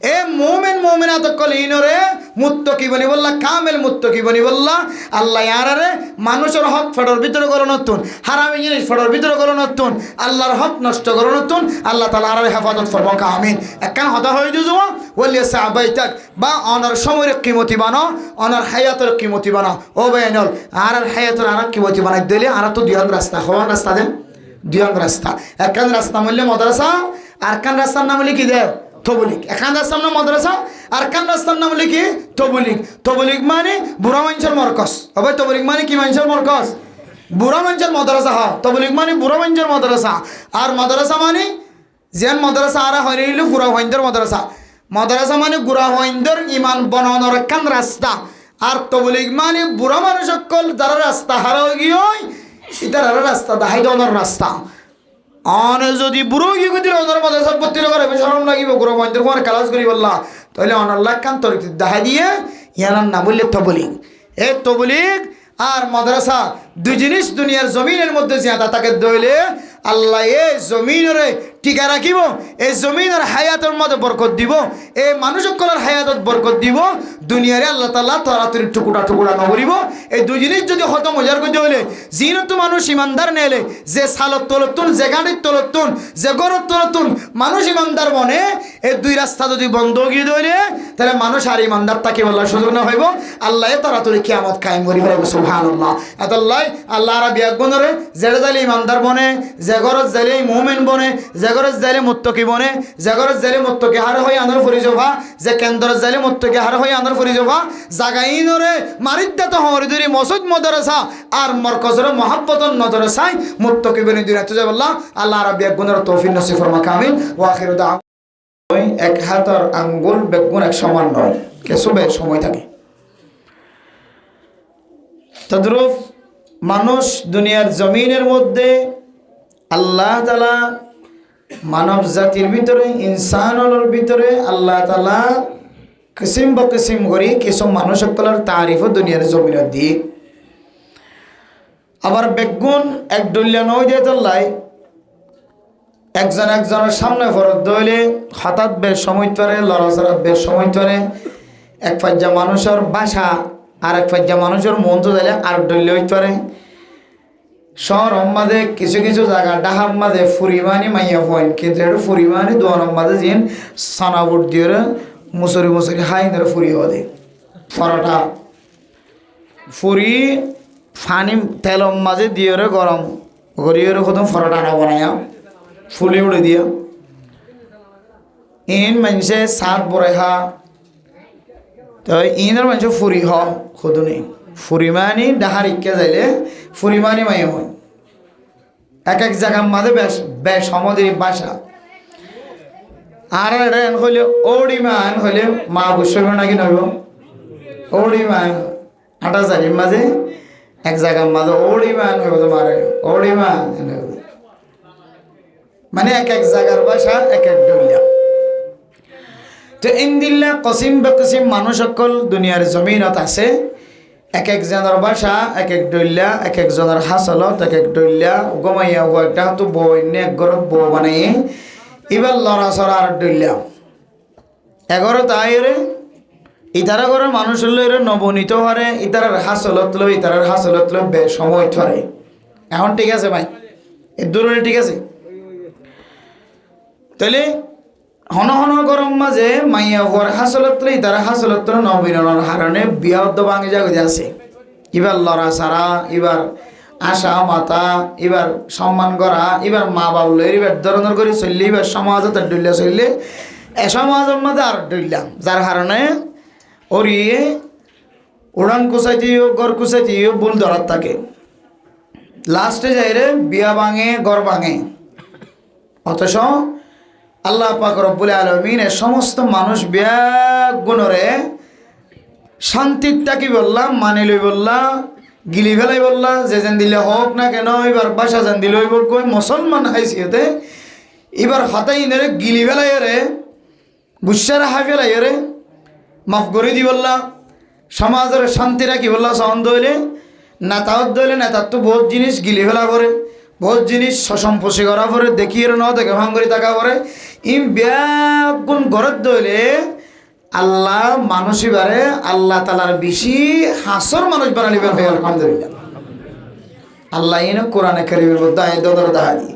এ মুমিন মুমিনাত কলিনরে মুত্তাকি বনি বললা কামেল মুত্তাকি বনি বললা আল্লাহ ইয়ারে মানুষের হক ফেডার ভিতরে গলো নতুন হারামি জিনিস ফেডার ভিতরে গলো নতুন আল্লাহর হক নষ্ট গলো নতুন আল্লাহ তাআলা আর হেফাজত ফরমাক আমিন একখান হতা হয়ে দিও ওলিয়া সাহাবাইতাক বা অনার সময়ের কিমতি বানো অনার হায়াতের কিমতি বানো ও বেনল আর হায়াতের আর কিমতি বানাই দিলে আর তো দুইয়ান রাস্তা হওয়ার রাস্তা দেন দুইয়ান রাস্তা একখান রাস্তা মূল্যে মাদ্রাসা আর কান রাস্তার নাম হলে কি দে তবলিগ এখান রাস্তার নাম মাদ্রাসা আর কান রাস্তার নাম হলে কি তবলিগ তবলিগ মানে বুড়া মানুষের মরকজ হবে তবলিগ মানে কি মানুষের মরকজ বুড়া মানুষের মাদ্রাসা হা তবলিগ মানে বুড়া মানুষের মাদ্রাসা আর মাদ্রাসা মানে যেন মাদ্রাসা আর হইল বুড়া হইন্দের মাদ্রাসা মাদ্রাসা মানে বুড়া হইন্দের ইমান বনানোর একখান রাস্তা আর তবলিগ মানে বুড়া মানুষ সকল যারা রাস্তা হারা গিয়ে ইতার রাস্তা দাহাই দনের রাস্তা অনে যদি বুড়ো গিয়ে গতি ওদের মধ্যে সব ভর্তি করে শরম লাগিব বুড়ো মন্দির কোন কালাজ করি বললা তাহলে অনাল্লাহ কান তরিক দেখা দিয়ে ইয়ানার না বললে তবলিগ এ তবলিগ আর মাদ্রাসা দুই জিনিস দুনিয়ার জমিনের মধ্যে জিয়াদা তাকে দইলে আল্লাহ এই জমিনরে টিকা রাখিব এই জমিনের হায়াতের মধ্যে বরকত দিব এই মানুষ সকলের হায়াতত বরকত দিব দুনিয়ারে আল্লাহ তাআলা তাড়াতাড়ি টুকুরা টুকুরা নকরিব এই দুই জিনিস যদি হত মজার করতে হলে জিনত মানুষ ইমানদার নেলে যে সালত তলতুন যে গাড়ির তলতুন যে গরত তলতুন মানুষ ইমানদার মনে এই দুই রাস্তা যদি বন্ধ গিয়ে দইলে তাহলে মানুষ আর ইমানদার তাকে বলার সুযোগ না হইব আল্লাহ তাড়াতাড়ি কিয়ামত কায়েম করিব সুবহানাল্লাহ আল্লাহ আল্লাহ রাব্বি আকবরে জেরে জালি ইমানদার বনে জাগরত জালি মুমিন বনে জাগরত জালি মুত্তাকি বনে জাগরত জালি মুত্তাকি হার হই আনর ফরিজবা যে কেন্দ্রত জালি মুত্তাকি হার হই আনর ফরিজবা জাগাইনরে মারিদ্দাত হরিদরি মসজিদ মাদ্রাসা আর মারকাজের মহব্বতন নজরে চাই মুত্তাকি বনে দুনিয়াতে যাব আল্লাহ রাব্বি আকবরের তৌফিক নসিব ফরমা কামিল ওয়া আখিরু দাওয়া ওই এক হাতের আঙ্গুল বেগুন এক সমান নয় কেসবে সময় থাকে তদ্রুপ মানুষ দুনিয়ার জমিনের মধ্যে আল্লাহ তাআলা মানব জাতির ভিতরে ইনসানের ভিতরে আল্লাহ তাআলা কিসিম বকিসিম করি কিছু মানুষ সকলের তারিফও দুনিয়ার জমিনের দিয়ে আবার বেগুন এক ডলিয়া নয় দিয়ে তোলাই একজন একজনের সামনে ফরত দইলে হঠাৎ বেশ সময় ধরে লড়াচড়া বেশ সময় ধরে এক পর্যায়ে মানুষের বাসা আর এক পর্যায়ে মানুষের মন তো দিলে আর ডইলে হইতে পারে শহর মাঝে কিছু কিছু জায়গা ডাহার মাঝে ফুরিমানি মাইয়া পয়েন্ট কিন্তু একটু ফুরিমানি দোয়ানোর মাঝে যেন সানাবুট দিয়ে মুসুরি মুসুরি হাই ধরে ফুরি হদে পরোটা ফুরি ফানি তেলর মাঝে দিয়ে গরম করিয়ে কত পরোটা না বানায়া ফুলে উড়ে দিয়া ইন মানুষে সাত বড়ে হা তো ইনের মানুষ ফুরি হ খুদুনি ফুরিমানি ডাহার ইকে যাইলে ফুরিমানি মাই হয় এক এক জায়গার মাঝে বেশ বেশ সমাধির বাসা আর এন হইলে ওড়িমান হইলে মা বসবে নাকি নব ওড়িমান আটা জারির মাঝে এক জায়গার মাঝে ওড়িমান হইব তোমার ওড়িমান মানে এক এক জায়গার বাসা এক এক ডলিয়া তো ইন্দিল্লা কসিম বেকসিম মানুষ সকল দুনিয়ার জমিনত আছে এক এক জনের বাসা এক এক ডলিয়া এক এক জনের হাসলত এক এক ডলিয়া গমাইয়া হওয়া একটা তো বউ এনে এক ঘরত বউ বানাইয়ে এবার লড়াচড়া আর ডলিয়া এগারো তাই রে ইতারা ঘরের মানুষ হলো এর নবনীত হরে ইতারার হাসলত লো ইতারার হাসলত লো সময় ধরে এখন ঠিক আছে ভাই এর দূরে ঠিক আছে তাহলে হন হন গরম মাঝে মাইয়া হওয়ার হাসলত লো ইতারা হাসলত লো নবীনের হারণে বিয়াদ্দ ভাঙে জাগে আছে এবার লড়া সারা এবার আশা মাতা এবার সম্মান করা এবার মা বাবুল এবার ধরনের করে চললে এবার সমাজত ডইলা চললে এ সমাজের মধ্যে আর ডইলাম যার কারণে ওরিয়ে উড়ান কুচাইতেও গড় কুচাইতেও ভুল ধরার থাকে লাস্টে যাই রে বিয়া ভাঙে গড় ভাঙে অথচ আল্লাহ পাক রব্বুল আলামিন এ সমস্ত মানুষ বিয়া গুণরে শান্তিরটা কি বললাম মানে লই বললাম গিলি ফেলাই বললা যে যেন দিলে হোক না কেন এবার বাসা যেন দিলে হইব কই মুসলমান হাইসিয়তে এবার হতাই নেরে গিলি ফেলাই রে বুসার হাই ফেলাই রে মাফ করে দি বললা সমাজের শান্তিরা কি বললা সহন দইলে নেতাও দইলে নেতার তো বহুত জিনিস গিলি ফেলা করে বহুত জিনিস সসম্পসি করা পরে দেখিয়ে ন দেখে ভাঙ্গরি টাকা করে ইম ব্যাগুন ঘরত দইলে আল্লাহ মানুষই বারে আল্লাহ তালার বেশি হাসর মানুষ বানালিবার হয় আলহামদুলিল্লাহ আল্লাহ ইন কোরআনে কারীমের মধ্যে আয়াত দর দাহাদি